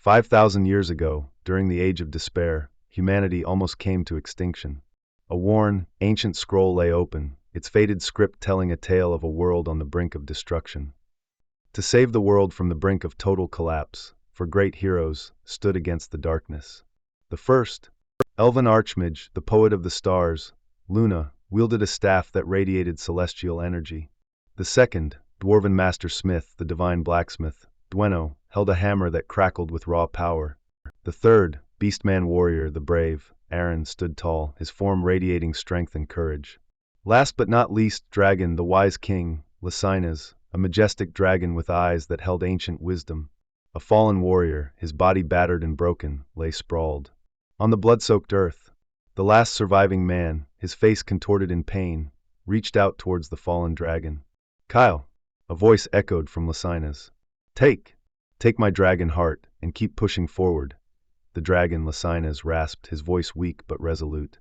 5,000 years ago, during the Age of Despair, humanity almost came to extinction. A worn, ancient scroll lay open, its faded script telling a tale of a world on the brink of destruction. To save the world from the brink of total collapse, four great heroes stood against the darkness. The first, Elven Archmage, the poet of the stars, Luna, wielded a staff that radiated celestial energy. The second, Dwarven Master Smith, the divine blacksmith, Dweno, held a hammer that crackled with raw power. The third, Beastman Warrior, the brave, Aaron, stood tall, his form radiating strength and courage. Last but not least, Dragon, the wise king, Lysinas, a majestic dragon with eyes that held ancient wisdom. A fallen warrior, his body battered and broken, lay sprawled on the blood-soaked earth. The last surviving man, his face contorted in pain, reached out towards the fallen dragon. "Kyle," a voice echoed from Lysinas. Take my dragon heart, and keep pushing forward." The dragon, Lysinas, rasped, his voice weak but resolute.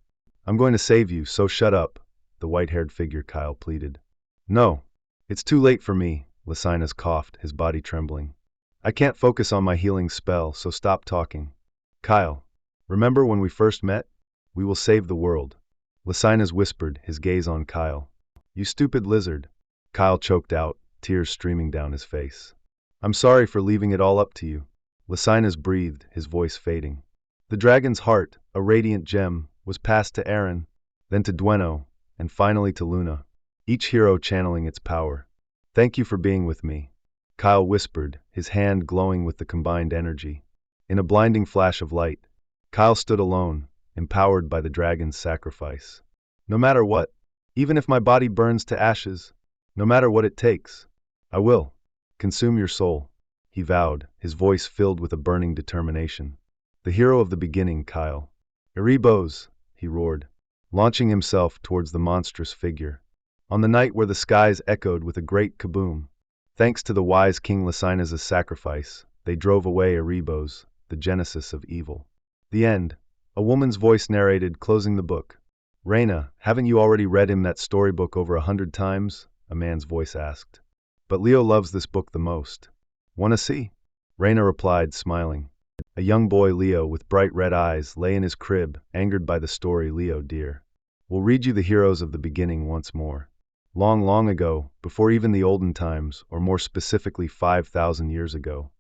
"I'm going to save you, so shut up," the white-haired figure Kyle pleaded. "No, it's too late for me," Lysinas coughed, his body trembling. "I can't focus on my healing spell, so stop talking." "Kyle, remember when we first met? We will save the world," Lysinas whispered, his gaze on Kyle. "You stupid lizard," Kyle choked out, tears streaming down his face. "I'm sorry for leaving it all up to you," Lysinas breathed, his voice fading. The dragon's heart, a radiant gem, was passed to Aaron, then to Dweno, and finally to Luna, each hero channeling its power. "Thank you for being with me," Kyle whispered, his hand glowing with the combined energy. In a blinding flash of light, Kyle stood alone, empowered by the dragon's sacrifice. "No matter what, even if my body burns to ashes, no matter what it takes, I will consume your soul," he vowed, his voice filled with a burning determination. "The hero of the beginning, Kyle." "Erebos," he roared, launching himself towards the monstrous figure. On the night where the skies echoed with a great kaboom, thanks to the wise King Lysinas' sacrifice, they drove away Erebos, the genesis of evil. The end. A woman's voice narrated, closing the book. "Reyna, haven't you already read him that storybook over 100 times?" a man's voice asked. "But Leo loves this book the most." "Wanna see?" Reyna replied, smiling. A young boy, Leo, with bright red eyes, lay in his crib, angered by the story. "Leo, dear, we'll read you the heroes of the beginning once more. Long, long ago, before even the olden times, or more specifically 5,000 years ago."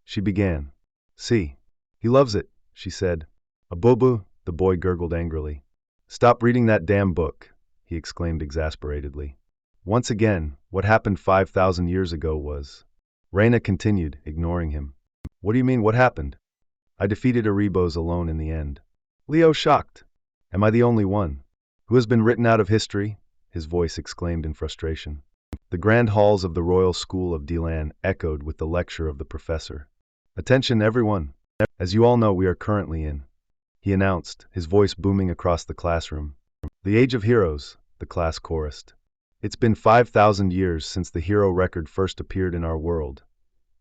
She began. "See, he loves it," she said. "A boo-boo," the boy gurgled angrily. "Stop reading that damn book," he exclaimed exasperatedly. "Once again, what happened 5,000 years ago was..." Reyna continued, ignoring him. "What do you mean, what happened?" "I defeated Erebos alone in the end." Leo shocked. "Am I the only one who has been written out of history?" his voice exclaimed in frustration. The grand halls of the Royal School of Delan echoed with the lecture of the professor. "Attention, everyone! As you all know, we are currently in," he announced, his voice booming across the classroom. "The Age of Heroes," the class chorused. "It's been 5,000 years since the hero record first appeared in our world,"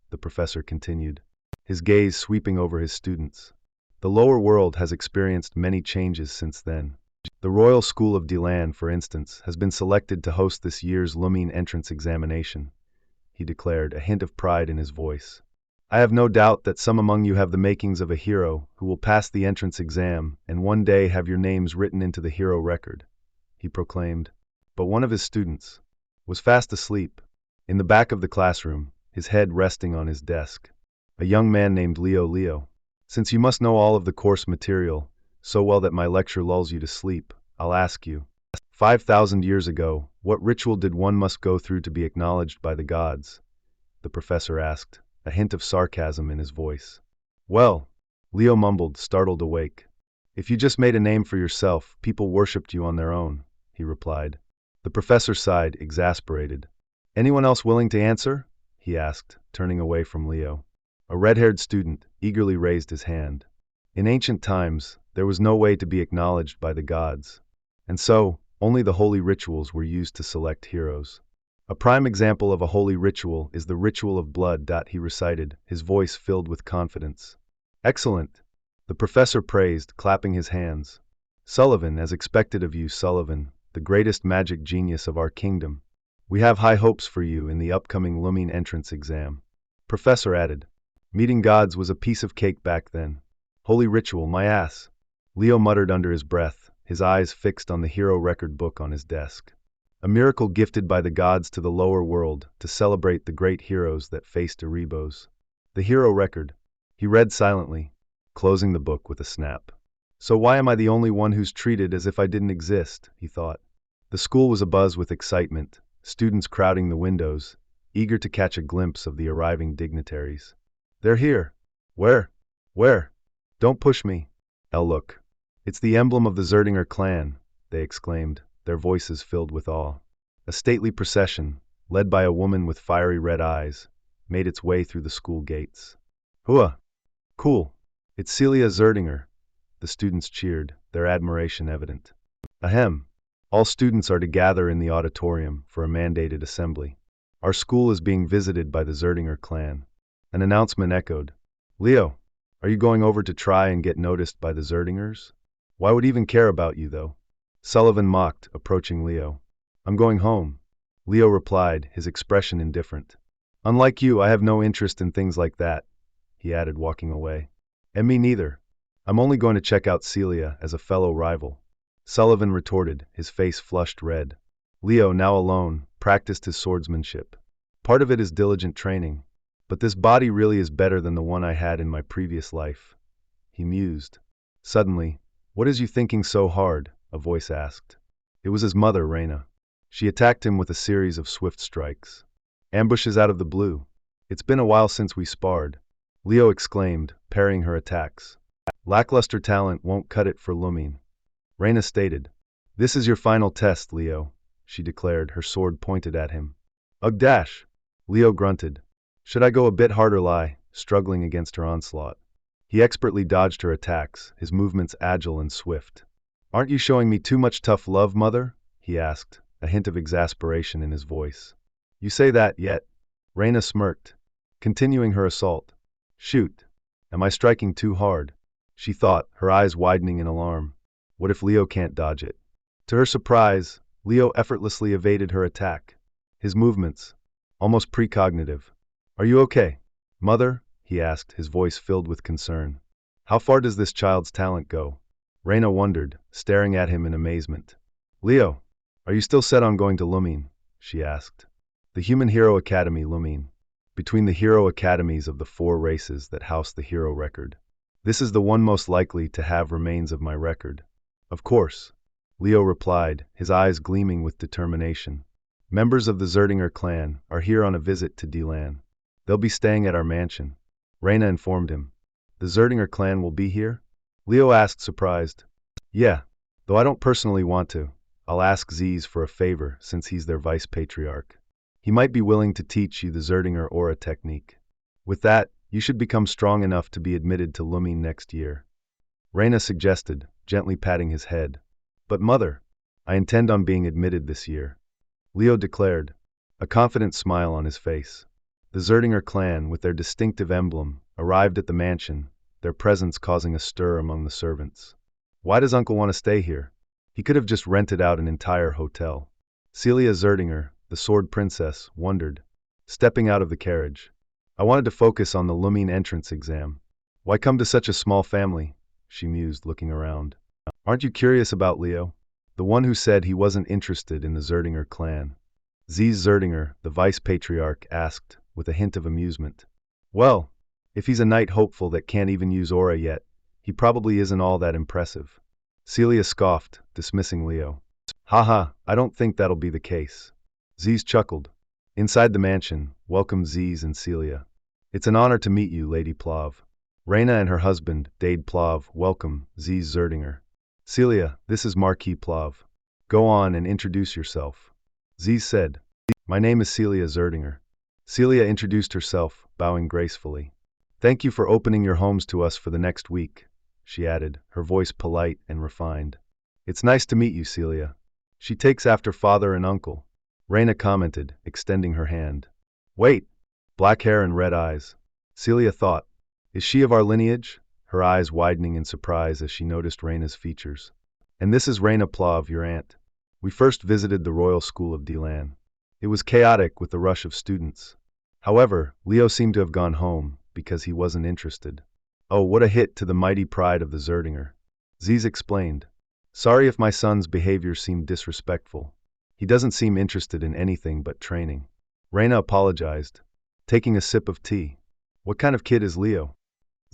the professor continued, his gaze sweeping over his students. "The lower world has experienced many changes since then. The Royal School of Delan, for instance, has been selected to host this year's Lumine entrance examination," he declared, a hint of pride in his voice. "I have no doubt that some among you have the makings of a hero who will pass the entrance exam and one day have your names written into the hero record," he proclaimed. But one of his students was fast asleep, in the back of the classroom, his head resting on his desk. A young man named Leo. "Since you must know all of the course material, so well that my lecture lulls you to sleep, I'll ask you, 5,000 years ago, what ritual did one must go through to be acknowledged by the gods?" the professor asked, a hint of sarcasm in his voice. "Well," Leo mumbled, startled awake. "If you just made a name for yourself, people worshipped you on their own," he replied. The professor sighed, exasperated. "Anyone else willing to answer?" he asked, turning away from Leo. A red-haired student eagerly raised his hand. "In ancient times, there was no way to be acknowledged by the gods, and so, only the holy rituals were used to select heroes. A prime example of a holy ritual is the ritual of blood," he recited, his voice filled with confidence. "Excellent," the professor praised, clapping his hands. "Sullivan, as expected of you, Sullivan, the greatest magic genius of our kingdom. We have high hopes for you in the upcoming Lumine entrance exam." Professor added, Meeting gods was a piece of cake back then. Holy ritual, my ass. Leo muttered under his breath, his eyes fixed on the hero record book on his desk. A miracle gifted by the gods to the lower world to celebrate the great heroes that faced Erebos. The hero record. He read silently, closing the book with a snap. So why am I the only one who's treated as if I didn't exist, he thought. The school was abuzz with excitement, students crowding the windows, eager to catch a glimpse of the arriving dignitaries. They're here. Where? Where? Don't push me. Look. It's the emblem of the Zerdinger clan, they exclaimed, their voices filled with awe. A stately procession, led by a woman with fiery red eyes, made its way through the school gates. Hua! Cool! It's Celia Zerdinger. The students cheered, their admiration evident. Ahem! All students are to gather in the auditorium for a mandated assembly. Our school is being visited by the Zerdinger clan. An announcement echoed. Leo, are you going over to try and get noticed by the Zerdingers? Why would even care about you, though? Sullivan mocked, approaching Leo. I'm going home. Leo replied, his expression indifferent. Unlike you, I have no interest in things like that, he added, walking away. And me neither. I'm only going to check out Celia as a fellow rival. Sullivan retorted, his face flushed red. Leo, now alone, practiced his swordsmanship. Part of it is diligent training. But this body really is better than the one I had in my previous life. He mused. Suddenly, what is you thinking so hard? A voice asked. It was his mother, Reyna. She attacked him with a series of swift strikes. Ambushes out of the blue. It's been a while since we sparred, Leo exclaimed, parrying her attacks. Lackluster talent won't cut it for Lumine. Reyna stated. This is your final test, Leo, she declared, her sword pointed at him. Ugh dash! Leo grunted. Should I go a bit harder, lie, struggling against her onslaught? He expertly dodged her attacks, his movements agile and swift. Aren't you showing me too much tough love, mother? He asked, a hint of exasperation in his voice. You say that yet? Reyna smirked, continuing her assault. Shoot. Am I striking too hard? She thought, her eyes widening in alarm. What if Leo can't dodge it? To her surprise, Leo effortlessly evaded her attack. His movements, almost precognitive. Are you okay, mother? He asked, his voice filled with concern. How far does this child's talent go? Reyna wondered, staring at him in amazement. Leo, are you still set on going to Lumine? She asked. The Human Hero Academy, Lumine. Between the hero academies of the 4 races that house the hero record. This is the one most likely to have remains of my record. Of course, Leo replied, his eyes gleaming with determination. Members of the Zerdinger clan are here on a visit to Delan. They'll be staying at our mansion. Reyna informed him. The Zerdinger clan will be here? Leo asked, surprised. Yeah, though I don't personally want to. I'll ask Ziz for a favor since he's their vice-patriarch. He might be willing to teach you the Zerdinger aura technique. With that, you should become strong enough to be admitted to Lumine next year. Reyna suggested, gently patting his head. But mother, I intend on being admitted this year. Leo declared, a confident smile on his face. The Zerdinger clan, with their distinctive emblem, arrived at the mansion, their presence causing a stir among the servants. Why does Uncle want to stay here? He could have just rented out an entire hotel. Celia Zerdinger, the sword princess, wondered, stepping out of the carriage. I wanted to focus on the Lumine entrance exam. Why come to such a small family? She mused, looking around. Aren't you curious about Leo? The one who said he wasn't interested in the Zerdinger clan. Ziz Zerdinger, the vice-patriarch, asked, with a hint of amusement. Well, if he's a knight hopeful that can't even use aura yet, he probably isn't all that impressive. Celia scoffed, dismissing Leo. Haha, I don't think that'll be the case. Ziz chuckled. Inside the mansion, welcomed Ziz and Celia. It's an honor to meet you, Lady Plav. Reyna and her husband, Dade Plav, welcome Ziz Zerdinger. Celia, this is Marquis Plav. Go on and introduce yourself. Ziz said. My name is Celia Zerdinger. Celia introduced herself, bowing gracefully. Thank you for opening your homes to us for the next week, she added, her voice polite and refined. It's nice to meet you, Celia. She takes after father and uncle. Reyna commented, extending her hand. Wait! Black hair and red eyes. Celia thought. Is she of our lineage? Her eyes widening in surprise as she noticed Reyna's features. And this is Reyna Plav, your aunt. We first visited the Royal School of Delan. It was chaotic with the rush of students. However, Leo seemed to have gone home, because he wasn't interested. Oh, what a hit to the mighty pride of the Zerdinger. Ziz explained. Sorry if my son's behavior seemed disrespectful. He doesn't seem interested in anything but training. Reina apologized, taking a sip of tea. What kind of kid is Leo?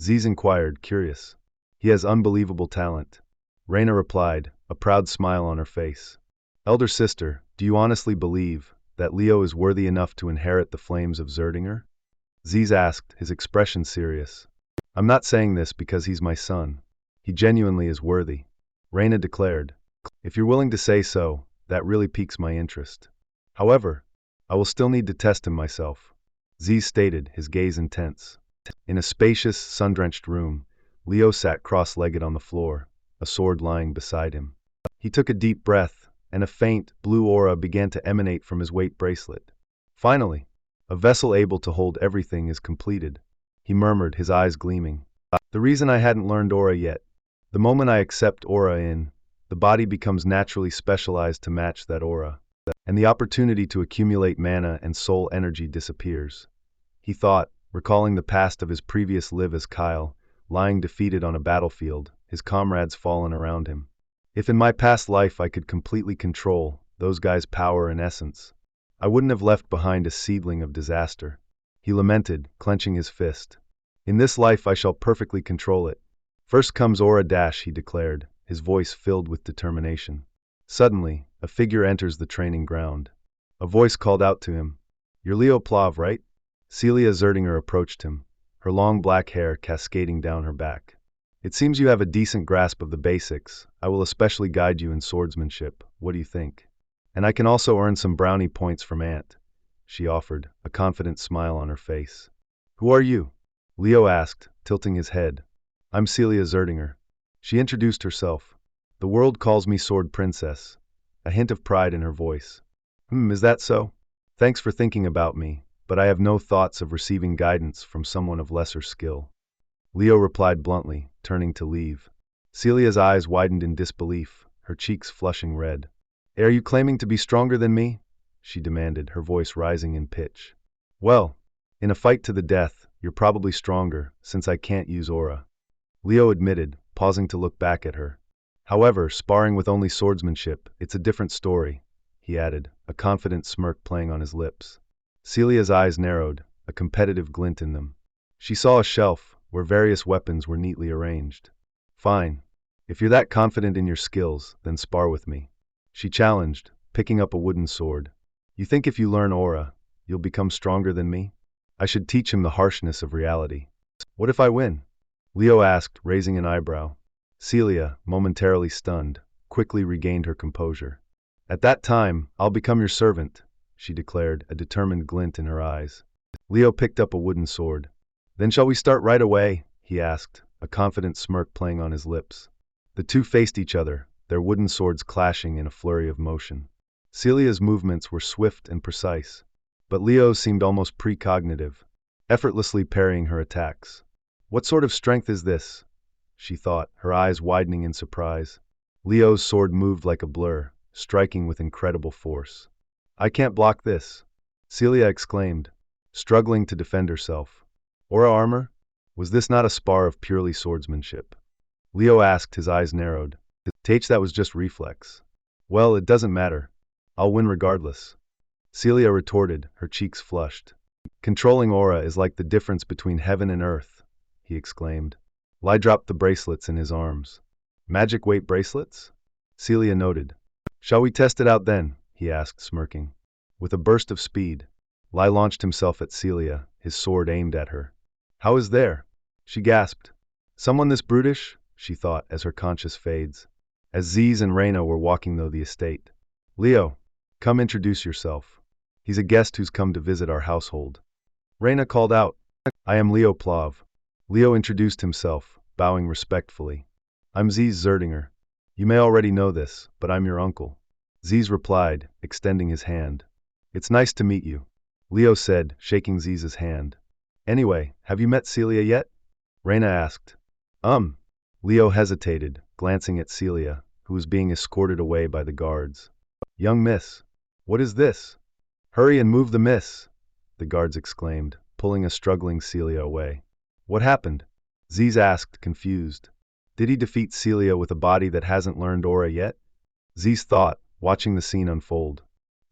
Ziz inquired, curious. He has unbelievable talent. Reina replied, a proud smile on her face. Elder sister, do you honestly believe that Leo is worthy enough to inherit the flames of Zerdinger? Ziz asked, his expression serious. I'm not saying this because he's my son. He genuinely is worthy. Reina declared. If you're willing to say so, that really piques my interest. However, I will still need to test him myself. Ziz stated, his gaze intense. In a spacious, sun-drenched room, Leo sat cross-legged on the floor, a sword lying beside him. He took a deep breath, and a faint, blue aura began to emanate from his weight bracelet. Finally, a vessel able to hold everything is completed, he murmured, his eyes gleaming. The reason I hadn't learned aura yet. The moment I accept aura in, the body becomes naturally specialized to match that aura, and the opportunity to accumulate mana and soul energy disappears. He thought, recalling the past of his previous life as Kyle, lying defeated on a battlefield, his comrades fallen around him. If in my past life I could completely control those guys' power and essence, I wouldn't have left behind a seedling of disaster. He lamented, clenching his fist. In this life I shall perfectly control it. First comes Aura Dash, he declared, his voice filled with determination. Suddenly, a figure enters the training ground. A voice called out to him. You're Leo Plav, right? Celia Zerdinger approached him, her long black hair cascading down her back. It seems you have a decent grasp of the basics. I will especially guide you in swordsmanship. What do you think? And I can also earn some brownie points from Aunt, she offered, a confident smile on her face. Who are you? Leo asked, tilting his head. I'm Celia Zerdinger. She introduced herself. The world calls me Sword Princess, a hint of pride in her voice. Is that so? Thanks for thinking about me, but I have no thoughts of receiving guidance from someone of lesser skill. Leo replied bluntly, turning to leave. Celia's eyes widened in disbelief, her cheeks flushing red. Are you claiming to be stronger than me? She demanded, her voice rising in pitch. Well, in a fight to the death, you're probably stronger, since I can't use aura. Leo admitted, pausing to look back at her. However, sparring with only swordsmanship, it's a different story, he added, a confident smirk playing on his lips. Celia's eyes narrowed, a competitive glint in them. She saw a shelf, where various weapons were neatly arranged. Fine. If you're that confident in your skills, then spar with me. She challenged, picking up a wooden sword. You think if you learn aura, you'll become stronger than me? I should teach him the harshness of reality. What if I win? Leo asked, raising an eyebrow. Celia, momentarily stunned, quickly regained her composure. At that time, I'll become your servant, she declared, a determined glint in her eyes. Leo picked up a wooden sword. Then shall we start right away? He asked, a confident smirk playing on his lips. The two faced each other, their wooden swords clashing in a flurry of motion. Celia's movements were swift and precise, but Leo's seemed almost precognitive, effortlessly parrying her attacks. What sort of strength is this? She thought, her eyes widening in surprise. Leo's sword moved like a blur, striking with incredible force. I can't block this, Celia exclaimed, struggling to defend herself. Aura armor? Was this not a spar of purely swordsmanship? Leo asked, his eyes narrowed. Tate, that was just reflex. Well, it doesn't matter. I'll win regardless. Celia retorted, her cheeks flushed. Controlling aura is like the difference between heaven and earth, he exclaimed. Lai dropped the bracelets in his arms. Magic weight bracelets? Celia noted. Shall we test it out then? He asked, smirking. With a burst of speed, Lai launched himself at Celia, his sword aimed at her. How is there? She gasped. Someone this brutish? She thought, as her conscience fades. As Ziz and Reina were walking through the estate. Leo, come introduce yourself. He's a guest who's come to visit our household. Reina called out. I am Leo Plav. Leo introduced himself, bowing respectfully. I'm Ziz Zerdinger. You may already know this, but I'm your uncle. Ziz replied, extending his hand. It's nice to meet you, Leo said, shaking Ziz's hand. Anyway, have you met Celia yet? Reina asked. Leo hesitated, glancing at Celia, who was being escorted away by the guards. Young miss, what is this? Hurry and move the miss, the guards exclaimed, pulling a struggling Celia away. What happened? Ziz asked, confused. Did he defeat Celia with a body that hasn't learned aura yet? Ziz thought, watching the scene unfold.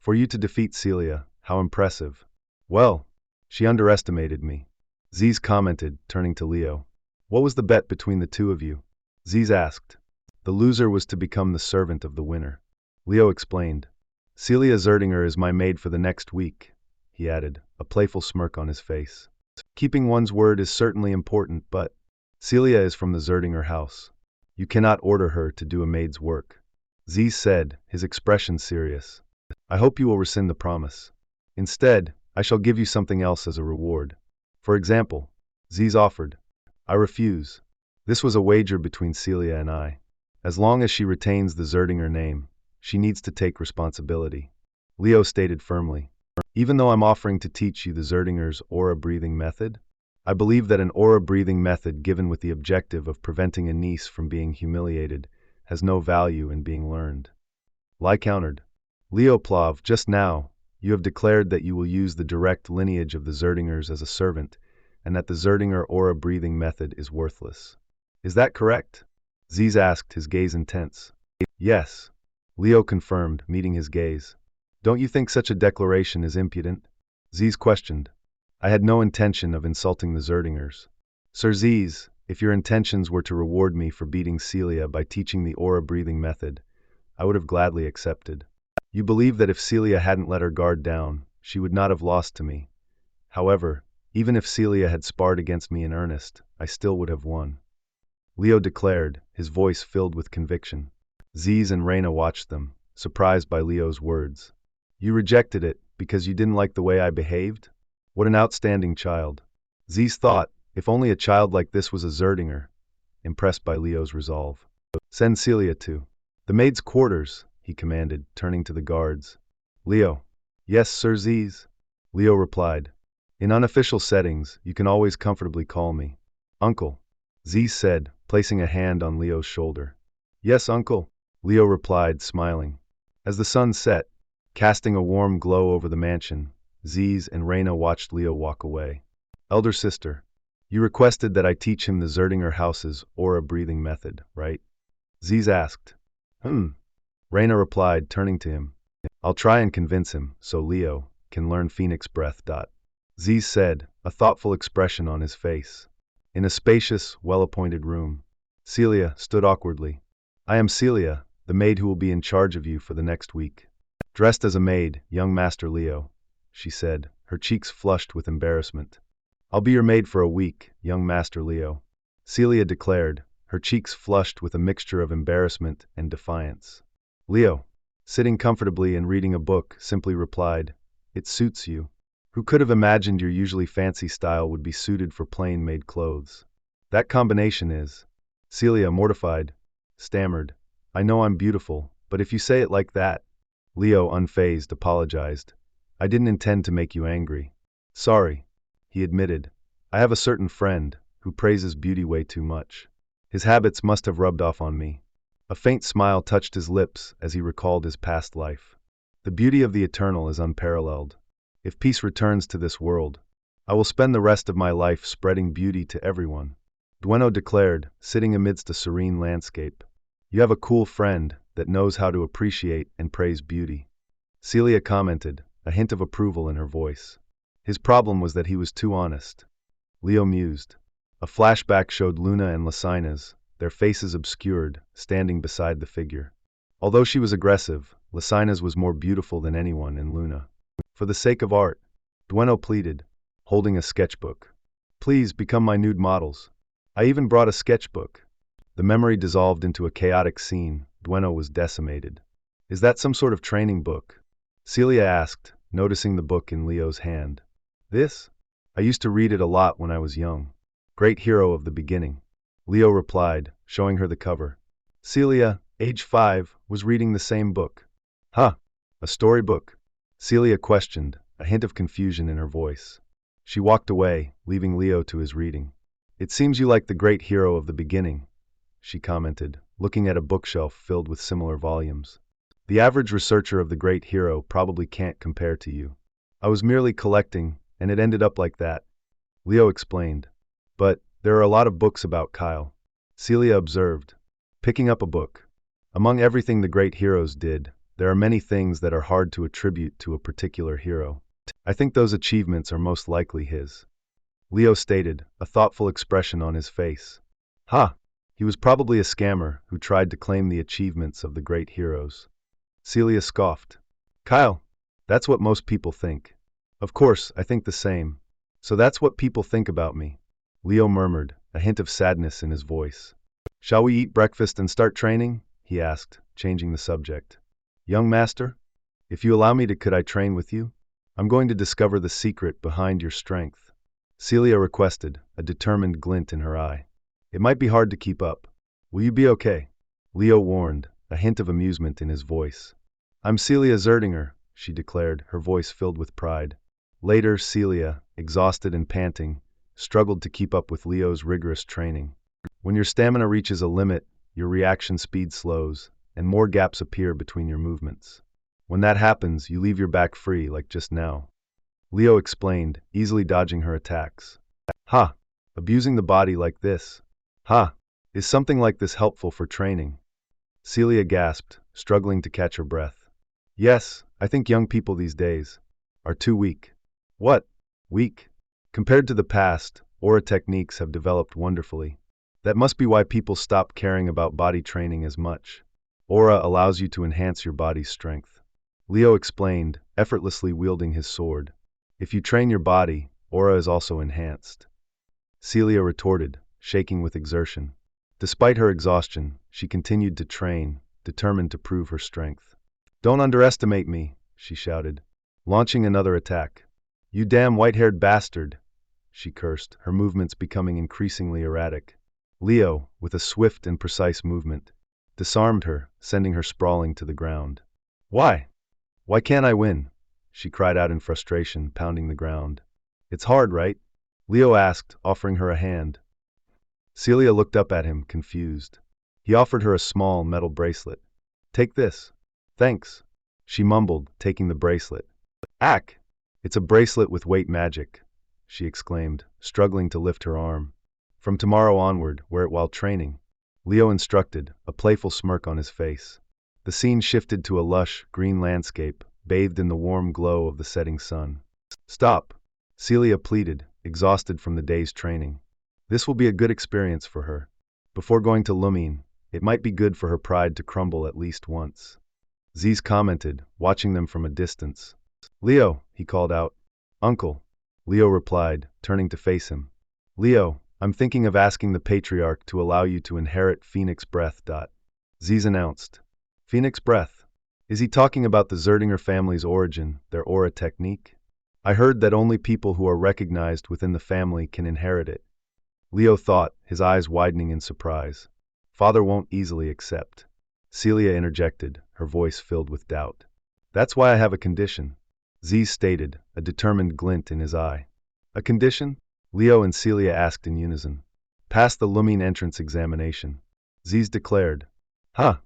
For you to defeat Celia, how impressive. Well, she underestimated me. Ziz commented, turning to Leo. What was the bet between the two of you? Ziz asked. The loser was to become the servant of the winner. Leo explained. Celia Zerdinger is my maid for the next week, he added, a playful smirk on his face. Keeping one's word is certainly important, but Celia is from the Zerdinger house. You cannot order her to do a maid's work. Ziz said, his expression serious. I hope you will rescind the promise. Instead, I shall give you something else as a reward. For example, Ziz offered. I refuse. This was a wager between Celia and I. As long as she retains the Zerdinger name, she needs to take responsibility. Leo stated firmly. Even though I'm offering to teach you the Zerdinger's aura-breathing method, I believe that an aura-breathing method given with the objective of preventing a niece from being humiliated has no value in being learned. Lai countered. Leo Plav, just now, you have declared that you will use the direct lineage of the Zerdingers as a servant, and that the Zerdinger aura-breathing method is worthless. Is that correct? Ziz asked, his gaze intense. Yes. Leo confirmed, meeting his gaze. Don't you think such a declaration is impudent? Ziz questioned. I had no intention of insulting the Zerdingers. Sir Ziz, if your intentions were to reward me for beating Celia by teaching the aura-breathing method, I would have gladly accepted. You believe that if Celia hadn't let her guard down, she would not have lost to me. However, even if Celia had sparred against me in earnest, I still would have won. Leo declared, his voice filled with conviction. Ziz and Reina watched them, surprised by Leo's words. You rejected it because you didn't like the way I behaved? What an outstanding child. Ziz thought, if only a child like this was a Zerdinger, impressed by Leo's resolve. Send Celia to the maid's quarters, he commanded, turning to the guards. Leo. Yes, Sir Ziz. Leo replied. In unofficial settings, you can always comfortably call me Uncle. Ziz said, placing a hand on Leo's shoulder. Yes, Uncle, Leo replied, smiling. As the sun set, casting a warm glow over the mansion, Ziz and Reina watched Leo walk away. Elder sister, you requested that I teach him the Zerdinger house's aura-breathing method, right? Ziz asked. Reina replied, turning to him. I'll try and convince him, so Leo can learn Phoenix breath. Ziz said, a thoughtful expression on his face. In a spacious, well-appointed room, Celia stood awkwardly. I am Celia, the maid who will be in charge of you for the next week. Dressed as a maid, young Master Leo, she said, her cheeks flushed with embarrassment. I'll be your maid for a week, young Master Leo, Celia declared, her cheeks flushed with a mixture of embarrassment and defiance. Leo, sitting comfortably and reading a book, simply replied, It suits you. Who could have imagined your usually fancy style would be suited for plain-made clothes? That combination is. Celia, mortified, stammered, I know I'm beautiful, but if you say it like that. Leo, unfazed, apologized. I didn't intend to make you angry. Sorry, he admitted. I have a certain friend who praises beauty way too much. His habits must have rubbed off on me. A faint smile touched his lips as he recalled his past life. The beauty of the eternal is unparalleled. If peace returns to this world, I will spend the rest of my life spreading beauty to everyone. Dueno declared, sitting amidst a serene landscape. You have a cool friend that knows how to appreciate and praise beauty. Celia commented, a hint of approval in her voice. His problem was that he was too honest. Leo mused. A flashback showed Luna and Lacynas, their faces obscured, standing beside the figure. Although she was aggressive, Lacynas was more beautiful than anyone in Luna. For the sake of art, Dueno pleaded, holding a sketchbook. Please become my nude models. I even brought a sketchbook. The memory dissolved into a chaotic scene. Dueno was decimated. Is that some sort of training book? Celia asked, noticing the book in Leo's hand. This? I used to read it a lot when I was young. Great hero of the beginning. Leo replied, showing her the cover. Celia, age 5, was reading the same book. Huh, a storybook? Celia questioned, a hint of confusion in her voice. She walked away, leaving Leo to his reading. It seems you like the great hero of the beginning, she commented, looking at a bookshelf filled with similar volumes. The average researcher of the great hero probably can't compare to you. I was merely collecting, and it ended up like that. Leo explained. But, There are a lot of books about Kyle, Celia observed, picking up a book. Among everything the great heroes did, there are many things that are hard to attribute to a particular hero. I think those achievements are most likely his. Leo stated, a thoughtful expression on his face. Ha! He was probably a scammer who tried to claim the achievements of the great heroes. Celia scoffed. Kyle, that's what most people think. Of course, I think the same. So that's what people think about me. Leo murmured, a hint of sadness in his voice. Shall we eat breakfast and start training? He asked, changing the subject. Young master, if you allow me to, could I train with you? I'm going to discover the secret behind your strength. Celia requested, a determined glint in her eye. It might be hard to keep up. Will you be okay? Leo warned, a hint of amusement in his voice. I'm Celia Zerdinger, she declared, her voice filled with pride. Later, Celia, exhausted and panting, struggled to keep up with Leo's rigorous training. When your stamina reaches a limit, your reaction speed slows, and more gaps appear between your movements. When that happens, you leave your back free like just now. Leo explained, easily dodging her attacks. Ha! Abusing the body like this. Ha! Is something like this helpful for training? Celia gasped, struggling to catch her breath. Yes, I think young people these days are too weak. What? Weak? Compared to the past, aura techniques have developed wonderfully. That must be why people stop caring about body training as much. Aura allows you to enhance your body's strength. Leo explained, effortlessly wielding his sword. If you train your body, aura is also enhanced. Celia retorted, shaking with exertion. Despite her exhaustion, she continued to train, determined to prove her strength. Don't underestimate me, she shouted, launching another attack. You damn white-haired bastard, she cursed, her movements becoming increasingly erratic. Leo, with a swift and precise movement, disarmed her, sending her sprawling to the ground. Why? Why can't I win? She cried out in frustration, pounding the ground. It's hard, right? Leo asked, offering her a hand. Celia looked up at him, confused. He offered her a small metal bracelet. Take this. Thanks, she mumbled, taking the bracelet. Ack! It's a bracelet with weight magic, she exclaimed, struggling to lift her arm. From tomorrow onward, wear it while training, Leo instructed, a playful smirk on his face. The scene shifted to a lush, green landscape, bathed in the warm glow of the setting sun. Stop, Celia pleaded, exhausted from the day's training. This will be a good experience for her. Before going to Lumine, it might be good for her pride to crumble at least once. Ziz commented, watching them from a distance. Leo, he called out. Uncle, Leo replied, turning to face him. Leo, I'm thinking of asking the Patriarch to allow you to inherit Phoenix Breath. Ziz announced. Phoenix Breath? Is he talking about the Zerdinger family's origin, their aura technique? I heard that only people who are recognized within the family can inherit it. Leo thought, his eyes widening in surprise. Father won't easily accept. Celia interjected, her voice filled with doubt. That's why I have a condition, Ziz stated, a determined glint in his eye. A condition? Leo and Celia asked in unison. Pass the Lumine entrance examination, Ziz declared. Huh?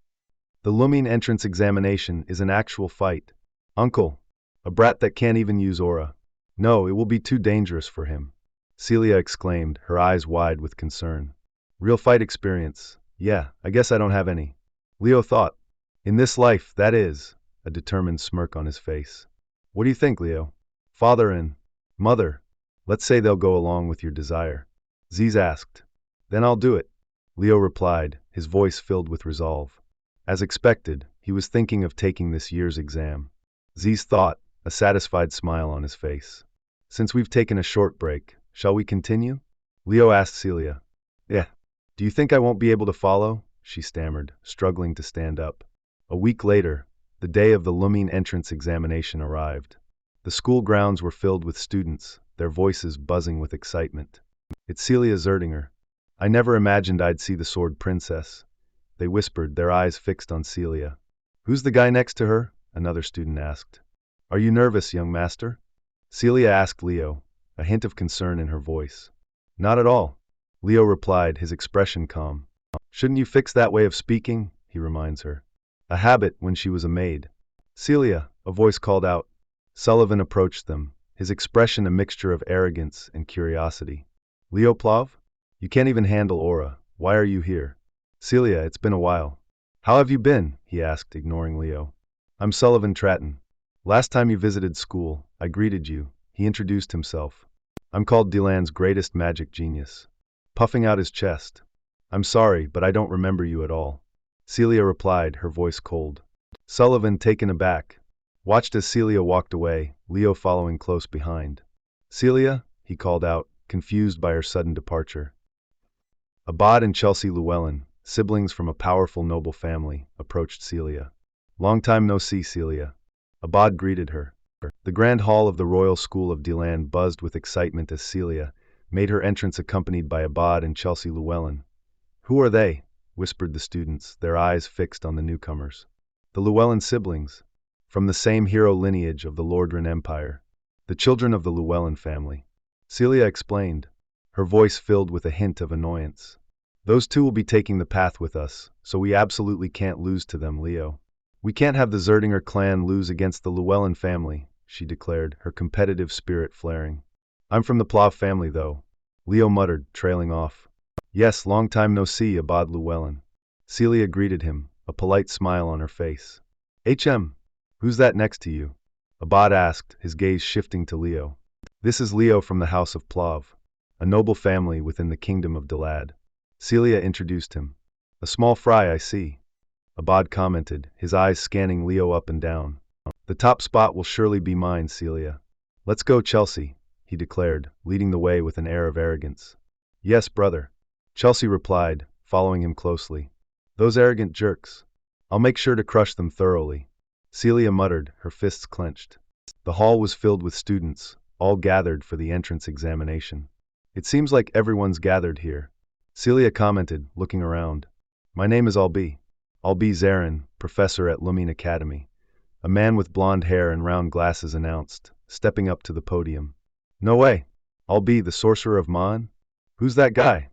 The Lumine entrance examination is an actual fight. Uncle, a brat that can't even use aura. No, it will be too dangerous for him, Celia exclaimed, her eyes wide with concern. Real fight experience? Yeah, I guess I don't have any. Leo thought. In this life, that is, a determined smirk on his face. What do you think, Leo? Father and mother, let's say they'll go along with your desire, Ziz asked. Then I'll do it, Leo replied, his voice filled with resolve. As expected, he was thinking of taking this year's exam. Ziz thought, a satisfied smile on his face. Since we've taken a short break, shall we continue? Leo asked Celia. Yeah. Do you think I won't be able to follow? She stammered, struggling to stand up. A week later, the day of the Lumine entrance examination arrived. The school grounds were filled with students, their voices buzzing with excitement. It's Celia Zerdinger. I never imagined I'd see the Sword Princess, they whispered, their eyes fixed on Celia. Who's the guy next to her? Another student asked. Are you nervous, young master? Celia asked Leo, a hint of concern in her voice. Not at all, Leo replied, his expression calm. Shouldn't you fix that way of speaking? He reminds her. A habit when she was a maid. Celia, a voice called out. Sullivan approached them, his expression a mixture of arrogance and curiosity. Leo Plov? You can't even handle aura. Why are you here? Celia, it's been a while. How have you been? He asked, ignoring Leo. I'm Sullivan Tratton. Last time you visited school, I greeted you. He introduced himself. I'm called Deland's greatest magic genius. Puffing out his chest. I'm sorry, but I don't remember you at all. Celia replied, her voice cold. Sullivan, taken aback, watched as Celia walked away, Leo following close behind. Celia, he called out, confused by her sudden departure. Abad and Chelsea Llewellyn, siblings from a powerful noble family, approached Celia. Long time no see, Celia. Abad greeted her. The grand hall of the Royal School of Deland buzzed with excitement as Celia made her entrance accompanied by Abad and Chelsea Llewellyn. Who are they? Whispered the students, their eyes fixed on the newcomers. The Llewellyn siblings, from the same hero lineage of the Lordran Empire. The children of the Llewellyn family. Celia explained, her voice filled with a hint of annoyance. Those two will be taking the path with us, so we absolutely can't lose to them, Leo. We can't have the Zerdinger clan lose against the Llewellyn family, she declared, her competitive spirit flaring. I'm from the Plav family, though, Leo muttered, trailing off. Yes, long time no see, Abad Llewellyn. Celia greeted him, a polite smile on her face. Who's that next to you? Abad asked, his gaze shifting to Leo. This is Leo from the House of Plav, a noble family within the Kingdom of Delad. Celia introduced him. A small fry, I see. Abad commented, his eyes scanning Leo up and down. The top spot will surely be mine, Celia. Let's go, Chelsea, he declared, leading the way with an air of arrogance. Yes, brother. Chelsea replied, following him closely. Those arrogant jerks. I'll make sure to crush them thoroughly. Celia muttered, her fists clenched. The hall was filled with students, all gathered for the entrance examination. It seems like everyone's gathered here. Celia commented, looking around. My name is Albi Zarin, professor at Lumine Academy. A man with blonde hair and round glasses announced, stepping up to the podium. No way. Albi, the sorcerer of Man? Who's that guy?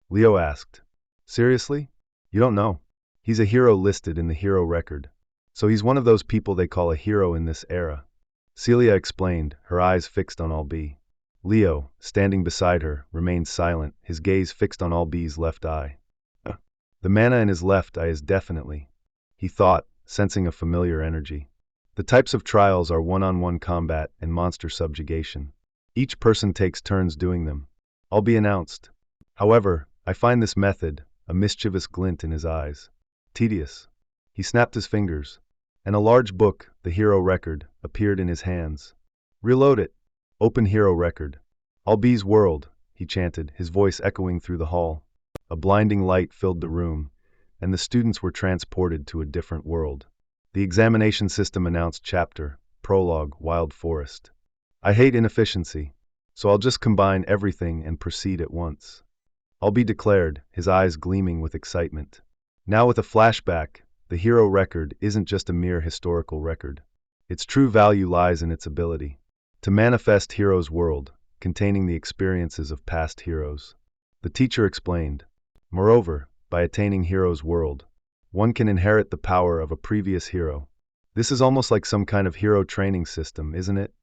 Leo asked. Seriously? You don't know? He's a hero listed in the hero record. So he's one of those people they call a hero in this era. Celia explained, her eyes fixed on Albi. Leo, standing beside her, remained silent, his gaze fixed on Albi's left eye. The mana in his left eye is definitely, he thought, sensing a familiar energy. The types of trials are one-on-one combat and monster subjugation. Each person takes turns doing them. Albi announced. However, I find this method, a mischievous glint in his eyes, tedious. He snapped his fingers, and a large book, the hero record, appeared in his hands. Reload it. Open hero record. Albi's world, he chanted, his voice echoing through the hall. A blinding light filled the room, and the students were transported to a different world. The examination system announced chapter, prologue, Wild Forest. I hate inefficiency, so I'll just combine everything and proceed at once. Albi declared, his eyes gleaming with excitement. Now with a flashback, the hero record isn't just a mere historical record. Its true value lies in its ability to manifest hero's world, containing the experiences of past heroes. The teacher explained. Moreover, by attaining hero's world, one can inherit the power of a previous hero. This is almost like some kind of hero training system, isn't it?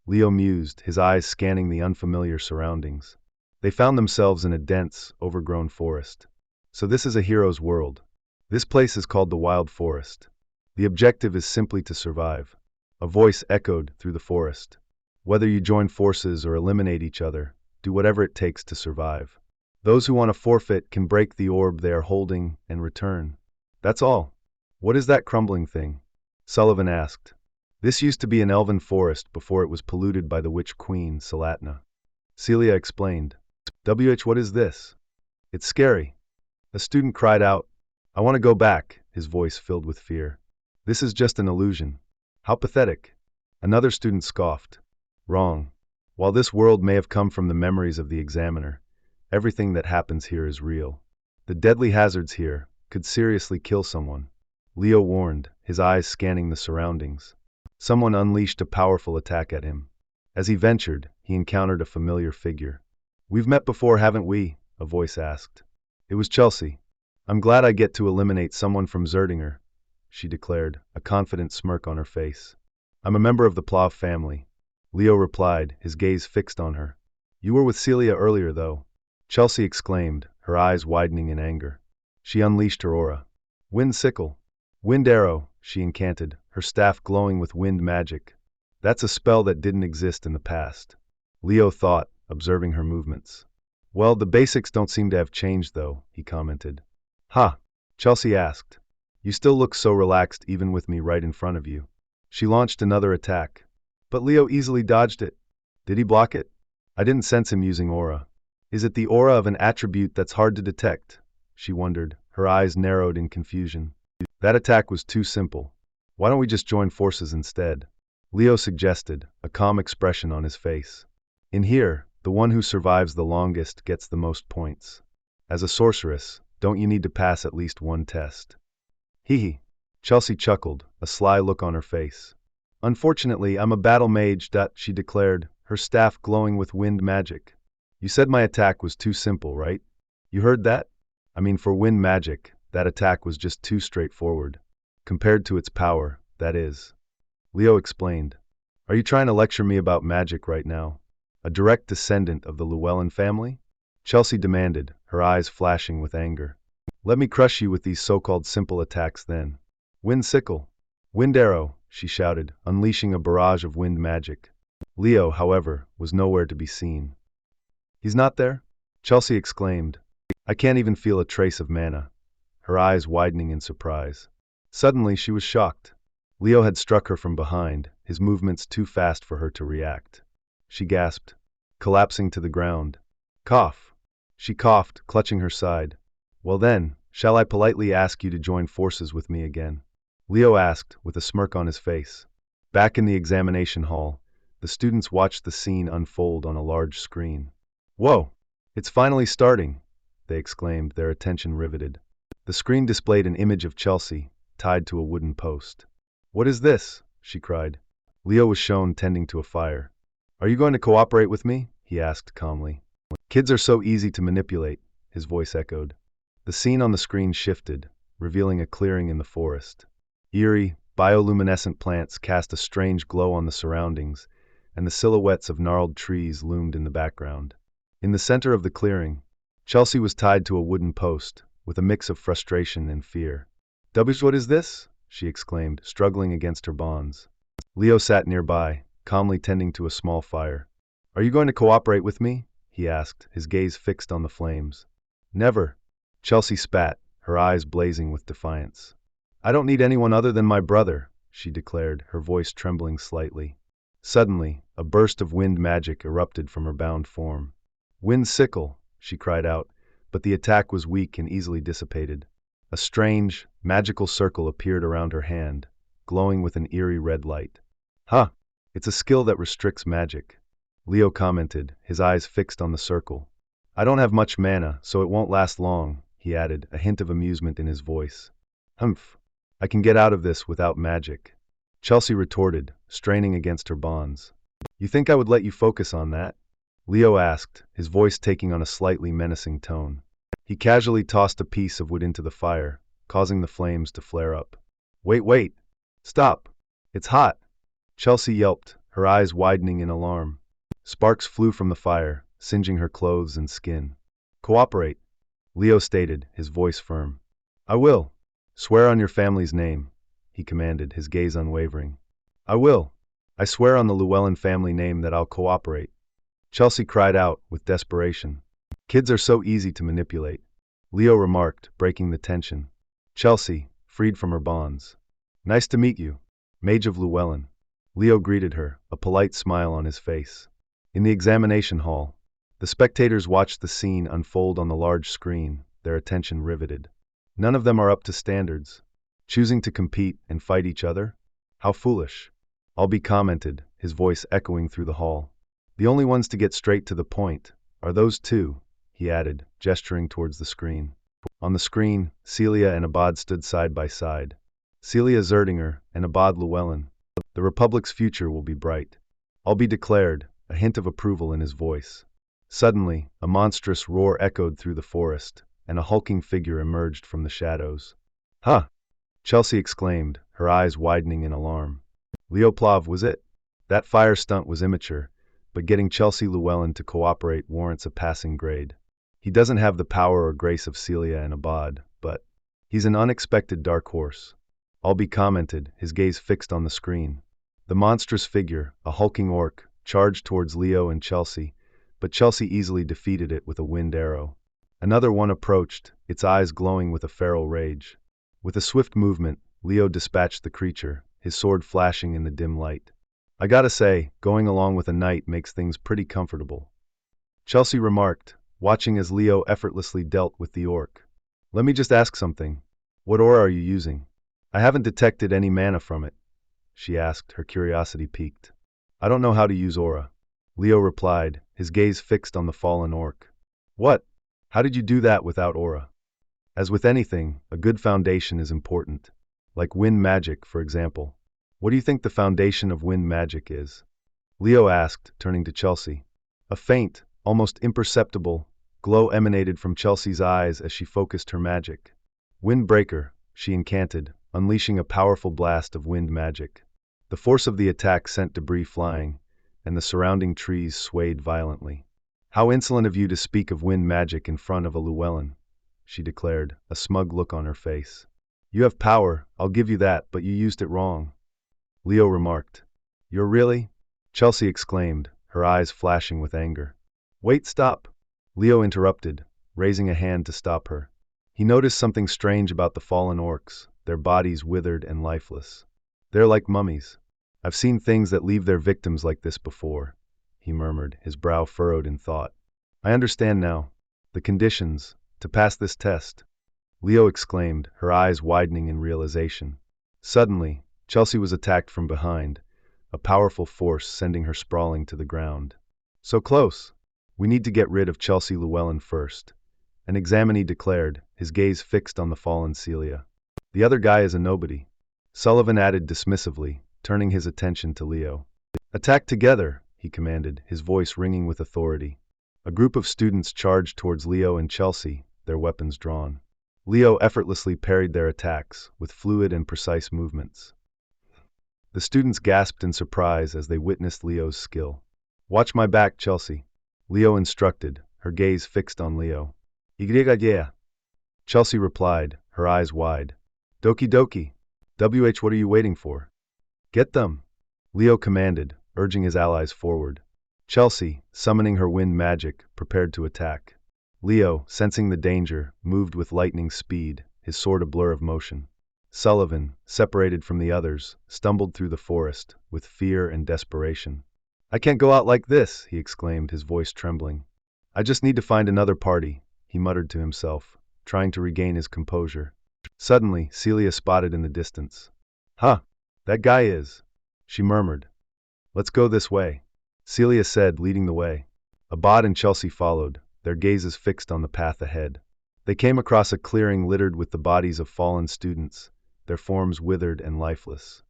Leo mused, his eyes scanning the unfamiliar surroundings. They found themselves in a dense, overgrown forest. So this is a hero's world. This place is called the Wild Forest. The objective is simply to survive. A voice echoed through the forest. Whether you join forces or eliminate each other, do whatever it takes to survive. Those who want to forfeit can break the orb they are holding and return. That's all. What is that crumbling thing? Sullivan asked. This used to be an elven forest before it was polluted by the witch queen, Salatna. Celia explained. What is this? It's scary. A student cried out. I want to go back, his voice filled with fear. This is just an illusion. How pathetic. Another student scoffed. Wrong. While this world may have come from the memories of the examiner, everything that happens here is real. The deadly hazards here could seriously kill someone. Leo warned, his eyes scanning the surroundings. Someone unleashed a powerful attack at him. As he ventured, he encountered a familiar figure. We've met before, haven't we? A voice asked. It was Chelsea. I'm glad I get to eliminate someone from Zerdinger, she declared, a confident smirk on her face. I'm a member of the Plav family. Leo replied, his gaze fixed on her. You were with Celia earlier, though. Chelsea exclaimed, her eyes widening in anger. She unleashed her aura. Wind sickle. Wind arrow, she incanted, her staff glowing with wind magic. That's a spell that didn't exist in the past. Leo thought, observing her movements. Well, the basics don't seem to have changed though, he commented. Ha! Chelsea asked. You still look so relaxed even with me right in front of you. She launched another attack. But Leo easily dodged it. Did he block it? I didn't sense him using aura. Is it the aura of an attribute that's hard to detect? She wondered, her eyes narrowed in confusion. That attack was too simple. Why don't we just join forces instead? Leo suggested, a calm expression on his face. In here, the one who survives the longest gets the most points. As a sorceress, don't you need to pass at least one test? Hee hee. Chelsea chuckled, a sly look on her face. Unfortunately, I'm a battle mage, she declared, her staff glowing with wind magic. You said my attack was too simple, right? You heard that? I mean, for wind magic, that attack was just too straightforward. Compared to its power, that is. Leo explained. Are you trying to lecture me about magic right now? A direct descendant of the Llewellyn family? Chelsea demanded, her eyes flashing with anger. Let me crush you with these so-called simple attacks then. Wind sickle. Wind arrow, she shouted, unleashing a barrage of wind magic. Leo, however, was nowhere to be seen. He's not there? Chelsea exclaimed. I can't even feel a trace of mana. Her eyes widening in surprise. Suddenly, she was shocked. Leo had struck her from behind, his movements too fast for her to react. She gasped, collapsing to the ground. Cough. She coughed, clutching her side. Well then, shall I politely ask you to join forces with me again? Leo asked, with a smirk on his face. Back in the examination hall, the students watched the scene unfold on a large screen. Whoa! It's finally starting, they exclaimed, their attention riveted. The screen displayed an image of Chelsea, tied to a wooden post. What is this? She cried. Leo was shown tending to a fire. Are you going to cooperate with me? He asked calmly. Kids are so easy to manipulate, his voice echoed. The scene on the screen shifted, revealing a clearing in the forest. Eerie, bioluminescent plants cast a strange glow on the surroundings, and the silhouettes of gnarled trees loomed in the background. In the center of the clearing, Chelsea was tied to a wooden post, with a mix of frustration and fear. What is this? She exclaimed, struggling against her bonds. Leo sat nearby, calmly tending to a small fire. Are you going to cooperate with me? He asked, his gaze fixed on the flames. Never. Chelsea spat, her eyes blazing with defiance. I don't need anyone other than my brother, she declared, her voice trembling slightly. Suddenly, a burst of wind magic erupted from her bound form. Wind sickle, she cried out, but the attack was weak and easily dissipated. A strange, magical circle appeared around her hand, glowing with an eerie red light. Huh! It's a skill that restricts magic, Leo commented, his eyes fixed on the circle. I don't have much mana, so it won't last long, he added, a hint of amusement in his voice. Humph! I can get out of this without magic, Chelsea retorted, straining against her bonds. You think I would let you focus on that? Leo asked, his voice taking on a slightly menacing tone. He casually tossed a piece of wood into the fire, causing the flames to flare up. Wait! Stop! It's hot! Chelsea yelped, her eyes widening in alarm. Sparks flew from the fire, singeing her clothes and skin. Cooperate, Leo stated, his voice firm. I will. Swear on your family's name, he commanded, his gaze unwavering. I will. I swear on the Llewellyn family name that I'll cooperate. Chelsea cried out, with desperation. Kids are so easy to manipulate, Leo remarked, breaking the tension. Chelsea, freed from her bonds. Nice to meet you, Mage of Llewellyn. Leo greeted her, a polite smile on his face. In the examination hall, the spectators watched the scene unfold on the large screen, their attention riveted. None of them are up to standards. Choosing to compete and fight each other? How foolish. Albie commented, his voice echoing through the hall. The only ones to get straight to the point are those two, he added, gesturing towards the screen. On the screen, Celia and Abad stood side by side. Celia Zerdinger and Abad Llewellyn. The Republic's future will be bright. Albie declared, a hint of approval in his voice. Suddenly, a monstrous roar echoed through the forest, and a hulking figure emerged from the shadows. Huh! Chelsea exclaimed, her eyes widening in alarm. Leoplav was it? That fire stunt was immature, but getting Chelsea Llewellyn to cooperate warrants a passing grade. He doesn't have the power or grace of Celia and Abad, but he's an unexpected dark horse. Albie commented, his gaze fixed on the screen. The monstrous figure, a hulking orc, charged towards Leo and Chelsea, but Chelsea easily defeated it with a wind arrow. Another one approached, its eyes glowing with a feral rage. With a swift movement, Leo dispatched the creature, his sword flashing in the dim light. I gotta say, going along with a knight makes things pretty comfortable, Chelsea remarked, watching as Leo effortlessly dealt with the orc. Let me just ask something. What aura are you using? I haven't detected any mana from it, she asked, her curiosity piqued. I don't know how to use aura, Leo replied, his gaze fixed on the fallen orc. What? How did you do that without aura? As with anything, a good foundation is important. Like wind magic, for example. What do you think the foundation of wind magic is? Leo asked, turning to Chelsea. A faint, almost imperceptible, glow emanated from Chelsea's eyes as she focused her magic. Windbreaker, she incanted, unleashing a powerful blast of wind magic. The force of the attack sent debris flying, and the surrounding trees swayed violently. How insolent of you to speak of wind magic in front of a Llewellyn, she declared, a smug look on her face. You have power, I'll give you that, but you used it wrong, Leo remarked. You're really? Chelsea exclaimed, her eyes flashing with anger. Wait, stop, Leo interrupted, raising a hand to stop her. He noticed something strange about the fallen orcs, their bodies withered and lifeless. They're like mummies. I've seen things that leave their victims like this before, he murmured, his brow furrowed in thought. I understand now. The conditions, to pass this test, Leo exclaimed, her eyes widening in realization. Suddenly, Chelsea was attacked from behind, a powerful force sending her sprawling to the ground. So close! We need to get rid of Chelsea Llewellyn first, an examinee declared, his gaze fixed on the fallen Celia. The other guy is a nobody, Sullivan added dismissively, turning his attention to Leo. Attack together, he commanded, his voice ringing with authority. A group of students charged towards Leo and Chelsea, their weapons drawn. Leo effortlessly parried their attacks, with fluid and precise movements. The students gasped in surprise as they witnessed Leo's skill. Watch my back, Chelsea, Leo instructed, her gaze fixed on Leo. Yeah. Chelsea replied, her eyes wide. Doki doki. What are you waiting for? Get them, Leo commanded, urging his allies forward. Chelsea, summoning her wind magic, prepared to attack. Leo, sensing the danger, moved with lightning speed, his sword a blur of motion. Sullivan, separated from the others, stumbled through the forest, with fear and desperation. I can't go out like this, he exclaimed, his voice trembling. I just need to find another party, he muttered to himself, trying to regain his composure. Suddenly, Celia spotted in the distance. Huh, that guy is, she murmured. Let's go this way, Celia said, leading the way. Abad and Chelsea followed, their gazes fixed on the path ahead. They came across a clearing littered with the bodies of fallen students, their forms withered and lifeless.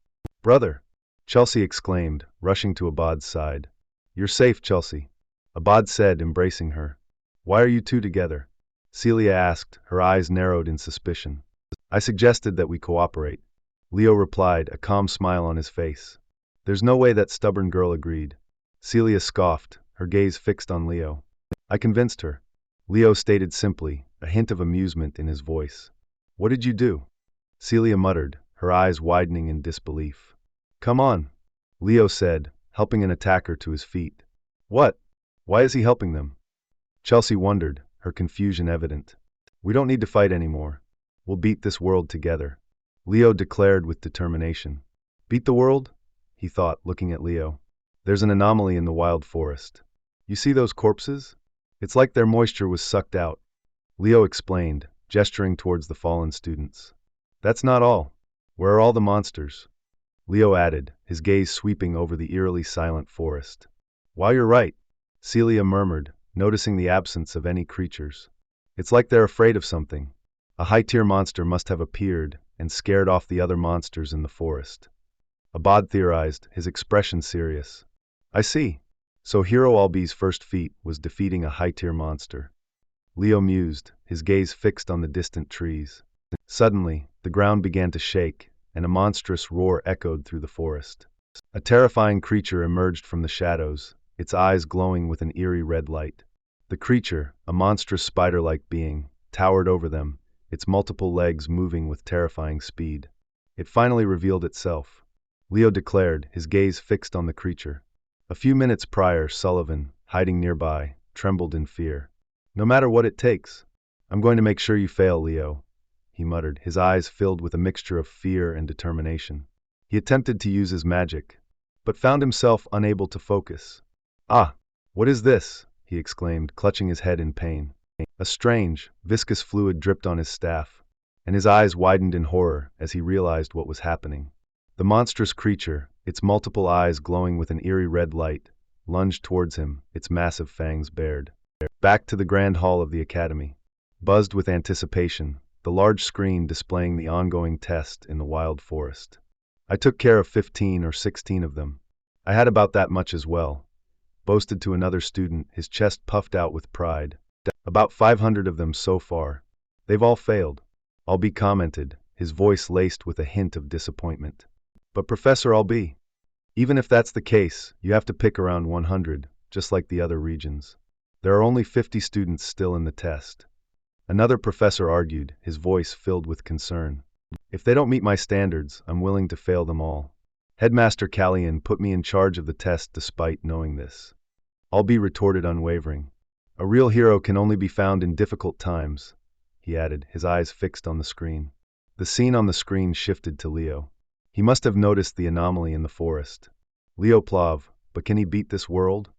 Brother, Chelsea exclaimed, rushing to Abad's side. You're safe, Chelsea, Abad said, embracing her. Why are you two together? Celia asked, her eyes narrowed in suspicion. I suggested that we cooperate, Leo replied, a calm smile on his face. There's no way that stubborn girl agreed. Celia scoffed, her gaze fixed on Leo. I convinced her, Leo stated simply, a hint of amusement in his voice. What did you do? Celia muttered, her eyes widening in disbelief. Come on, Leo said, helping an attacker to his feet. What? Why is he helping them? Chelsea wondered, her confusion evident. We don't need to fight anymore. We'll beat this world together, Leo declared with determination. Beat the world? He thought, looking at Leo. There's an anomaly in the wild forest. You see those corpses? It's like their moisture was sucked out, Leo explained, gesturing towards the fallen students. That's not all. Where are all the monsters? Leo added, his gaze sweeping over the eerily silent forest. While you're right, Celia murmured, noticing the absence of any creatures. It's like they're afraid of something. A high-tier monster must have appeared and scared off the other monsters in the forest. Abad theorized, his expression serious. I see. So Hero Albi's first feat was defeating a high-tier monster. Leo mused, his gaze fixed on the distant trees. Suddenly, the ground began to shake, and a monstrous roar echoed through the forest. A terrifying creature emerged from the shadows, its eyes glowing with an eerie red light. The creature, a monstrous spider-like being, towered over them, its multiple legs moving with terrifying speed. It finally revealed itself. Leo declared, his gaze fixed on the creature. A few minutes prior, Sullivan, hiding nearby, trembled in fear. "No matter what it takes. I'm going to make sure you fail, Leo," he muttered, his eyes filled with a mixture of fear and determination. He attempted to use his magic, but found himself unable to focus. "Ah! What is this?" he exclaimed, clutching his head in pain. A strange, viscous fluid dripped on his staff, and his eyes widened in horror as he realized what was happening. The monstrous creature, its multiple eyes glowing with an eerie red light, lunged towards him, its massive fangs bared. Back to the grand hall of the academy. Buzzed with anticipation, the large screen displaying the ongoing test in the wild forest. "I took care of 15 or 16 of them. I had about that much as well," boasted to another student, his chest puffed out with pride. "About 500 of them so far. They've all failed," Albie commented, his voice laced with a hint of disappointment. "But Professor Albie, even if that's the case, you have to pick around 100, just like the other regions. There are only 50 students still in the test." Another professor argued, his voice filled with concern. "If they don't meet my standards, I'm willing to fail them all. Headmaster Callian put me in charge of the test despite knowing this." Albie retorted unwavering. "A real hero can only be found in difficult times," he added, his eyes fixed on the screen. The scene on the screen shifted to Leo. He must have noticed the anomaly in the forest. Leo Plav, but can he beat this world?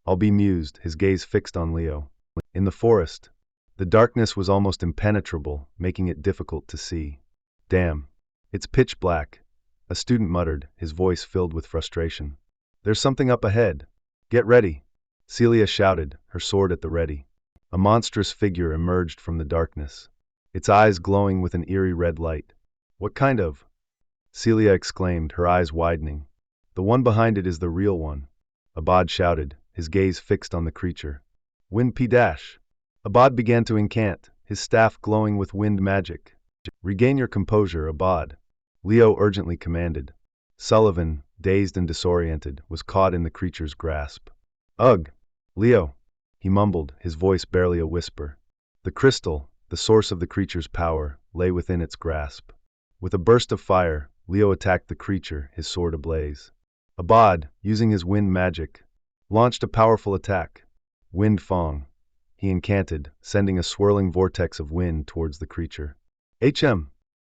Albie mused, his gaze fixed on Leo. In the forest, the darkness was almost impenetrable, making it difficult to see. "Damn, it's pitch black," a student muttered, his voice filled with frustration. "There's something up ahead. Get ready," Celia shouted, her sword at the ready. A monstrous figure emerged from the darkness, its eyes glowing with an eerie red light. "What kind of?" Celia exclaimed, her eyes widening. "The one behind it is the real one," Abad shouted, his gaze fixed on the creature. "Wind P-dash." Abad began to incant, his staff glowing with wind magic. "Regain your composure, Abad," Leo urgently commanded. Sullivan, dazed and disoriented, was caught in the creature's grasp. "Ugh! Leo," he mumbled, his voice barely a whisper. The crystal, the source of the creature's power, lay within its grasp. With a burst of fire, Leo attacked the creature, his sword ablaze. Abad, using his wind magic, launched a powerful attack. "Wind Fong," he incanted, sending a swirling vortex of wind towards the creature.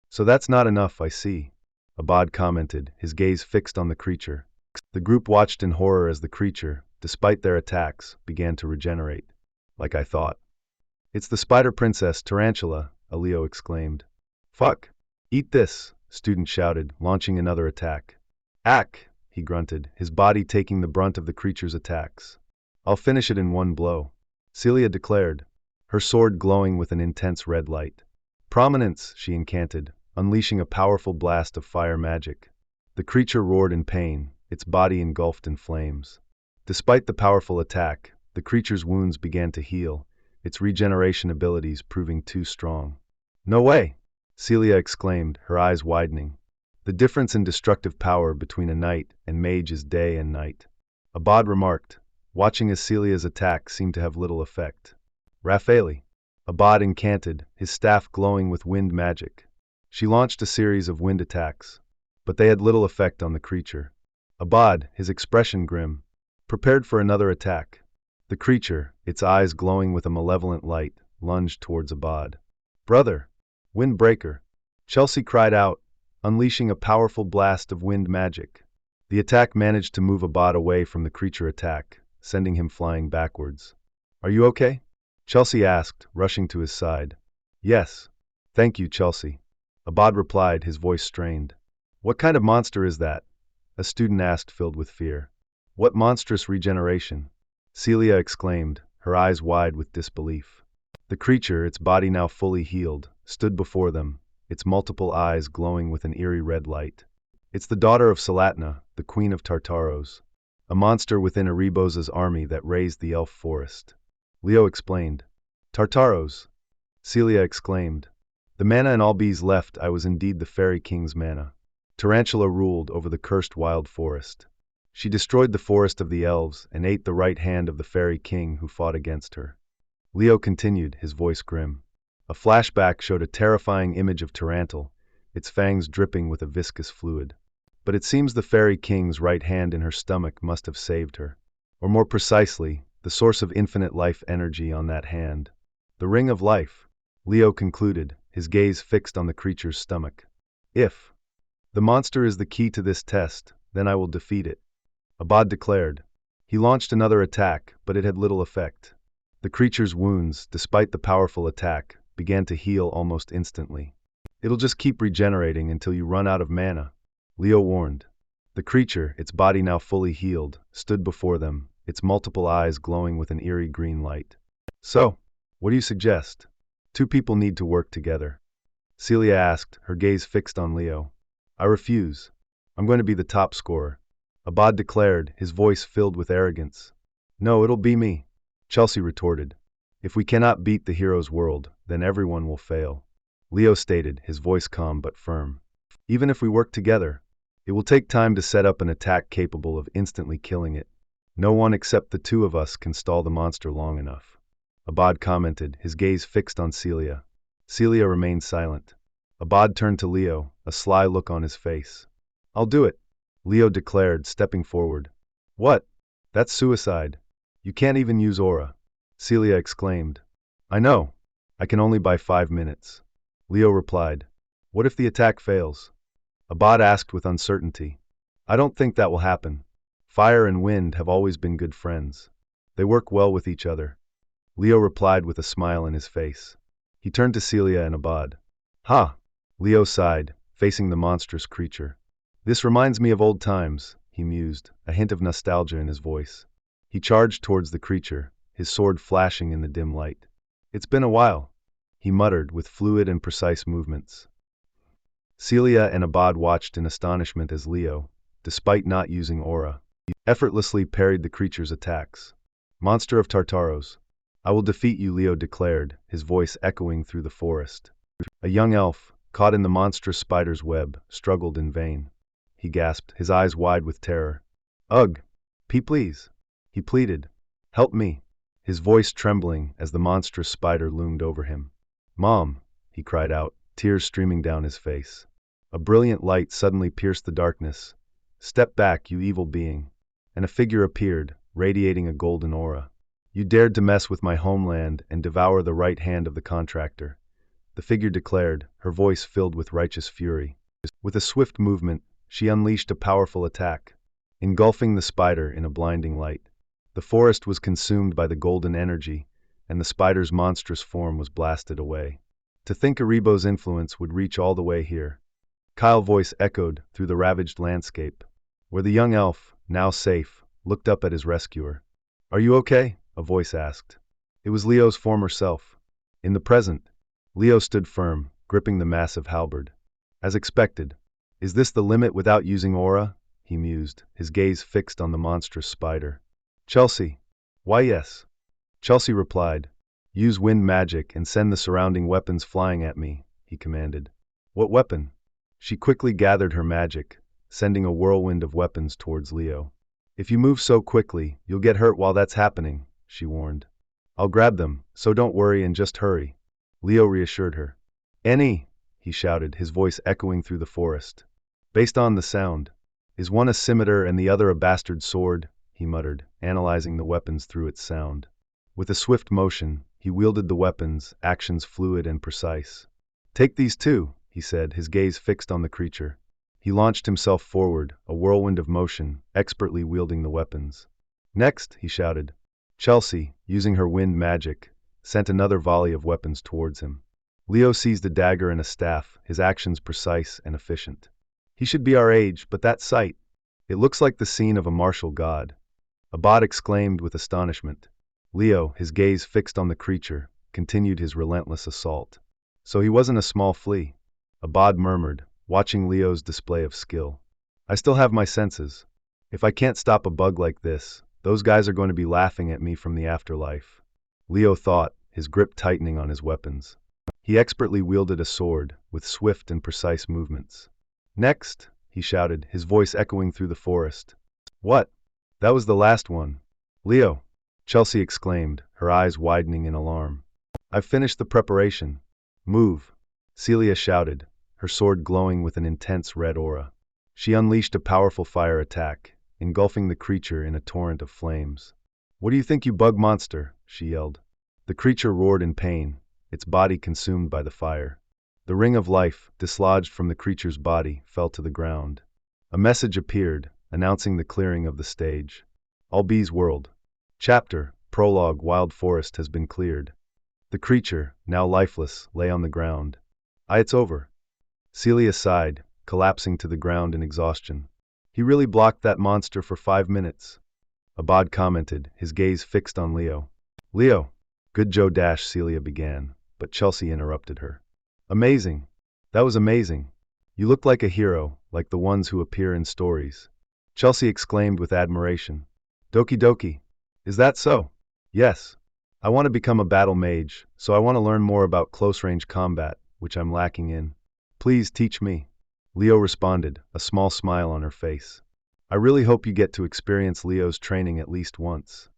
So that's not enough, I see," Abad commented, his gaze fixed on the creature. The group watched in horror as the creature, despite their attacks, began to regenerate. "Like I thought." "It's the spider princess, Tarantula," Leo exclaimed. "Fuck! Eat this," student shouted, launching another attack. "Ack!" he grunted, his body taking the brunt of the creature's attacks. "I'll finish it in one blow," Celia declared, her sword glowing with an intense red light. "Prominence," she incanted, unleashing a powerful blast of fire magic. The creature roared in pain, its body engulfed in flames. Despite the powerful attack, the creature's wounds began to heal, its regeneration abilities proving too strong. "No way!" Celia exclaimed, her eyes widening. "The difference in destructive power between a knight and mage is day and night," Abad remarked, watching as Celia's attack seemed to have little effect. "Raffaele," Abad incanted, his staff glowing with wind magic. She launched a series of wind attacks, but they had little effect on the creature. Abad, his expression grim, prepared for another attack. The creature, its eyes glowing with a malevolent light, lunged towards Abad. "Brother! Windbreaker!" Chelsea cried out, unleashing a powerful blast of wind magic. The attack managed to move Abad away from the creature attack, sending him flying backwards. "Are you okay?" Chelsea asked, rushing to his side. "Yes. Thank you, Chelsea," Abad replied, his voice strained. "What kind of monster is that?" a student asked, filled with fear. "What monstrous regeneration?" Celia exclaimed, her eyes wide with disbelief. The creature, its body now fully healed, stood before them, its multiple eyes glowing with an eerie red light. "It's the daughter of Salatna, the queen of Tartaros, a monster within Erebos' army that raised the elf forest," Leo explained. "Tartaros!" Celia exclaimed. "The mana in Albi's left I was indeed the fairy king's mana." Tarantula ruled over the cursed wild forest. She destroyed the forest of the elves and ate the right hand of the fairy king who fought against her. Leo continued, his voice grim. A flashback showed a terrifying image of Tarantul, its fangs dripping with a viscous fluid. But it seems the Fairy King's right hand in her stomach must have saved her. Or more precisely, the source of infinite life energy on that hand. The Ring of Life, Leo concluded, his gaze fixed on the creature's stomach. If the monster is the key to this test, then I will defeat it, Abad declared. He launched another attack, but it had little effect. The creature's wounds, despite the powerful attack, began to heal almost instantly. It'll just keep regenerating until you run out of mana, Leo warned. The creature, its body now fully healed, stood before them, its multiple eyes glowing with an eerie green light. So, what do you suggest? Two people need to work together. Celia asked, her gaze fixed on Leo. I refuse. I'm going to be the top scorer, Abad declared, his voice filled with arrogance. No, it'll be me, Chelsea retorted. If we cannot beat the hero's world, then everyone will fail, Leo stated, his voice calm but firm. Even if we work together, it will take time to set up an attack capable of instantly killing it. No one except the two of us can stall the monster long enough, Abad commented, his gaze fixed on Celia. Celia remained silent. Abad turned to Leo, a sly look on his face. I'll do it, Leo declared, stepping forward. What? That's suicide. You can't even use aura, Celia exclaimed. I know. I can only buy 5 minutes, Leo replied. What if the attack fails? Abad asked with uncertainty. I don't think that will happen. Fire and wind have always been good friends. They work well with each other, Leo replied with a smile in his face. He turned to Celia and Abad. Ha! Leo sighed, facing the monstrous creature. This reminds me of old times, he mused, a hint of nostalgia in his voice. He charged towards the creature, his sword flashing in the dim light. It's been a while, he muttered with fluid and precise movements. Celia and Abad watched in astonishment as Leo, despite not using aura, effortlessly parried the creature's attacks. Monster of Tartaros. I will defeat you, Leo declared, his voice echoing through the forest. A young elf, caught in the monstrous spider's web, struggled in vain. He gasped, his eyes wide with terror. Ugh! Please! He pleaded. Help me! His voice trembling as the monstrous spider loomed over him. Mom! He cried out, tears streaming down his face. A brilliant light suddenly pierced the darkness. Step back, you evil being. And a figure appeared, radiating a golden aura. You dared to mess with my homeland and devour the right hand of the contractor, the figure declared, her voice filled with righteous fury. With a swift movement, she unleashed a powerful attack, engulfing the spider in a blinding light. The forest was consumed by the golden energy, and the spider's monstrous form was blasted away. To think Aribo's influence would reach all the way here. Kyle's voice echoed through the ravaged landscape, where the young elf, now safe, looked up at his rescuer. Are you okay? A voice asked. It was Leo's former self. In the present, Leo stood firm, gripping the massive halberd. As expected. Is this the limit without using aura? He mused, his gaze fixed on the monstrous spider. Chelsea. Why yes. Chelsea replied. Use wind magic and send the surrounding weapons flying at me, he commanded. What weapon? She quickly gathered her magic, sending a whirlwind of weapons towards Leo. If you move so quickly, you'll get hurt while that's happening, she warned. I'll grab them, so don't worry and just hurry, Leo reassured her. Any, he shouted, his voice echoing through the forest. Based on the sound. Is one a scimitar and the other a bastard sword? He muttered, analyzing the weapons through its sound. With a swift motion, he wielded the weapons, actions fluid and precise. Take these too, he said, his gaze fixed on the creature. He launched himself forward, a whirlwind of motion, expertly wielding the weapons. Next, he shouted. Chelsea, using her wind magic, sent another volley of weapons towards him. Leo seized a dagger and a staff, his actions precise and efficient. He should be our age, but that sight. It looks like the scene of a martial god. Abad exclaimed with astonishment. Leo, his gaze fixed on the creature, continued his relentless assault. So he wasn't a small flea, Abad murmured, watching Leo's display of skill. I still have my senses. If I can't stop a bug like this, those guys are going to be laughing at me from the afterlife. Leo thought, his grip tightening on his weapons. He expertly wielded a sword, with swift and precise movements. Next, he shouted, his voice echoing through the forest. What? That was the last one. Leo. Chelsea exclaimed, her eyes widening in alarm. I've finished the preparation. Move, Celia shouted, her sword glowing with an intense red aura. She unleashed a powerful fire attack, engulfing the creature in a torrent of flames. What do you think, you bug monster? She yelled. The creature roared in pain, its body consumed by the fire. The ring of life, dislodged from the creature's body, fell to the ground. A message appeared, announcing the clearing of the stage. Albee's world. Chapter, Prologue. Wild forest has been cleared. The creature, now lifeless, lay on the ground. It's over. Celia sighed, collapsing to the ground in exhaustion. He really blocked that monster for 5 minutes. Abad commented, his gaze fixed on Leo. Leo. Good Joe - Celia began, but Chelsea interrupted her. Amazing. That was amazing. You looked like a hero, like the ones who appear in stories. Chelsea exclaimed with admiration. Doki doki. Is that so? Yes. I want to become a battle mage, so I want to learn more about close-range combat, which I'm lacking in. Please teach me. Leo responded, a small smile on her face. I really hope you get to experience Leo's training at least once.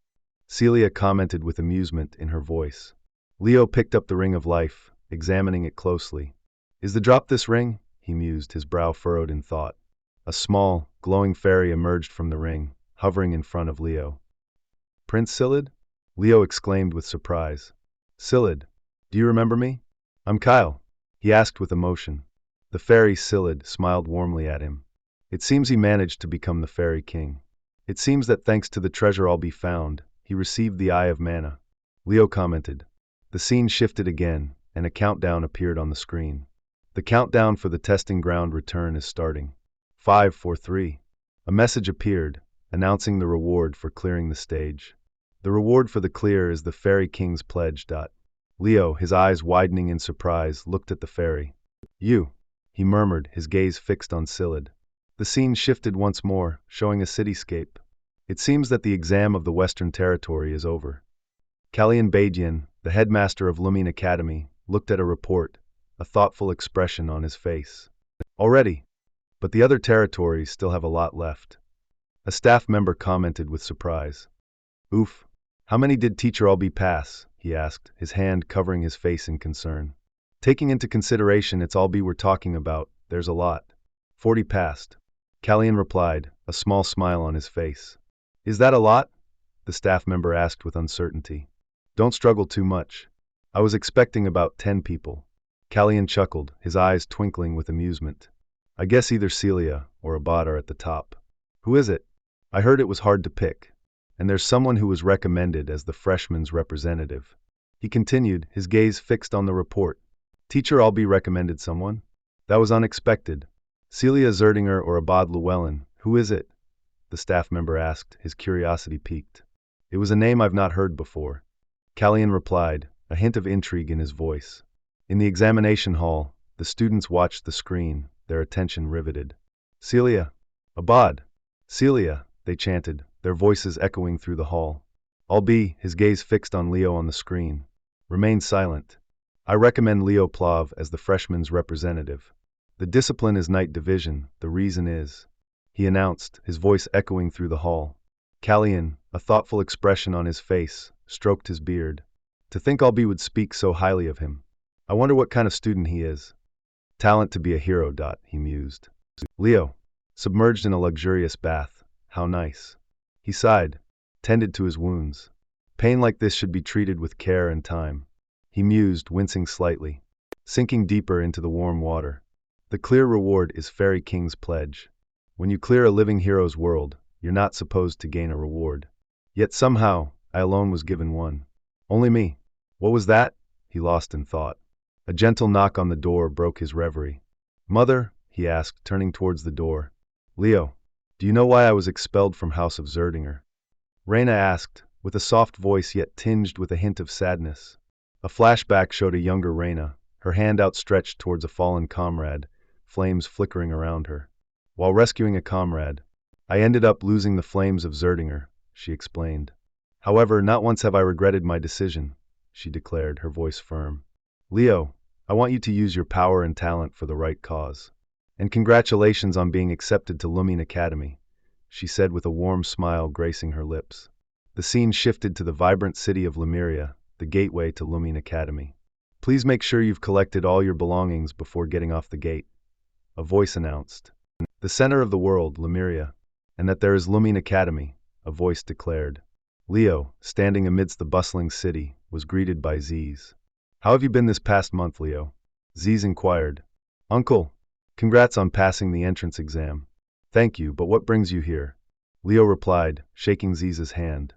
Celia commented with amusement in her voice. Leo picked up the ring of life, examining it closely. Is the drop this ring? He mused, his brow furrowed in thought. A small, glowing fairy emerged from the ring, hovering in front of Leo. Prince Silid? Leo exclaimed with surprise. Silid, do you remember me? I'm Kyle, he asked with emotion. The fairy Silid smiled warmly at him. It seems he managed to become the fairy king. It seems that thanks to the treasure I'll be found, he received the Eye of Mana. Leo commented. The scene shifted again, and a countdown appeared on the screen. The countdown for the testing ground return is starting. 5, 4, 3. A message appeared, announcing the reward for clearing the stage. The reward for the clear is the Fairy King's pledge. Leo, his eyes widening in surprise, looked at the fairy. You, he murmured, his gaze fixed on Silid. The scene shifted once more, showing a cityscape. It seems that the exam of the Western Territory is over. Kalyan Badian, the headmaster of Lumine Academy, looked at a report, a thoughtful expression on his face. Already? But the other territories still have a lot left. A staff member commented with surprise. Oof. How many did Teacher Albee pass? He asked, his hand covering his face in concern. Taking into consideration it's Albee we're talking about, there's a lot. 40 passed. Kalyan replied, a small smile on his face. Is that a lot? The staff member asked with uncertainty. Don't struggle too much. I was expecting about 10 people. Kalyan chuckled, his eyes twinkling with amusement. I guess either Celia or Abad are at the top. Who is it? I heard it was hard to pick. And there's someone who was recommended as the freshman's representative. He continued, his gaze fixed on the report. Teacher Albee recommended someone? That was unexpected. Celia Zerdinger or Abad Llewellyn, who is it? The staff member asked, his curiosity piqued. It was a name I've not heard before. Kalyan replied, a hint of intrigue in his voice. In the examination hall, the students watched the screen, their attention riveted. Celia! Abad! Celia! They chanted, their voices echoing through the hall. Albee, his gaze fixed on Leo on the screen, remained silent. I recommend Leo Plav as the freshman's representative. The discipline is night division, the reason is, he announced, his voice echoing through the hall. Kalyan, a thoughtful expression on his face, stroked his beard. To think Albee would speak so highly of him. I wonder what kind of student he is. Talent to be a hero. He mused. Leo, submerged in a luxurious bath. How nice. He sighed, tended to his wounds. Pain like this should be treated with care and time. He mused, wincing slightly, sinking deeper into the warm water. The clear reward is Fairy King's pledge. When you clear a living hero's world, you're not supposed to gain a reward. Yet somehow, I alone was given one. Only me. What was that? He lost in thought. A gentle knock on the door broke his reverie. Mother, he asked, turning towards the door. Leo, do you know why I was expelled from House of Zerdinger? Reyna asked, with a soft voice yet tinged with a hint of sadness. A flashback showed a younger Reyna, her hand outstretched towards a fallen comrade, flames flickering around her. While rescuing a comrade, I ended up losing the flames of Zerdinger, she explained. However, not once have I regretted my decision, she declared, her voice firm. Leo, I want you to use your power and talent for the right cause. And congratulations on being accepted to Lumine Academy, she said with a warm smile gracing her lips. The scene shifted to the vibrant city of Lemuria, the gateway to Lumine Academy. Please make sure you've collected all your belongings before getting off the gate, a voice announced. The center of the world, Lemuria, and that there is Lumine Academy, a voice declared. Leo, standing amidst the bustling city, was greeted by Ziz. How have you been this past month, Leo? Ziz inquired. Uncle, congrats on passing the entrance exam. Thank you, but what brings you here? Leo replied, shaking Ziz's hand.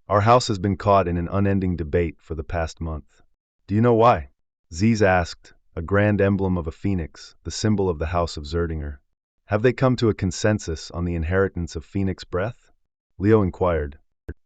Our house has been caught in an unending debate for the past month. Do you know why? Ziz asked, a grand emblem of a phoenix, the symbol of the house of Zerdinger. Have they come to a consensus on the inheritance of phoenix breath? Leo inquired.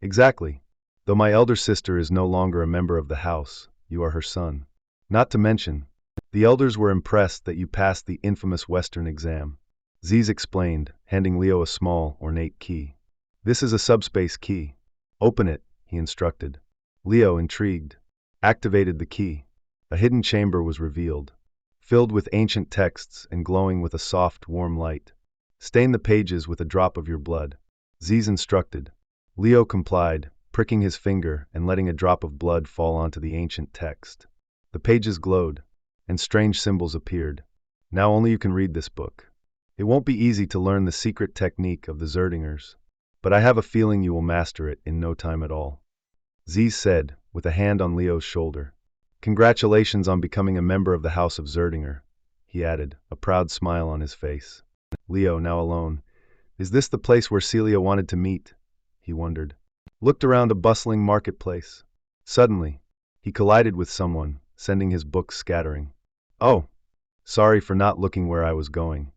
Exactly. Though my elder sister is no longer a member of the house, you are her son. Not to mention, the elders were impressed that you passed the infamous Western exam. Ziz explained, handing Leo a small, ornate key. This is a subspace key. Open it, he instructed. Leo, intrigued, activated the key. A hidden chamber was revealed, filled with ancient texts and glowing with a soft, warm light. Stain the pages with a drop of your blood. Ziz instructed. Leo complied, pricking his finger and letting a drop of blood fall onto the ancient text. The pages glowed, and strange symbols appeared. Now only you can read this book. It won't be easy to learn the secret technique of the Zerdingers, but I have a feeling you will master it in no time at all. Ziz said, with a hand on Leo's shoulder. Congratulations on becoming a member of the House of Zerdinger, he added, a proud smile on his face. Leo, now alone. Is this the place where Celia wanted to meet? He wondered. Looked around a bustling marketplace. Suddenly, he collided with someone, sending his books scattering. Oh, sorry for not looking where I was going.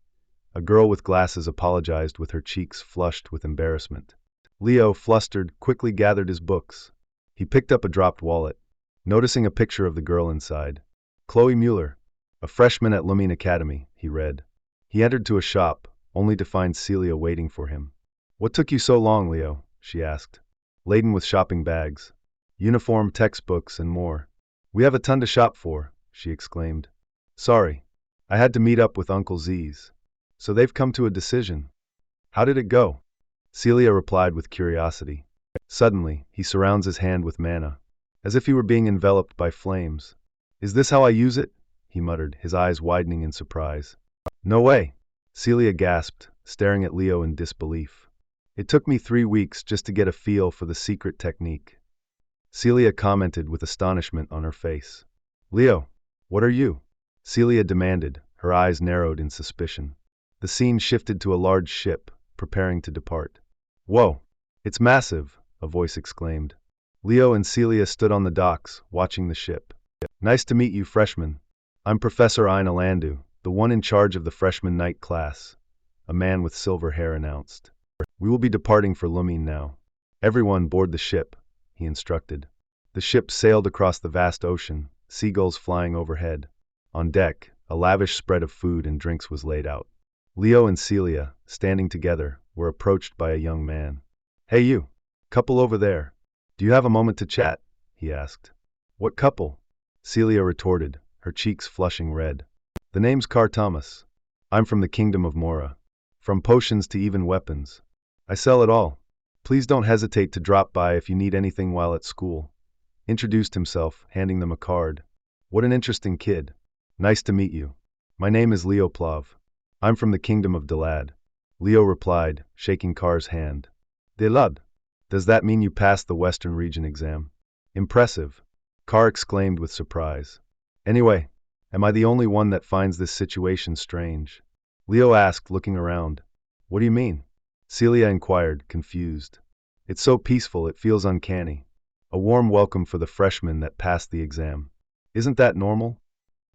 A girl with glasses apologized with her cheeks flushed with embarrassment. Leo, flustered, quickly gathered his books. He picked up a dropped wallet, noticing a picture of the girl inside. Chloe Mueller, a freshman at Lumine Academy, he read. He entered to a shop, only to find Celia waiting for him. What took you so long, Leo? She asked. Laden with shopping bags, uniform, textbooks, and more. We have a ton to shop for, she exclaimed. Sorry, I had to meet up with Uncle Ziz. So they've come to a decision. How did it go? Celia replied with curiosity. Suddenly, he surrounds his hand with mana, as if he were being enveloped by flames. Is this how I use it? He muttered, his eyes widening in surprise. No way, Celia gasped, staring at Leo in disbelief. It took me 3 weeks just to get a feel for the secret technique. Celia commented with astonishment on her face. Leo, what are you? Celia demanded, her eyes narrowed in suspicion. The scene shifted to a large ship, preparing to depart. Whoa, it's massive, a voice exclaimed. Leo and Celia stood on the docks, watching the ship. Nice to meet you, freshman. I'm Professor Ainalandu, the one in charge of the freshman night class, a man with silver hair announced. We will be departing for Lumine now. Everyone board the ship, he instructed. The ship sailed across the vast ocean, seagulls flying overhead. On deck, a lavish spread of food and drinks was laid out. Leo and Celia, standing together, were approached by a young man. Hey you, couple over there. Do you have a moment to chat? He asked. What couple? Celia retorted, her cheeks flushing red. The name's Car Thomas. I'm from the Kingdom of Mora. From potions to even weapons. I sell it all. Please don't hesitate to drop by if you need anything while at school. Introduced himself, handing them a card. What an interesting kid. Nice to meet you. My name is Leo Plav. I'm from the Kingdom of Delad. Leo replied, shaking Car's hand. Delad? Does that mean you passed the Western Region exam? Impressive. Car exclaimed with surprise. Anyway, am I the only one that finds this situation strange? Leo asked, looking around. What do you mean? Celia inquired, confused. It's so peaceful it feels uncanny. A warm welcome for the freshmen that passed the exam. Isn't that normal?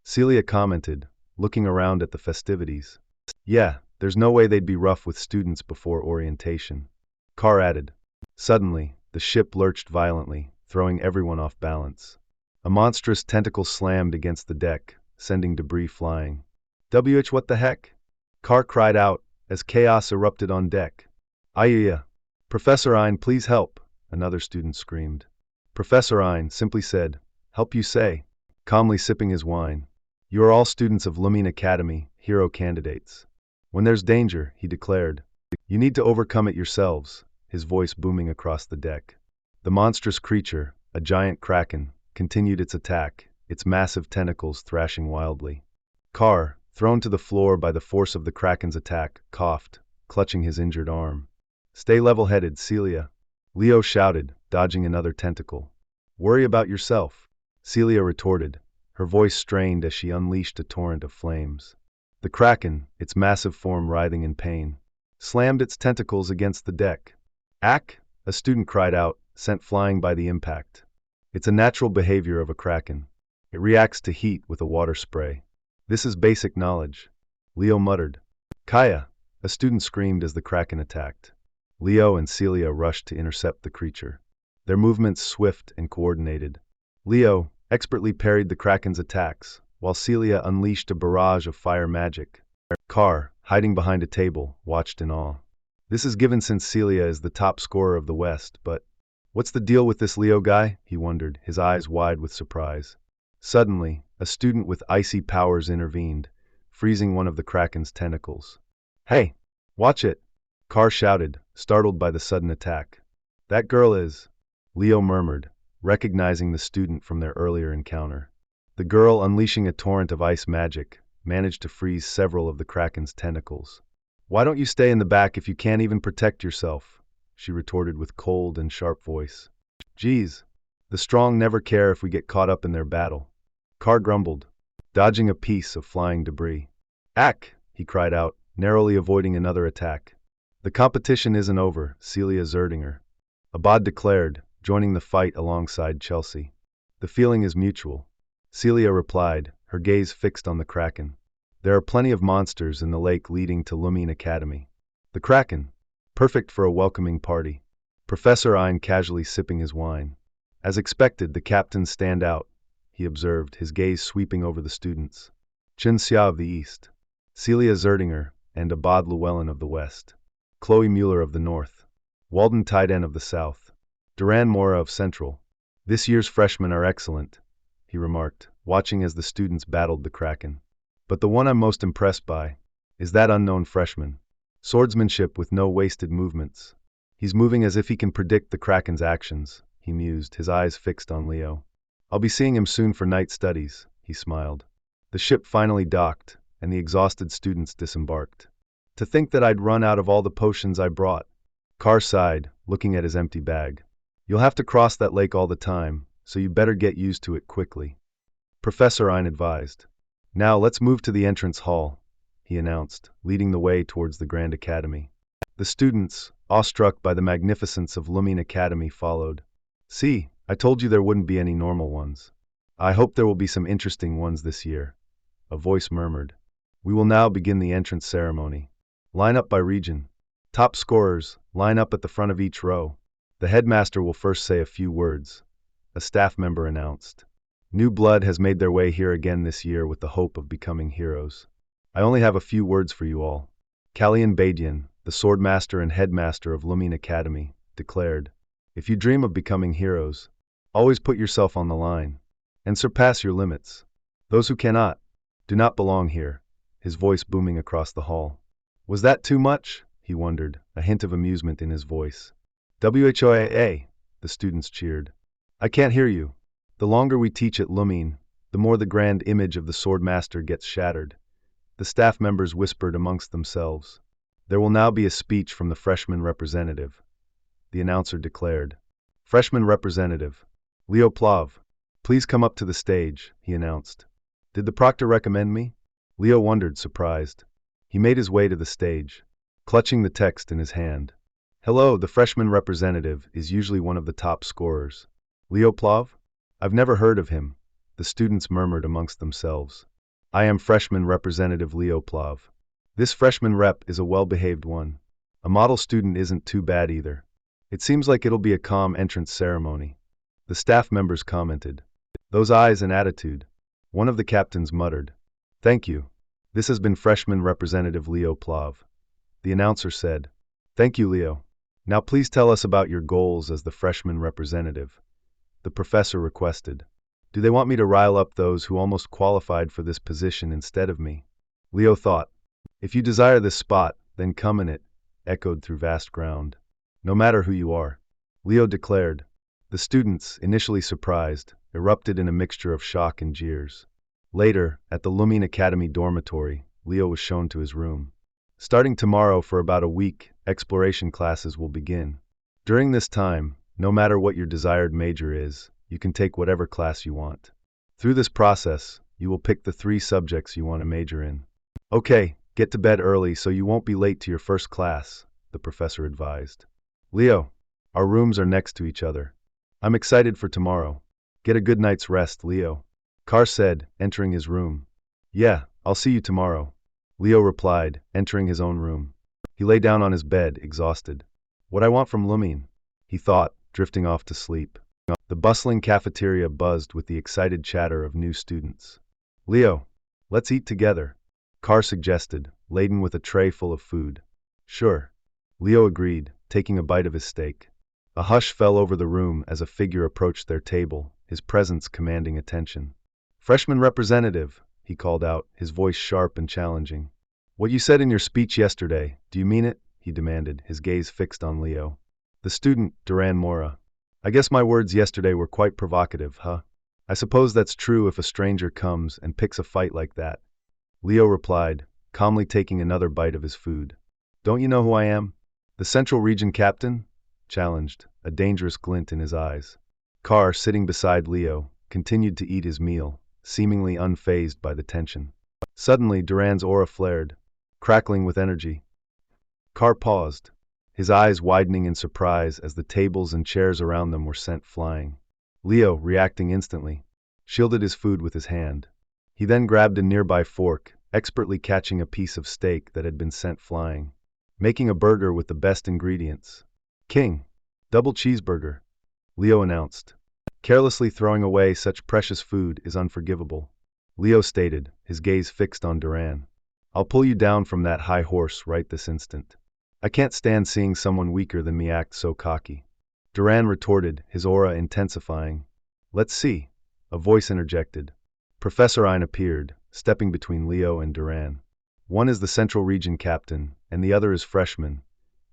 Celia commented, looking around at the festivities. Yeah, there's no way they'd be rough with students before orientation. Car added. Suddenly, the ship lurched violently, throwing everyone off balance. A monstrous tentacle slammed against the deck, sending debris flying. What the heck? Car cried out, as chaos erupted on deck. Ayya! Professor Ein, please help, another student screamed. Professor Ein simply said, Help you say, calmly sipping his wine. You are all students of Lumine Academy, hero candidates. When there's danger, he declared, you need to overcome it yourselves, his voice booming across the deck. The monstrous creature, a giant kraken, continued its attack, its massive tentacles thrashing wildly. Carr, thrown to the floor by the force of the kraken's attack, coughed, clutching his injured arm. "Stay level-headed, Celia," Leo shouted, dodging another tentacle. "Worry about yourself," Celia retorted, her voice strained as she unleashed a torrent of flames. The kraken, its massive form writhing in pain, slammed its tentacles against the deck. "Ack!" a student cried out, sent flying by the impact. "It's a natural behavior of a kraken. It reacts to heat with a water spray. This is basic knowledge," Leo muttered. "Kaya!" a student screamed as the kraken attacked. Leo and Celia rushed to intercept the creature, their movements swift and coordinated. Leo expertly parried the kraken's attacks, while Celia unleashed a barrage of fire magic. Carr, hiding behind a table, watched in awe. This is given since Celia is the top scorer of the West, but what's the deal with this Leo guy? He wondered, his eyes wide with surprise. Suddenly, a student with icy powers intervened, freezing one of the kraken's tentacles. "Hey, watch it!" Carr shouted, startled by the sudden attack. "That girl is," Leo murmured, recognizing the student from their earlier encounter. The girl, unleashing a torrent of ice magic, managed to freeze several of the kraken's tentacles. "Why don't you stay in the back if you can't even protect yourself?" she retorted with cold and sharp voice. "Geez, the strong never care if we get caught up in their battle," Carr grumbled, dodging a piece of flying debris. "Ack!" he cried out, narrowly avoiding another attack. "The competition isn't over," Celia Zerdinger, Abad declared, joining the fight alongside Chelsea. "The feeling is mutual," Celia replied, her gaze fixed on the kraken. "There are plenty of monsters in the lake leading to Lumine Academy. The kraken, perfect for a welcoming party." Professor Ein casually sipping his wine. "As expected, the captains stand out," he observed, his gaze sweeping over the students. Chen Xia of the East, Celia Zerdinger, and Abad Llewellyn of the West, Chloe Mueller of the North, Walden Tyden of the South, Duran Mora of Central. "This year's freshmen are excellent," he remarked, watching as the students battled the kraken. "But the one I'm most impressed by is that unknown freshman. Swordsmanship with no wasted movements. He's moving as if he can predict the kraken's actions," he mused, his eyes fixed on Leo. "I'll be seeing him soon for night studies," he smiled. The ship finally docked, and the exhausted students disembarked. "To think that I'd run out of all the potions I brought," Carr sighed, looking at his empty bag. "You'll have to cross that lake all the time, so you better get used to it quickly," Professor Ein advised. "Now let's move to the entrance hall," he announced, leading the way towards the Grand Academy. The students, awestruck by the magnificence of Lumine Academy, followed. "See, I told you there wouldn't be any normal ones. I hope there will be some interesting ones this year," a voice murmured. "We will now begin the entrance ceremony. Line up by region. Top scorers, line up at the front of each row. The headmaster will first say a few words," a staff member announced. "New blood has made their way here again this year with the hope of becoming heroes. I only have a few words for you all," Kallian Badian, the swordmaster and headmaster of Lumine Academy, declared. "If you dream of becoming heroes, always put yourself on the line and surpass your limits. Those who cannot, do not belong here," his voice booming across the hall. "Was that too much?" he wondered, a hint of amusement in his voice. "WHOAA," the students cheered. "I can't hear you." "The longer we teach at Lumine, the more the grand image of the swordmaster gets shattered," the staff members whispered amongst themselves. "There will now be a speech from the freshman representative," the announcer declared. "Freshman representative, Leo Plav, please come up to the stage," he announced. "Did the proctor recommend me?" Leo wondered, surprised. He made his way to the stage, clutching the text in his hand. "Hello, the freshman representative is usually one of the top scorers. Leo Plav? I've never heard of him," the students murmured amongst themselves. "I am freshman representative Leo Plav. This freshman rep is a well-behaved one. A model student isn't too bad either. It seems like it'll be a calm entrance ceremony," the staff members commented. "Those eyes and attitude," one of the captains muttered. "Thank you. This has been freshman representative Leo Plav," the announcer said. "Thank you, Leo. Now please tell us about your goals as the freshman representative," the professor requested. "Do they want me to rile up those who almost qualified for this position instead of me?" Leo thought. "If you desire this spot, then come in it," echoed through vast ground. "No matter who you are," Leo declared. The students, initially surprised, erupted in a mixture of shock and jeers. Later, at the Lumine Academy dormitory, Leo was shown to his room. Starting tomorrow for about a week, exploration classes will begin. During this time, no matter what your desired major is, you can take whatever class you want. Through this process, you will pick the 3 subjects you want to major in. Okay, get to bed early so you won't be late to your first class, the professor advised. Leo, our rooms are next to each other. I'm excited for tomorrow. Get a good night's rest, Leo. Carr said, entering his room. Yeah, I'll see you tomorrow, Leo replied, entering his own room. He lay down on his bed, exhausted. What I want from Lumine, he thought, drifting off to sleep. The bustling cafeteria buzzed with the excited chatter of new students. Leo, let's eat together, Carr suggested, laden with a tray full of food. Sure, Leo agreed, taking a bite of his steak. A hush fell over the room as a figure approached their table, his presence commanding attention. Freshman representative, he called out, his voice sharp and challenging. What you said in your speech yesterday, do you mean it? He demanded, his gaze fixed on Leo. The student, Duran Mora. I guess my words yesterday were quite provocative, huh? I suppose that's true if a stranger comes and picks a fight like that. Leo replied, calmly taking another bite of his food. Don't you know who I am? The Central Region Captain? Challenged, a dangerous glint in his eyes. Carr, sitting beside Leo, continued to eat his meal, seemingly unfazed by the tension. Suddenly, Duran's aura flared, crackling with energy. Carr paused, his eyes widening in surprise as the tables and chairs around them were sent flying. Leo, reacting instantly, shielded his food with his hand. He then grabbed a nearby fork, expertly catching a piece of steak that had been sent flying, making a burger with the best ingredients. King, double cheeseburger, Leo announced. Carelessly throwing away such precious food is unforgivable, Leo stated, his gaze fixed on Duran. I'll pull you down from that high horse right this instant. I can't stand seeing someone weaker than me act so cocky. Duran retorted, his aura intensifying. Let's see, a voice interjected. Professor Ein appeared, stepping between Leo and Duran. One is the Central Region Captain, and the other is freshman,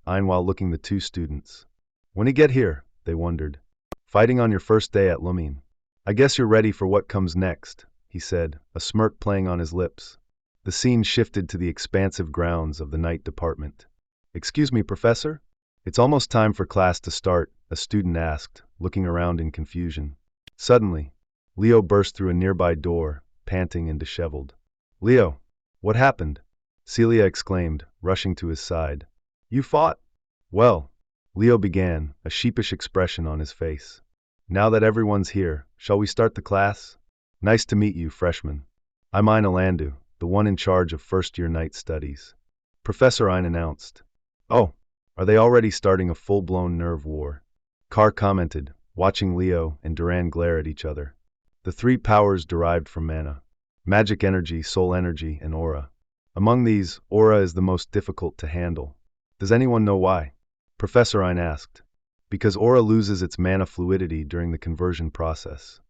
Ein while looking the 2 students. When he get here, they wondered. Fighting on your first day at Lumine. I guess you're ready for what comes next, he said, a smirk playing on his lips. The scene shifted to the expansive grounds of the night department. Excuse me, Professor? It's almost time for class to start, a student asked, looking around in confusion. Suddenly, Leo burst through a nearby door, panting and disheveled. Leo, what happened? Celia exclaimed, rushing to his side. You fought? Well, Leo began, a sheepish expression on his face. Now that everyone's here, shall we start the class? Nice to meet you, freshman. I'm Ein Alandu, the one in charge of first-year night studies. Professor Ein announced. Oh, are they already starting a full-blown nerve war? Carr commented, watching Leo and Duran glare at each other. The 3 powers derived from mana: magic energy, soul energy, and aura. Among these, aura is the most difficult to handle. Does anyone know why? Professor Ein asked. Because aura loses its mana fluidity during the conversion process.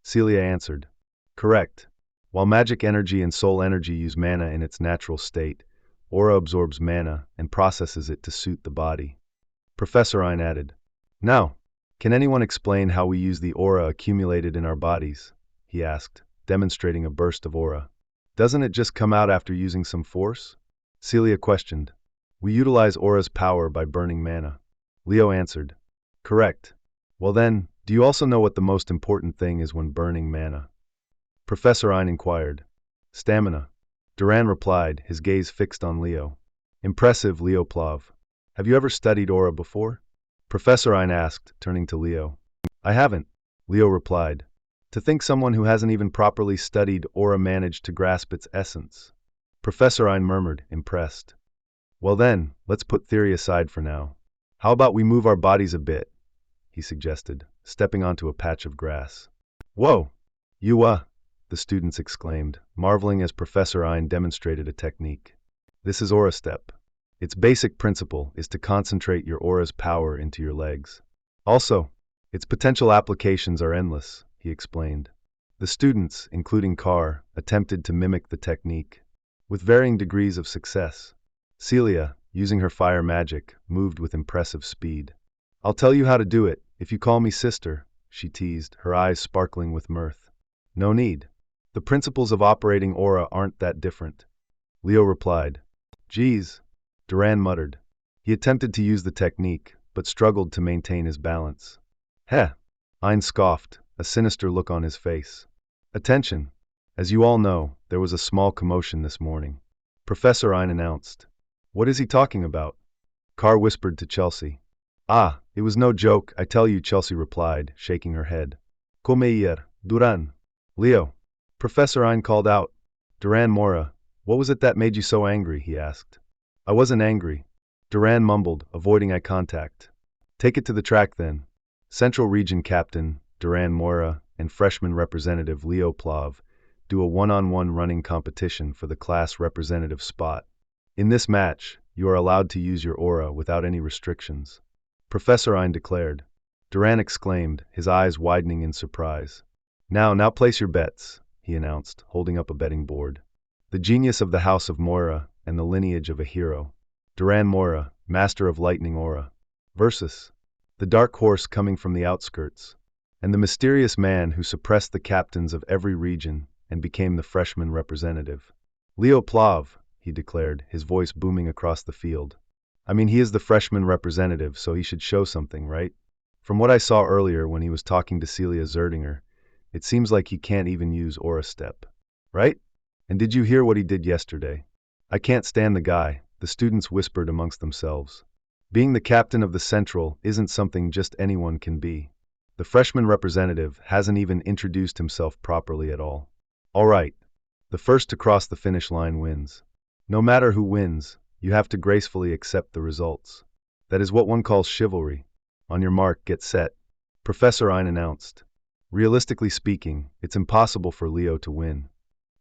Celia answered. Correct. While magic energy and soul energy use mana in its natural state, aura absorbs mana and processes it to suit the body. Professor Ein added. Now, can anyone explain how we use the aura accumulated in our bodies? He asked, demonstrating a burst of aura. Doesn't it just come out after using some force? Celia questioned. We utilize aura's power by burning mana. Leo answered. Correct. Well then, do you also know what the most important thing is when burning mana? Professor Ein inquired. Stamina. Duran replied, his gaze fixed on Leo. Impressive, Leo Plav. Have you ever studied aura before? Professor Ein asked, turning to Leo. I haven't, Leo replied. To think someone who hasn't even properly studied aura managed to grasp its essence. Professor Ein murmured, impressed. Well then, let's put theory aside for now. How about we move our bodies a bit? He suggested, stepping onto a patch of grass. Whoa! The students exclaimed, marveling as Professor Ein demonstrated a technique. This is aura step. Its basic principle is to concentrate your aura's power into your legs. Also, its potential applications are endless, he explained. The students, including Carr, attempted to mimic the technique, with varying degrees of success. Celia, using her fire magic, moved with impressive speed. I'll tell you how to do it, If you call me sister, she teased, her eyes sparkling with mirth. No need. The principles of operating aura aren't that different. Leo replied. Geez, Duran muttered. He attempted to use the technique, but struggled to maintain his balance. Heh! Ein scoffed, a sinister look on his face. Attention! As you all know, there was a small commotion this morning. Professor Ein announced. What is he talking about? Carr whispered to Chelsea. Ah, it was no joke, I tell you, Chelsea replied, shaking her head. Come ir, Duran. Leo. Professor Ein called out. Duran Mora, what was it that made you so angry? He asked. I wasn't angry. Duran mumbled, avoiding eye contact. Take it to the track then. Central Region Captain, Duran Mora, and Freshman Representative Leo Plav do a one-on-one running competition for the class representative spot. In this match, you are allowed to use your aura without any restrictions. Professor Ein declared. Duran exclaimed, his eyes widening in surprise. Now place your bets, he announced, holding up a betting board. The genius of the House of Moira and the lineage of a hero. Duran Mora, master of lightning aura. Versus the dark horse coming from the outskirts, and the mysterious man who suppressed the captains of every region and became the freshman representative. Leo Plav, he declared, his voice booming across the field. I mean, he is the freshman representative, so he should show something, right? From what I saw earlier when he was talking to Celia Zerdinger, it seems like he can't even use Aura Step. Right? And did you hear what he did yesterday? I can't stand the guy, the students whispered amongst themselves. Being the captain of the Central isn't something just anyone can be. The freshman representative hasn't even introduced himself properly at all. All right. The first to cross the finish line wins. No matter who wins, you have to gracefully accept the results. That is what one calls chivalry. On your mark, get set. Professor Ein announced. Realistically speaking, it's impossible for Leo to win.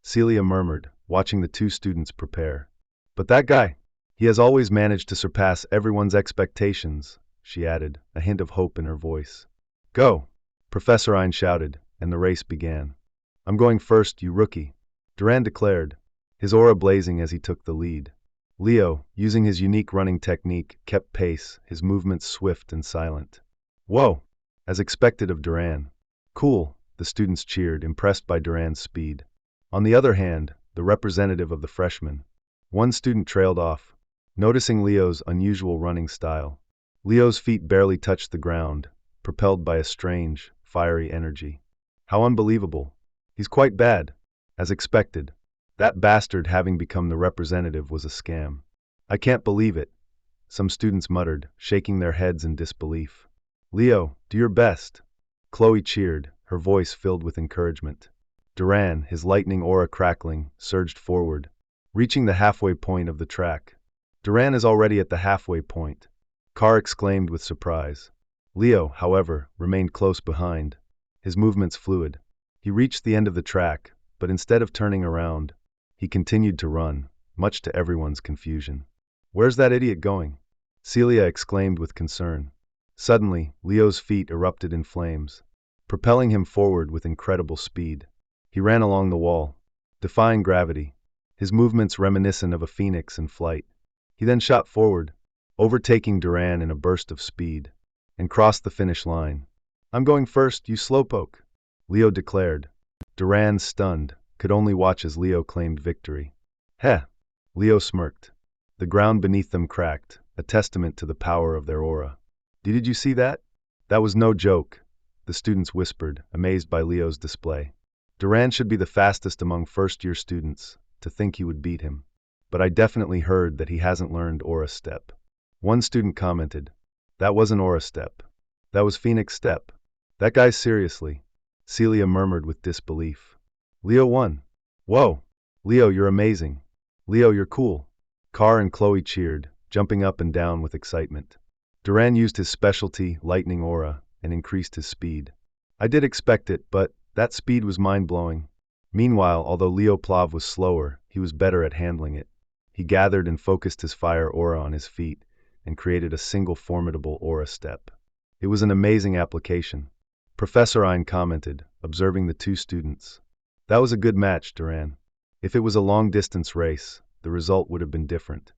Celia murmured, watching the two students prepare. But that guy, he has always managed to surpass everyone's expectations, she added, a hint of hope in her voice. Go! Professor Ein shouted, and the race began. I'm going first, you rookie, Duran declared, his aura blazing as he took the lead. Leo, using his unique running technique, kept pace, his movements swift and silent. Whoa! As expected of Duran. Cool, the students cheered, impressed by Duran's speed. On the other hand, the representative of the freshmen. One student trailed off, noticing Leo's unusual running style. Leo's feet barely touched the ground, propelled by a strange, fiery energy. How unbelievable. He's quite bad. As expected. That bastard having become the representative was a scam. I can't believe it, some students muttered, shaking their heads in disbelief. Leo, do your best. Chloe cheered, her voice filled with encouragement. Duran, his lightning aura crackling, surged forward, reaching the halfway point of the track. Duran is already at the halfway point. Carr exclaimed with surprise. Leo, however, remained close behind, his movements fluid. He reached the end of the track, but instead of turning around, he continued to run, much to everyone's confusion. Where's that idiot going? Celia exclaimed with concern. Suddenly, Leo's feet erupted in flames, propelling him forward with incredible speed. He ran along the wall, defying gravity, his movements reminiscent of a phoenix in flight. He then shot forward, overtaking Duran in a burst of speed, and crossed the finish line. I'm going first, you slowpoke, Leo declared. Duran, stunned, could only watch as Leo claimed victory. Heh! Leo smirked. The ground beneath them cracked, a testament to the power of their aura. Did you see that? That was no joke, the students whispered, amazed by Leo's display. Duran should be the fastest among first-year students, to think he would beat him. But I definitely heard that he hasn't learned Aura Step. One student commented, that wasn't Aura Step. That was Phoenix Step. That guy's seriously. Celia murmured with disbelief. Leo won. Whoa! Leo, you're amazing. Leo, you're cool. Carr and Chloe cheered, jumping up and down with excitement. Duran used his specialty, lightning aura, and increased his speed. I did expect it, but that speed was mind-blowing. Meanwhile, although Leo Plav was slower, he was better at handling it. He gathered and focused his fire aura on his feet and created a single formidable aura step. It was an amazing application. Professor Ein commented, observing the two students. That was a good match, Duran. If it was a long-distance race, the result would have been different.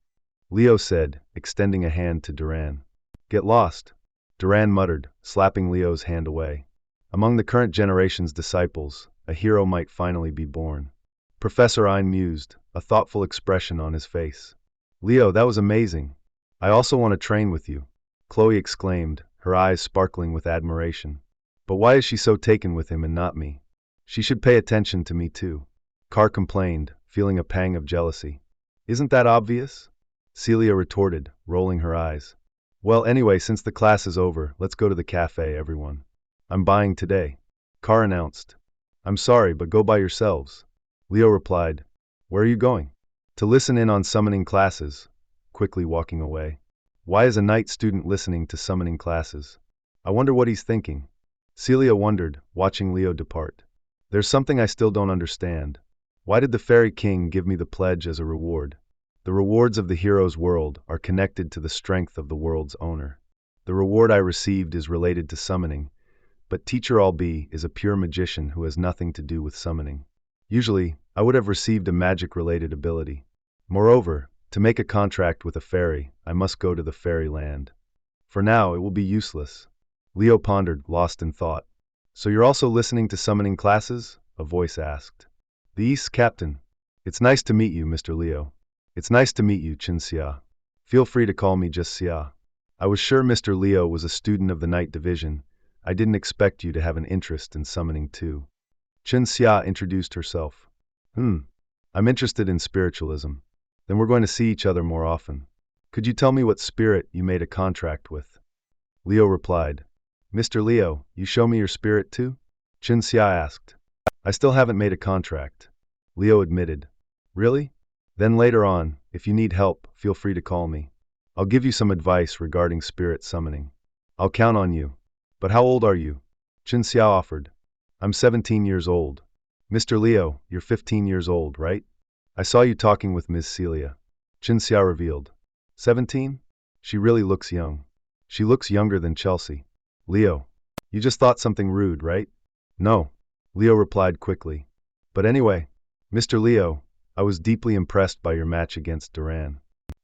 Leo said, extending a hand to Duran. Get lost. Duran muttered, slapping Leo's hand away. Among the current generation's disciples, a hero might finally be born. Professor Ein mused, a thoughtful expression on his face. Leo, that was amazing. I also want to train with you, Chloe exclaimed, her eyes sparkling with admiration. But why is she so taken with him and not me? She should pay attention to me too. Carr complained, feeling a pang of jealousy. Isn't that obvious? Celia retorted, rolling her eyes. Well, anyway, since the class is over, let's go to the cafe, everyone. I'm buying today, Carr announced. I'm sorry, but go by yourselves, Leo replied. Where are you going? To listen in on summoning classes, quickly walking away. Why is a night student listening to summoning classes? I wonder what he's thinking. Celia wondered, watching Leo depart. There's something I still don't understand. Why did the Fairy King give me the pledge as a reward? The rewards of the hero's world are connected to the strength of the world's owner. The reward I received is related to summoning, but Teacher Albi is a pure magician who has nothing to do with summoning. Usually, I would have received a magic-related ability. Moreover, to make a contract with a fairy, I must go to the fairyland. For now, it will be useless. Leo pondered, lost in thought. So you're also listening to summoning classes? A voice asked. The East's captain. It's nice to meet you, Mr. Leo. It's nice to meet you, Chin Xia. Feel free to call me just Xia. I was sure Mr. Leo was a student of the Night Division. I didn't expect you to have an interest in summoning too. Chin Xia introduced herself. I'm interested in spiritualism. Then we're going to see each other more often. Could you tell me what spirit you made a contract with? Leo replied. Mr. Leo, you show me your spirit too? Chin Xia asked. I still haven't made a contract, Leo admitted. Really? Then later on, if you need help, feel free to call me. I'll give you some advice regarding spirit summoning. I'll count on you. But how old are you? Chin Xia offered. I'm 17 years old. Mr. Leo, you're 15 years old, right? I saw you talking with Ms. Celia. Chin Xia revealed. 17? She really looks young. She looks younger than Chelsea. Leo, you just thought something rude, right? No, Leo replied quickly. But anyway, Mr. Leo, I was deeply impressed by your match against Duran.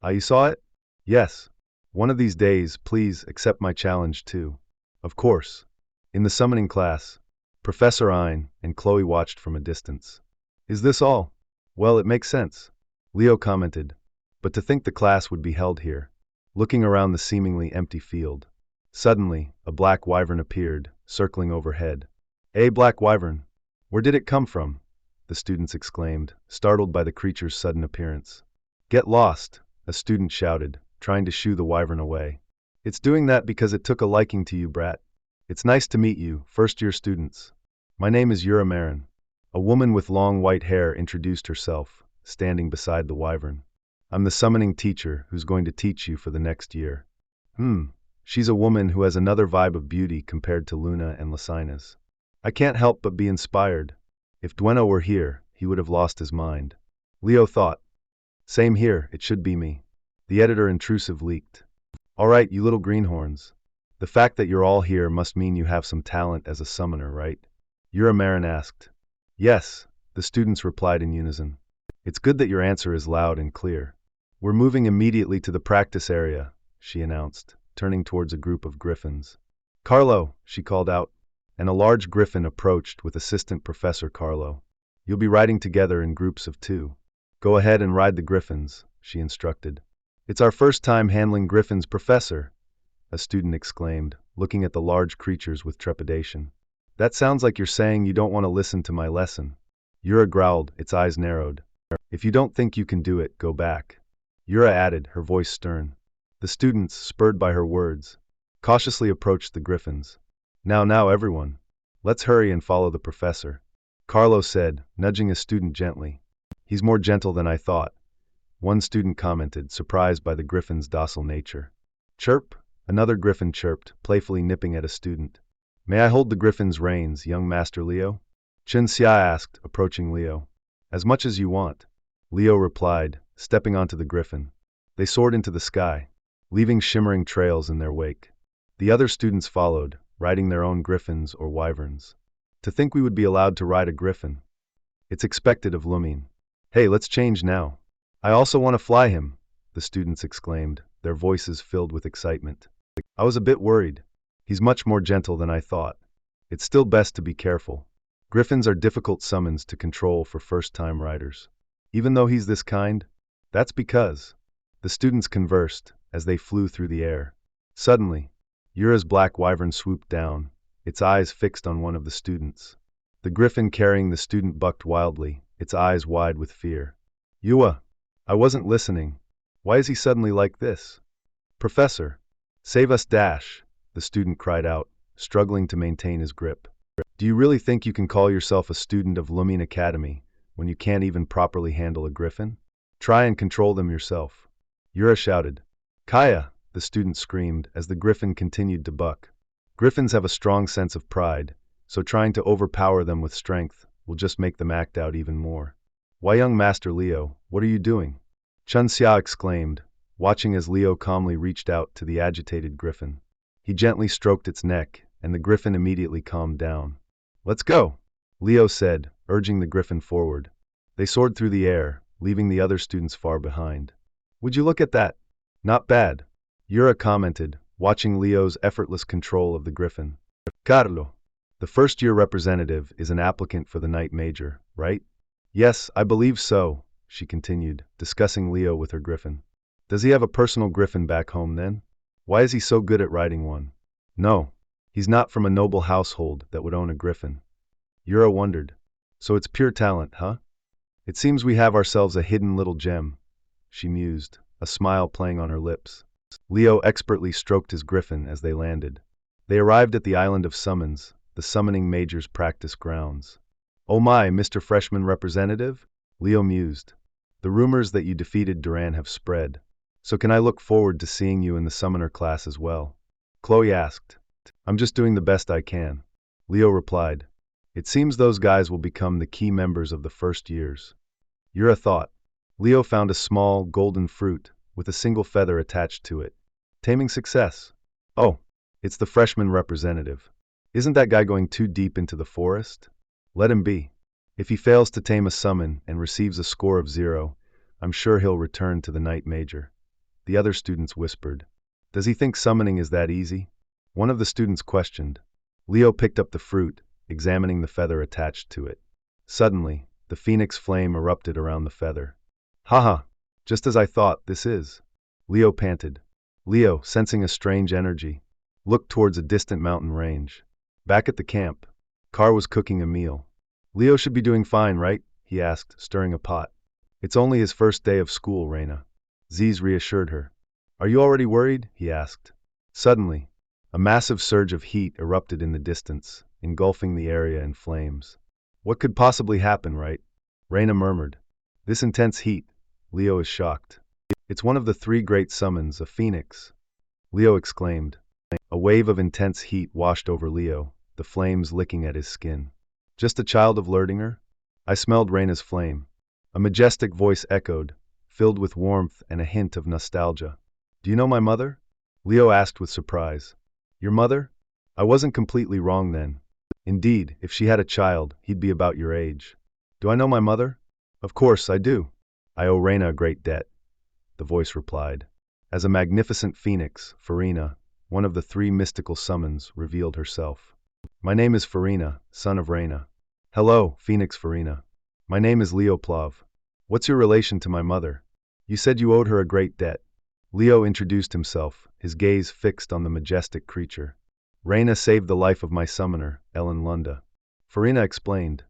You saw it? Yes. One of these days, please accept my challenge too. Of course. In the summoning class, Professor Ein and Chloe watched from a distance. Is this all? Well, it makes sense, Leo commented. But to think the class would be held here. Looking around the seemingly empty field. Suddenly, a black wyvern appeared, circling overhead. A black wyvern? Where did it come from? The students exclaimed, startled by the creature's sudden appearance. Get lost, a student shouted, trying to shoo the wyvern away. It's doing that because it took a liking to you, brat. It's nice to meet you, first-year students. My name is Yura Marin. A woman with long white hair introduced herself, standing beside the wyvern. I'm the summoning teacher who's going to teach you for the next year. She's a woman who has another vibe of beauty compared to Luna and Lacyna's. I can't help but be inspired. If Dueno were here, he would have lost his mind. Leo thought. Same here, it should be me. The editor intrusive leaked. All right, you little greenhorns. The fact that you're all here must mean you have some talent as a summoner, right? Yura Marin asked. Yes, the students replied in unison. It's good that your answer is loud and clear. We're moving immediately to the practice area, she announced, turning towards a group of griffins. Carlo, she called out, and a large griffin approached with assistant Professor Carlo. You'll be riding together in groups of 2. Go ahead and ride the griffins, she instructed. It's our first time handling griffins, Professor, a student exclaimed, looking at the large creatures with trepidation. That sounds like you're saying you don't want to listen to my lesson. Yura growled, its eyes narrowed. If you don't think you can do it, go back. Yura added, her voice stern. The students, spurred by her words, cautiously approached the griffins. Now, everyone. Let's hurry and follow the professor, Carlo said, nudging a student gently. He's more gentle than I thought, one student commented, surprised by the griffin's docile nature. Chirp, another griffin chirped, playfully nipping at a student. May I hold the griffin's reins, young Master Leo? Chin Xia asked, approaching Leo. As much as you want, Leo replied, stepping onto the griffin. They soared into the sky, leaving shimmering trails in their wake. The other students followed, riding their own griffins or wyverns. To think we would be allowed to ride a griffin. It's expected of Lumine. Hey, let's change now. I also want to fly him, the students exclaimed, their voices filled with excitement. I was a bit worried. He's much more gentle than I thought. It's still best to be careful. Griffins are difficult summons to control for first-time riders. Even though he's this kind, that's because. The students conversed as they flew through the air. Suddenly, Yura's black wyvern swooped down, its eyes fixed on one of the students. The griffin carrying the student bucked wildly, its eyes wide with fear. Yua, I wasn't listening. Why is he suddenly like this? Professor, save us dash, the student cried out, struggling to maintain his grip. Do you really think you can call yourself a student of Lumine Academy when you can't even properly handle a griffin? Try and control them yourself. Yura shouted. Kaya, the student screamed as the griffin continued to buck. Griffins have a strong sense of pride, so trying to overpower them with strength will just make them act out even more. Why, young Master Leo, what are you doing? Chun Xia exclaimed, watching as Leo calmly reached out to the agitated griffin. He gently stroked its neck, and the griffin immediately calmed down. Let's go, Leo said, urging the griffin forward. They soared through the air, leaving the other students far behind. Would you look at that? Not bad, Yura commented, watching Leo's effortless control of the griffin. Carlo, the first-year representative is an applicant for the Knight Major, right? Yes, I believe so, she continued, discussing Leo with her griffin. Does he have a personal griffin back home then? Why is he so good at riding one? No, he's not from a noble household that would own a griffin. Yura wondered. So it's pure talent, huh? It seems we have ourselves a hidden little gem, she mused, a smile playing on her lips. Leo expertly stroked his griffin as they landed. They arrived at the island of Summons, the summoning major's practice grounds. Oh my, Mr. Freshman Representative? Leo mused. The rumors that you defeated Duran have spread. So can I look forward to seeing you in the summoner class as well? Chloe asked. I'm just doing the best I can. Leo replied. It seems those guys will become the key members of the first years. Yura thought. Leo found a small, golden fruit, with a single feather attached to it. Taming success. Oh, it's the freshman representative. Isn't that guy going too deep into the forest? Let him be. If he fails to tame a summon and receives a score of 0, I'm sure he'll return to the Knight Major. The other students whispered. Does he think summoning is that easy? One of the students questioned. Leo picked up the fruit, examining the feather attached to it. Suddenly, the phoenix flame erupted around the feather. Haha, just as I thought, this is. Leo panted. Leo, sensing a strange energy, looked towards a distant mountain range. Back at the camp, Carr was cooking a meal. Leo should be doing fine, right? He asked, stirring a pot. It's only his first day of school, Reina. Ziz reassured her. Are you already worried? He asked. Suddenly, a massive surge of heat erupted in the distance, engulfing the area in flames. What could possibly happen, right? Reina murmured. This intense heat. Leo is shocked. It's one of the 3 great summons, a phoenix. Leo exclaimed. A wave of intense heat washed over Leo, the flames licking at his skin. Just a child of Lerdinger? I smelled Reina's flame. A majestic voice echoed, filled with warmth and a hint of nostalgia. Do you know my mother? Leo asked with surprise. Your mother? I wasn't completely wrong then. Indeed, if she had a child, he'd be about your age. Do I know my mother? Of course I do. I owe Reina a great debt, the voice replied. As a magnificent phoenix, Farina, one of the 3 mystical summons, revealed herself. My name is Farina, son of Reina. Hello, Phoenix Farina. My name is Leo Plav. What's your relation to my mother? You said you owed her a great debt. Leo introduced himself, his gaze fixed on the majestic creature. Reina saved the life of my summoner, Ellen Lunda. Farina explained.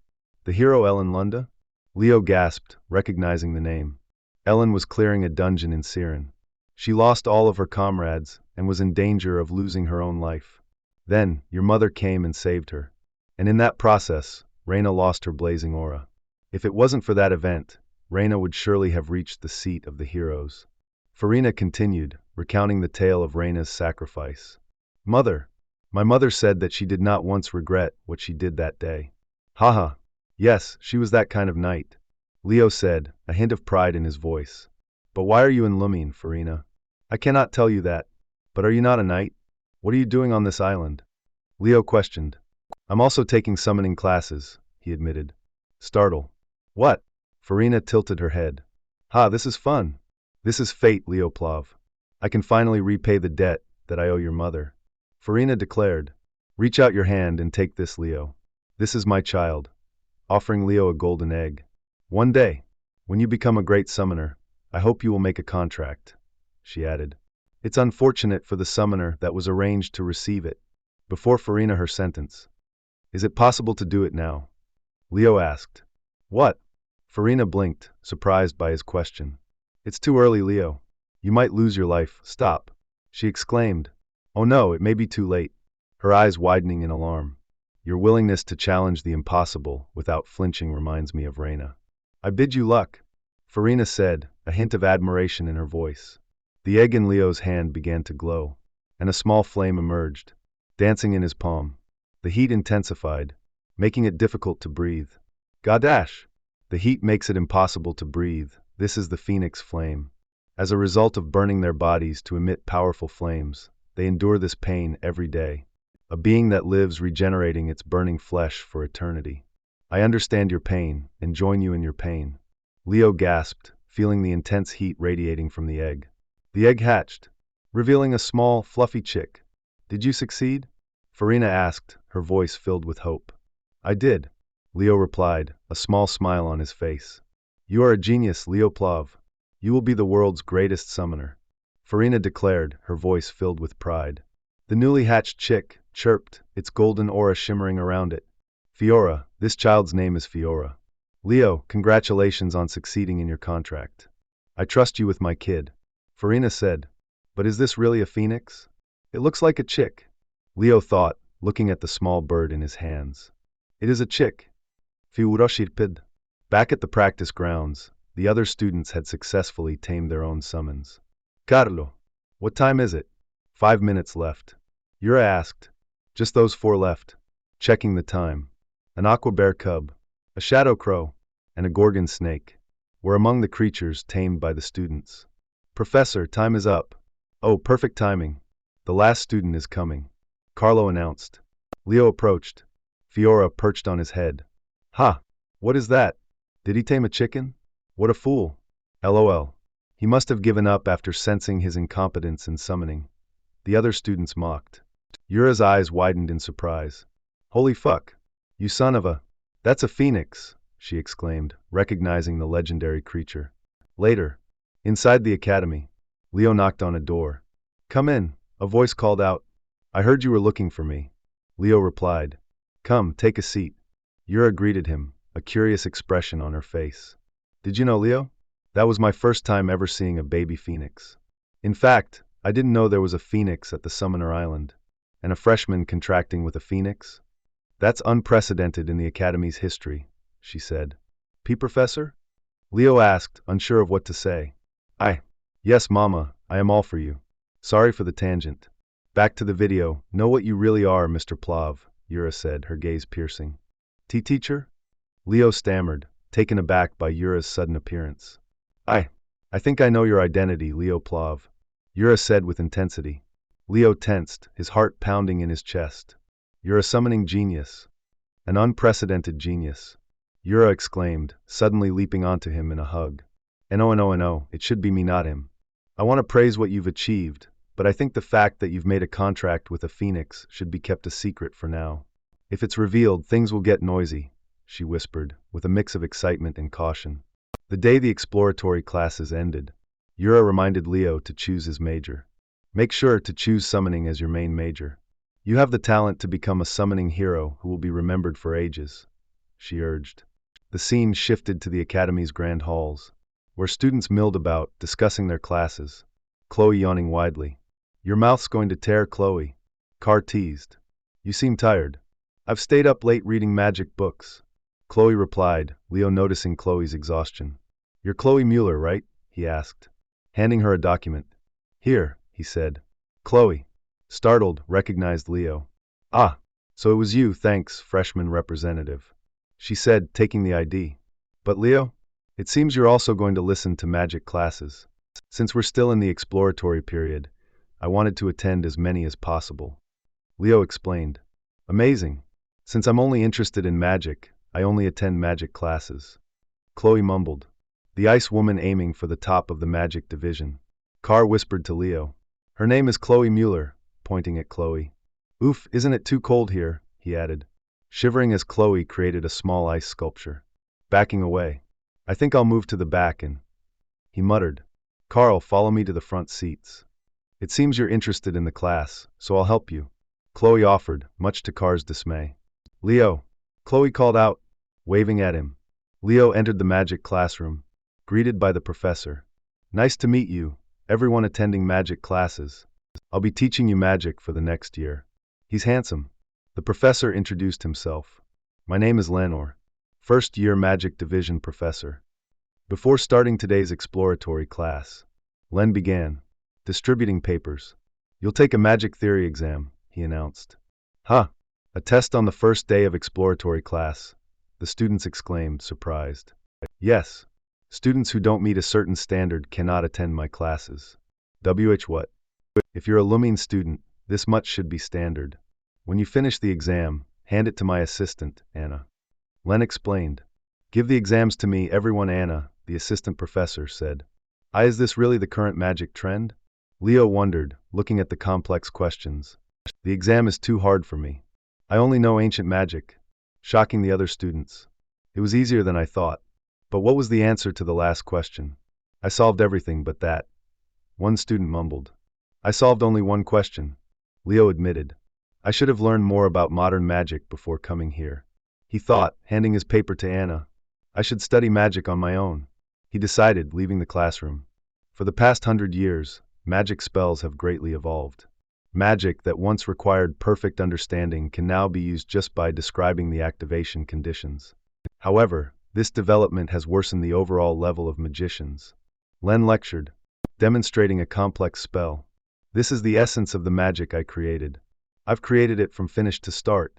The hero Ellen Lunda? Leo gasped, recognizing the name. Ellen was clearing a dungeon in Siren. She lost all of her comrades and was in danger of losing her own life. Then, your mother came and saved her. And in that process, Reina lost her blazing aura. If it wasn't for that event, Reina would surely have reached the seat of the heroes. Farina continued, recounting the tale of Reina's sacrifice. Mother. My mother said that she did not once regret what she did that day. Haha. Yes, she was that kind of knight. Leo said, a hint of pride in his voice. But why are you in Lumine, Farina? I cannot tell you that. But are you not a knight? What are you doing on this island? Leo questioned. I'm also taking summoning classes, he admitted. Startle. What? Farina tilted her head. Ha, this is fun. This is fate, Leo Plav. I can finally repay the debt that I owe your mother. Farina declared. Reach out your hand and take this, Leo. This is my child. Offering Leo a golden egg. One day, when you become a great summoner, I hope you will make a contract, she added. It's unfortunate for the summoner that was arranged to receive it. Before Farina her sentence. Is it possible to do it now? Leo asked. What? Farina blinked, surprised by his question. It's too early, Leo. You might lose your life. Stop, she exclaimed. Oh no, it may be too late. Her eyes widening in alarm. Your willingness to challenge the impossible without flinching reminds me of Reina. I bid you luck, Farina said, a hint of admiration in her voice. The egg in Leo's hand began to glow, and a small flame emerged, dancing in his palm. The heat intensified, making it difficult to breathe. Godash! The heat makes it impossible to breathe. This is the phoenix flame. As a result of burning their bodies to emit powerful flames, they endure this pain every day. A being that lives regenerating its burning flesh for eternity. I understand your pain and join you in your pain. Leo gasped, feeling the intense heat radiating from the egg. The egg hatched, revealing a small, fluffy chick. Did you succeed? Farina asked, her voice filled with hope. I did, Leo replied, a small smile on his face. You are a genius, Leo Plav. You will be the world's greatest summoner, Farina declared, her voice filled with pride. The newly hatched chick chirped, its golden aura shimmering around it. Fiora, this child's name is Fiora. Leo, congratulations on succeeding in your contract. I trust you with my kid, Farina said. But is this really a phoenix? It looks like a chick, Leo thought, looking at the small bird in his hands. It is a chick. Fiurashirpid. Back at the practice grounds, the other students had successfully tamed their own summons. Carlo, what time is it? 5 minutes left. Yura asked. Just those 4 left. Checking the time. An aqua bear cub, a shadow crow, and a gorgon snake were among the creatures tamed by the students. Professor, time is up. Oh, perfect timing. The last student is coming, Carlo announced. Leo approached. Fiora perched on his head. Ha! What is that? Did he tame a chicken? What a fool. LOL. He must have given up after sensing his incompetence in summoning. The other students mocked. Yura's eyes widened in surprise. Holy fuck. You son of a... That's a phoenix, she exclaimed, recognizing the legendary creature. Later, inside the academy, Leo knocked on a door. Come in, a voice called out. I heard you were looking for me. Leo replied. Come, take a seat. Yura greeted him, a curious expression on her face. Did you know, Leo? That was my first time ever seeing a baby phoenix. In fact, I didn't know there was a phoenix at the Summoner Island. And a freshman contracting with a phoenix? That's unprecedented in the Academy's history, she said. P. Professor? Leo asked, unsure of what to say. Yes, Mama, I am all for you. Sorry for the tangent. Back to the video. Know what you really are, Mr. Plav, Yura said, her gaze piercing. Teacher? Leo stammered, taken aback by Yura's sudden appearance. I think I know your identity, Leo Plav, Yura said with intensity. Leo tensed, his heart pounding in his chest. You're a summoning genius. An unprecedented genius, Yura exclaimed, suddenly leaping onto him in a hug. No, it should be me, not him. I want to praise what you've achieved, but I think the fact that you've made a contract with a phoenix should be kept a secret for now. If it's revealed, things will get noisy, she whispered, with a mix of excitement and caution. The day the exploratory classes ended, Yura reminded Leo to choose his major. Make sure to choose summoning as your main major. You have the talent to become a summoning hero who will be remembered for ages, she urged. The scene shifted to the Academy's grand halls, where students milled about, discussing their classes. Chloe yawning widely. Your mouth's going to tear, Chloe. Carr teased. You seem tired. I've stayed up late reading magic books, Chloe replied, Leo noticing Chloe's exhaustion. You're Chloe Mueller, right? He asked, handing her a document. Here, he said. Chloe, startled, recognized Leo. Ah, so it was you, thanks, freshman representative, she said, taking the ID. But Leo, it seems you're also going to listen to magic classes. Since we're still in the exploratory period, I wanted to attend as many as possible. Leo explained. Amazing. Since I'm only interested in magic, I only attend magic classes. Chloe mumbled. The ice woman aiming for the top of the magic division. Carr whispered to Leo. Her name is Chloe Mueller, pointing at Chloe. Oof, isn't it too cold here? He added, shivering as Chloe created a small ice sculpture. Backing away. I think I'll move to the back and... He muttered. Carl, follow me to the front seats. It seems you're interested in the class, so I'll help you. Chloe offered, much to Car's dismay. Leo! Chloe called out, waving at him. Leo entered the magic classroom, greeted by the professor. Nice to meet you, everyone attending magic classes. I'll be teaching you magic for the next year. He's handsome. The professor introduced himself. My name is Lenore, first-year magic division professor. Before starting today's exploratory class, Len began, distributing papers. You'll take a magic theory exam, he announced. Huh, a test on the first day of exploratory class, the students exclaimed, surprised. Yes, students who don't meet a certain standard cannot attend my classes. What? If you're a Lumine student, this much should be standard. When you finish the exam, hand it to my assistant, Anna. Len explained. Give the exams to me, everyone, Anna, the assistant professor said. Is this really the current magic trend? Leo wondered, looking at the complex questions. The exam is too hard for me. I only know ancient magic, shocking the other students. It was easier than I thought. But what was the answer to the last question? I solved everything but that. One student mumbled. I solved only one question, Leo admitted. I should have learned more about modern magic before coming here. He thought, handing his paper to Anna. I should study magic on my own. He decided, leaving the classroom. For the past 100 years, magic spells have greatly evolved. Magic that once required perfect understanding can now be used just by describing the activation conditions. However, this development has worsened the overall level of magicians. Len lectured, demonstrating a complex spell. This is the essence of the magic I created. I've created it from finish to start.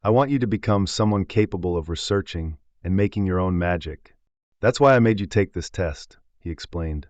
I want you to become someone capable of researching and making your own magic. That's why I made you take this test, he explained.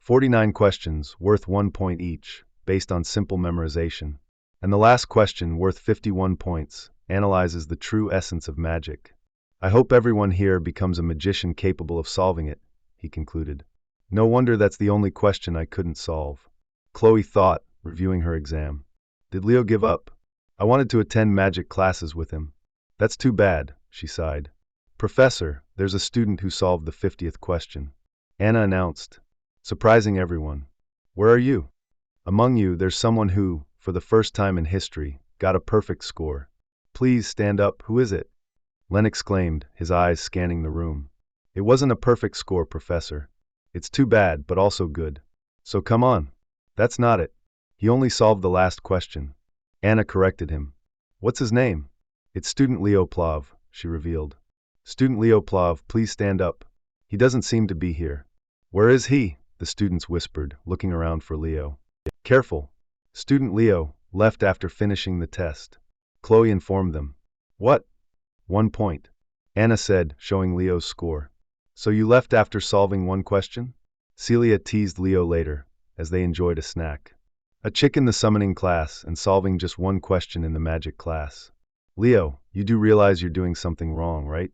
49 questions, worth 1 point each, based on simple memorization. And the last question, worth 51 points, analyzes the true essence of magic. I hope everyone here becomes a magician capable of solving it, he concluded. No wonder that's the only question I couldn't solve. Chloe thought, reviewing her exam. Did Leo give up? I wanted to attend magic classes with him. That's too bad, she sighed. Professor, there's a student who solved the 50th question. Anna announced, surprising everyone. Where are you? Among you, there's someone who, for the first time in history, got a perfect score. Please stand up, who is it? Len exclaimed, his eyes scanning the room. It wasn't a perfect score, Professor. It's too bad, but also good. So come on. That's not it. He only solved the last question. Anna corrected him. What's his name? It's student Leo Plav, she revealed. Student Leo Plav, please stand up. He doesn't seem to be here. Where is he? The students whispered, looking around for Leo. Careful. Student Leo left after finishing the test. Chloe informed them. What? 1 point. Anna said, showing Leo's score. So you left after solving one question? Celia teased Leo later, as they enjoyed a snack. A chick in the summoning class and solving just one question in the magic class. Leo, you do realize you're doing something wrong, right?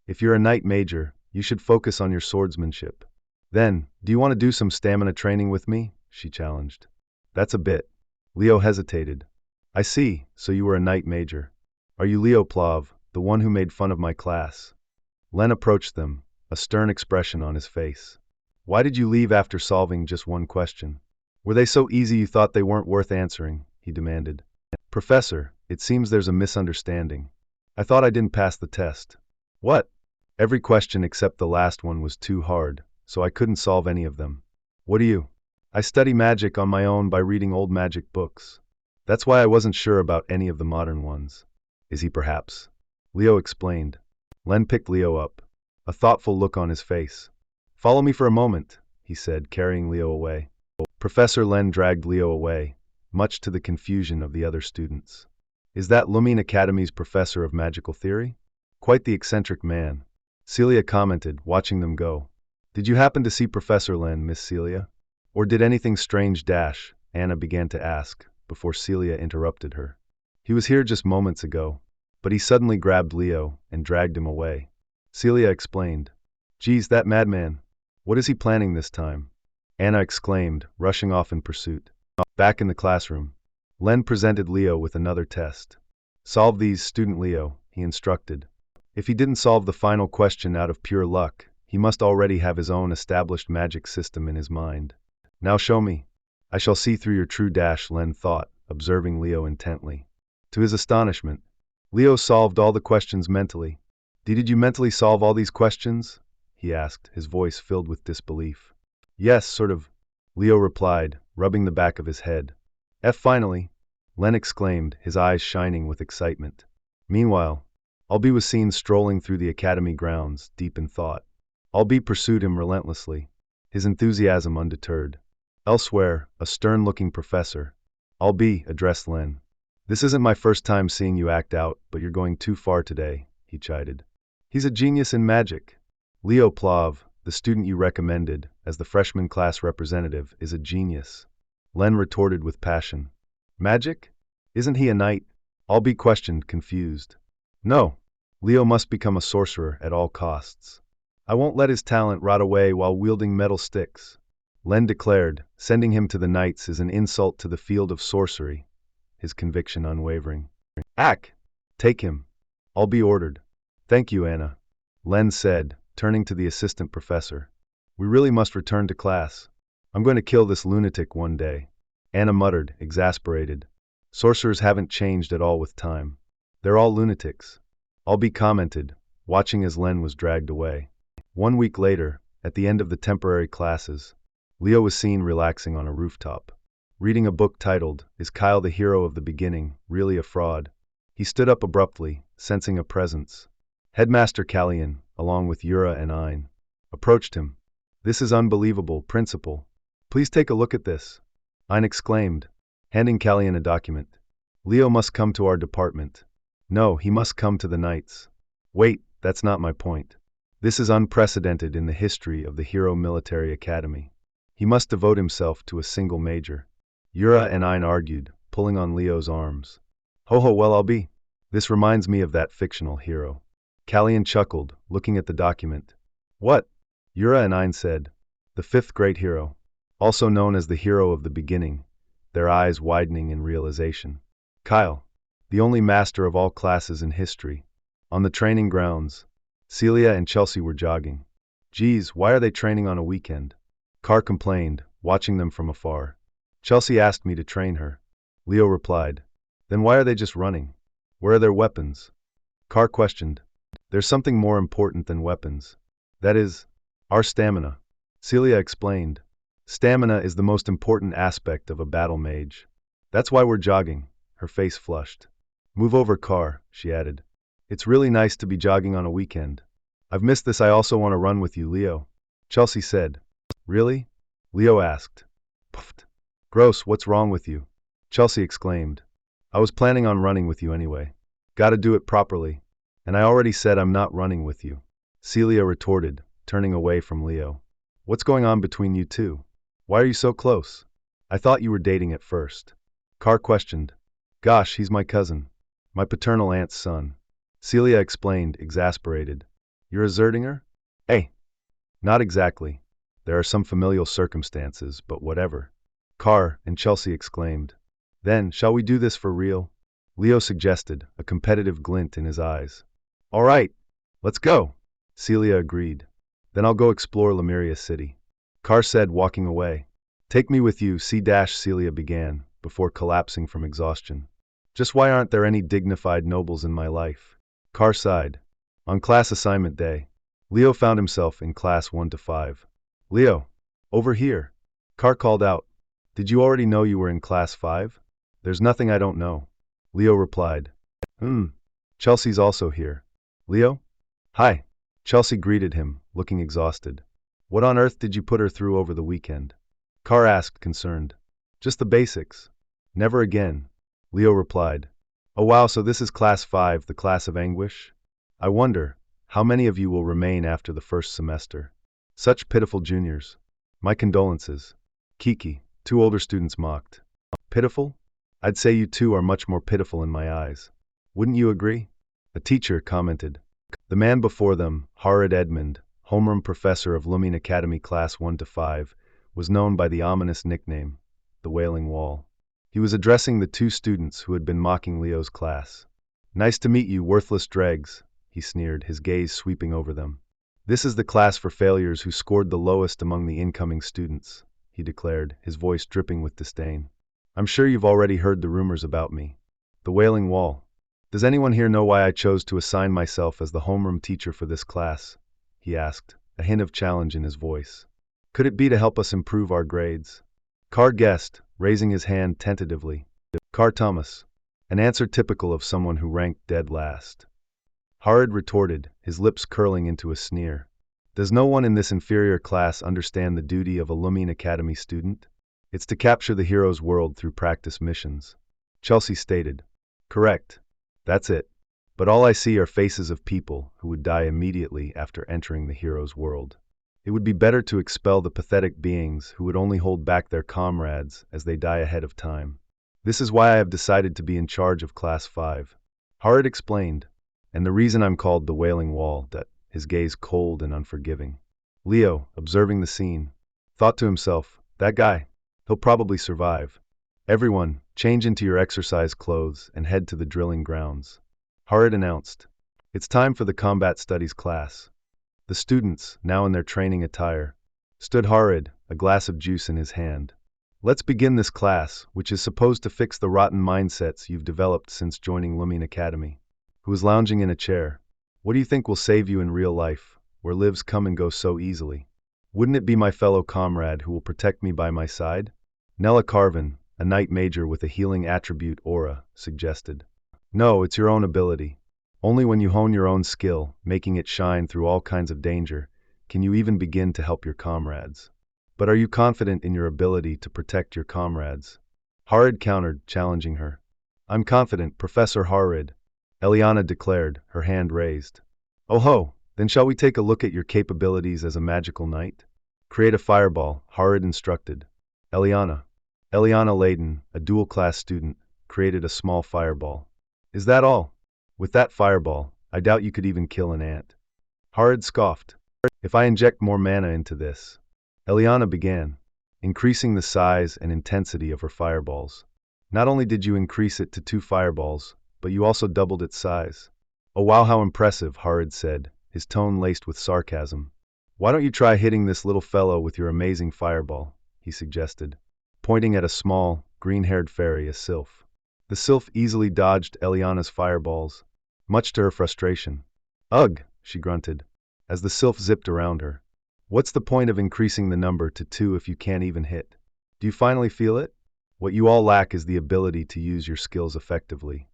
If you're a knight major, you should focus on your swordsmanship. Then, do you want to do some stamina training with me? She challenged. That's a bit. Leo hesitated. I see, so you were a knight major. Are you Leo Plav, the one who made fun of my class? Len approached them, a stern expression on his face. Why did you leave after solving just one question? Were they so easy you thought they weren't worth answering? He demanded. Professor, it seems there's a misunderstanding. I thought I didn't pass the test. What? Every question except the last one was too hard, so I couldn't solve any of them. What do you? I study magic on my own by reading old magic books. That's why I wasn't sure about any of the modern ones. Is he perhaps? Leo explained. Len picked Leo up, a thoughtful look on his face. Follow me for a moment, he said, carrying Leo away. Professor Len dragged Leo away, much to the confusion of the other students. Is that Lumine Academy's professor of magical theory? Quite the eccentric man, Celia commented, watching them go. Did you happen to see Professor Len, Miss Celia? Or did anything strange dash? Anna began to ask, before Celia interrupted her. He was here just moments ago, but he suddenly grabbed Leo and dragged him away. Celia explained. Geez, that madman. What is he planning this time? Anna exclaimed, rushing off in pursuit. Back in the classroom, Len presented Leo with another test. Solve these, student Leo, he instructed. If he didn't solve the final question out of pure luck, he must already have his own established magic system in his mind. Now show me. I shall see through your true dash, Len thought, observing Leo intently. To his astonishment, Leo solved all the questions mentally. Did you mentally solve all these questions? He asked, his voice filled with disbelief. Yes, sort of, Leo replied, rubbing the back of his head. Finally, Len exclaimed, his eyes shining with excitement. Meanwhile, Albee was seen strolling through the academy grounds, deep in thought. Albee pursued him relentlessly, his enthusiasm undeterred. Elsewhere, a stern-looking professor, Albee, addressed Len. This isn't my first time seeing you act out, but you're going too far today, he chided. He's a genius in magic. Leo Plav, the student you recommended, as the freshman class representative, is a genius. Len retorted with passion. Magic? Isn't he a knight? Albee questioned, confused. No. Leo must become a sorcerer at all costs. I won't let his talent rot away while wielding metal sticks. Len declared, sending him to the knights is an insult to the field of sorcery, his conviction unwavering. Take him. Albee ordered. Thank you, Anna. Len said, turning to the assistant professor. We really must return to class. I'm going to kill this lunatic one day. Anna muttered, exasperated. Sorcerers haven't changed at all with time. They're all lunatics. Albee commented, watching as Len was dragged away. 1 week later, at the end of the temporary classes, Leo was seen relaxing on a rooftop, reading a book titled, Is Kyle the Hero of the Beginning Really a Fraud? He stood up abruptly, sensing a presence. Headmaster Callian, along with Yura and Ein, approached him. This is unbelievable, Principal. Please take a look at this. Ein exclaimed, handing Callian a document. Leo must come to our department. No, he must come to the Knights. Wait, that's not my point. This is unprecedented in the history of the Hero Military Academy. He must devote himself to a single major. Yura and Ein argued, pulling on Leo's arms. Well, I'll be. This reminds me of that fictional hero. Callian chuckled, looking at the document. What? Yura and Ein said. The fifth great hero, also known as the hero of the beginning, their eyes widening in realization. Kyle, the only master of all classes in history. On the training grounds, Celia and Chelsea were jogging. Geez, why are they training on a weekend? Carr complained, watching them from afar. Chelsea asked me to train her. Leo replied. Then why are they just running? Where are their weapons? Carr questioned. There's something more important than weapons. That is, our stamina. Celia explained. Stamina is the most important aspect of a battle mage. That's why we're jogging. Her face flushed. Move over, Carr, she added. It's really nice to be jogging on a weekend. I've missed this. I also want to run with you, Leo. Chelsea said. Really? Leo asked. Puffed. Gross, what's wrong with you? Chelsea exclaimed. I was planning on running with you anyway. Gotta do it properly. And I already said I'm not running with you. Celia retorted, turning away from Leo. What's going on between you two? Why are you so close? I thought you were dating at first. Carr questioned. Gosh, he's my cousin. My paternal aunt's son. Celia explained, exasperated. You're a Zerdinger? Hey. Not exactly. There are some familial circumstances, but whatever. Carr and Chelsea exclaimed. Then, shall we do this for real? Leo suggested, a competitive glint in his eyes. All right, let's go. Celia agreed. Then I'll go explore Lemuria City. Carr said, walking away. Take me with you, Celia began, before collapsing from exhaustion. Just why aren't there any dignified nobles in my life? Carr sighed. On class assignment day, Leo found himself in class 1 to 5. Leo, over here. Carr called out. Did you already know you were in class 5? There's nothing I don't know. Leo replied. Chelsea's also here. Leo? Hi. Chelsea greeted him, looking exhausted. What on earth did you put her through over the weekend? Carr asked, concerned. Just the basics. Never again. Leo replied. Oh wow, so this is class 5, the class of anguish? I wonder, how many of you will remain after the first semester? Such pitiful juniors. My condolences. Kiki, 2 older students mocked. Pitiful? I'd say you two are much more pitiful in my eyes. Wouldn't you agree? A teacher commented. The man before them, Horrid Edmund, homeroom professor of Lumine Academy class 1 to 5, was known by the ominous nickname, the Wailing Wall. He was addressing the two students who had been mocking Leo's class. "Nice to meet you, worthless dregs," he sneered, his gaze sweeping over them. "This is the class for failures who scored the lowest among the incoming students," he declared, his voice dripping with disdain. "I'm sure you've already heard the rumors about me. The Wailing Wall. Does anyone here know why I chose to assign myself as the homeroom teacher for this class?" he asked, a hint of challenge in his voice. "Could it be to help us improve our grades?" Carr guessed, raising his hand tentatively. Carr Thomas. An answer typical of someone who ranked dead last. Harrod retorted, his lips curling into a sneer. "Does no one in this inferior class understand the duty of a Lumine Academy student? It's to capture the hero's world through practice missions." Chelsea stated. "Correct. That's it. But all I see are faces of people who would die immediately after entering the hero's world. It would be better to expel the pathetic beings who would only hold back their comrades as they die ahead of time. This is why I have decided to be in charge of Class 5. Harrod explained. "And the reason I'm called the Wailing Wall," his gaze cold and unforgiving. Leo, observing the scene, thought to himself, "That guy, he'll probably survive. Everyone, change into your exercise clothes and head to the drilling grounds." Harrod announced. "It's time for the combat studies class." The students, now in their training attire, stood Harrod, a glass of juice in his hand. "Let's begin this class, which is supposed to fix the rotten mindsets you've developed since joining Lumine Academy." Who was lounging in a chair. "What do you think will save you in real life, where lives come and go so easily? Wouldn't it be my fellow comrade who will protect me by my side?" Nella Carvin, a knight major with a healing attribute aura, suggested. "No, it's your own ability. Only when you hone your own skill, making it shine through all kinds of danger, can you even begin to help your comrades. But are you confident in your ability to protect your comrades?" Harrod countered, challenging her. "I'm confident, Professor Harrod," Eliana declared, her hand raised. "Oh ho, then shall we take a look at your capabilities as a magical knight? Create a fireball," Harrod instructed. Eliana Layden, a dual-class student, created a small fireball. "Is that all? With that fireball, I doubt you could even kill an ant." Harrod scoffed. "If I inject more mana into this," Eliana began, increasing the size and intensity of her fireballs. "Not only did you increase it to 2 fireballs, but you also doubled its size." "Oh wow, how impressive," Harrod said, his tone laced with sarcasm. "Why don't you try hitting this little fellow with your amazing fireball?" he suggested, pointing at a small, green-haired fairy, a sylph. The sylph easily dodged Eliana's fireballs, much to her frustration. "Ugh," she grunted, as the sylph zipped around her. "What's the point of increasing the number to 2 if you can't even hit? Do you finally feel it? What you all lack is the ability to use your skills effectively."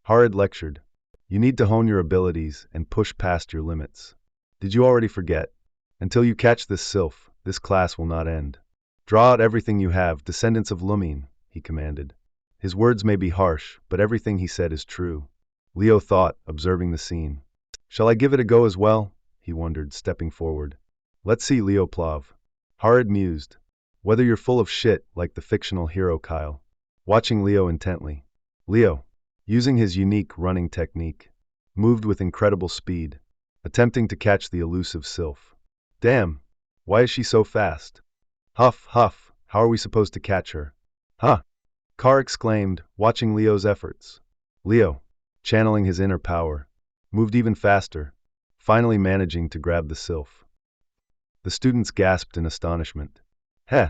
Harrod lectured. "You need to hone your abilities and push past your limits. Did you already forget? Until you catch this sylph, this class will not end. Draw out everything you have, descendants of Lumine," he commanded. His words may be harsh, but everything he said is true. Leo thought, observing the scene. "Shall I give it a go as well?" he wondered, stepping forward. "Let's see, Leo Plav." Harrod mused. "Whether you're full of shit like the fictional hero Kyle." Watching Leo intently. Leo, using his unique running technique, moved with incredible speed, attempting to catch the elusive sylph. "Damn! Why is she so fast? Huff, huff, how are we supposed to catch her?" "Huh!" Carr exclaimed, watching Leo's efforts. Leo, channeling his inner power, moved even faster, finally managing to grab the sylph. The students gasped in astonishment. "Heh!"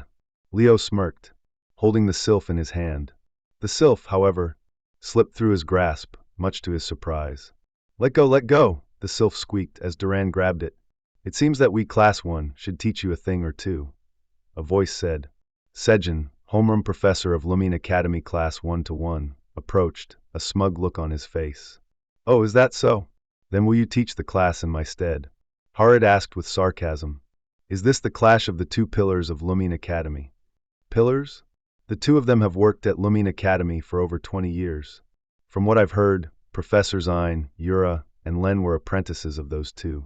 Leo smirked, holding the sylph in his hand. The sylph, however, slipped through his grasp, much to his surprise. Let go," the sylph squeaked as Duran grabbed it. "It seems that we Class 1 should teach you a thing or two," a voice said. Sejin, homeroom professor of Lumine Academy Class 1-1, approached, a smug look on his face. "Oh, is that so? Then will you teach the class in my stead?" Harrod asked with sarcasm. "Is this the clash of the 2 pillars of Lumine Academy?" "Pillars?" "The 2 of them have worked at Lumine Academy for over 20 years. From what I've heard, Professors Ein, Yura, and Len were apprentices of those 2.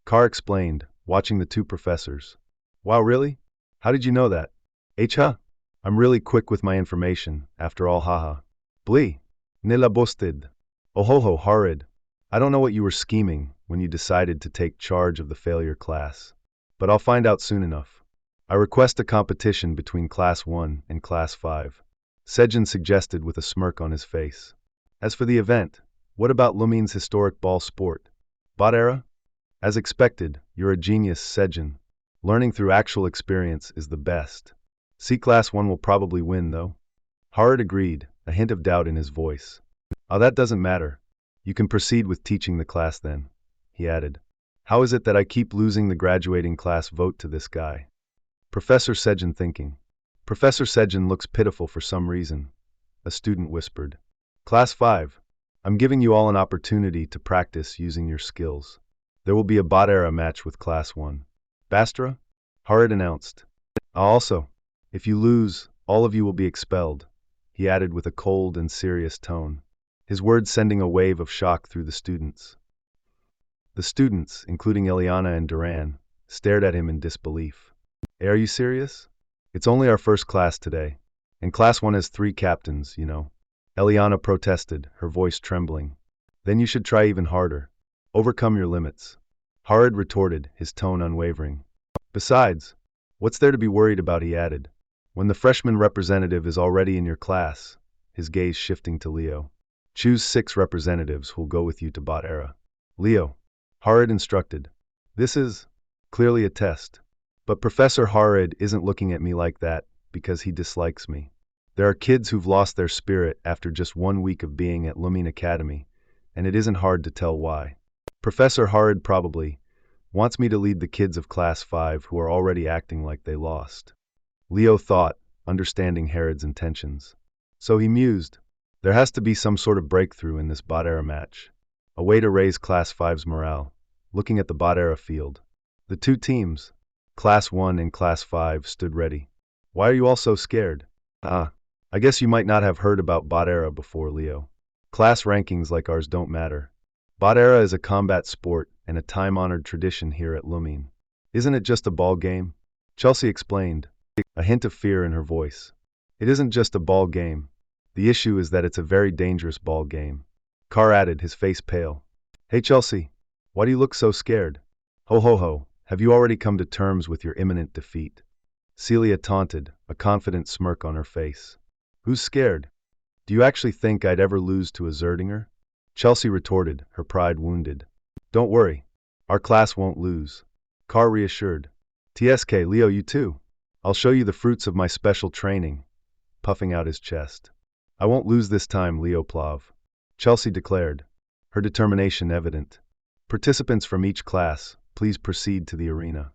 Carr explained, watching the 2 professors. "Wow, really? How did you know that?" "Huh? I'm really quick with my information, after all, haha." "Blee. Nila busted." "Oh ho ho, Harrod. I don't know what you were scheming when you decided to take charge of the failure class, but I'll find out soon enough. I request a competition between Class 1 and Class 5. Sejin suggested with a smirk on his face. As for the event, what about Lumin's historic ball sport? Bot era? As expected, you're a genius, Sejin. Learning through actual experience is the best. C-Class 1 will probably win, though. Harrod agreed, a hint of doubt in his voice. Oh, that doesn't matter. You can proceed with teaching the class then, he added. How is it that I keep losing the graduating class vote to this guy? Professor Sejin thinking. Professor Sejin looks pitiful for some reason, a student whispered. Class 5, I'm giving you all an opportunity to practice using your skills. There will be a bot era match with Class 1. Bastra? Harrod announced. Also, if you lose, all of you will be expelled, he added with a cold and serious tone, his words sending a wave of shock through the students. The students, including Eliana and Duran, stared at him in disbelief. Hey, are you serious? It's only our first class today, and Class 1 has 3 captains, you know. Eliana protested, her voice trembling. Then you should try even harder. Overcome your limits. Harrod retorted, his tone unwavering. Besides, what's there to be worried about, he added. When the freshman representative is already in your class, his gaze shifting to Leo. Choose 6 representatives who'll go with you to bot era. Leo, Harrod instructed. This is clearly a test. But Professor Harrod isn't looking at me like that because he dislikes me. There are kids who've lost their spirit after just 1 week of being at Lumin Academy, and it isn't hard to tell why. Professor Harrod probably wants me to lead the kids of Class 5 who are already acting like they lost. Leo thought, understanding Harrod's intentions. So he mused. There has to be some sort of breakthrough in this bot era match. A way to raise Class 5's morale. Looking at the bot era field. The 2 teams, Class 1 and Class 5, stood ready. Why are you all so scared? I guess you might not have heard about bot era before, Leo. Class rankings like ours don't matter. Bot era is a combat sport and a time-honored tradition here at Lumin. Isn't it just a ball game? Chelsea explained, a hint of fear in her voice. It isn't just a ball game. The issue is that it's a very dangerous ball game. Carr added, his face pale. Hey Chelsea, why do you look so scared? Ho ho ho, have you already come to terms with your imminent defeat? Celia taunted, a confident smirk on her face. Who's scared? Do you actually think I'd ever lose to a Zerdinger? Chelsea retorted, her pride wounded. Don't worry, our class won't lose. Carr reassured. TSK, Leo, you too. I'll show you the fruits of my special training, puffing out his chest. I won't lose this time, Leo Plav. Chelsea declared, her determination evident. Participants from each class, please proceed to the arena.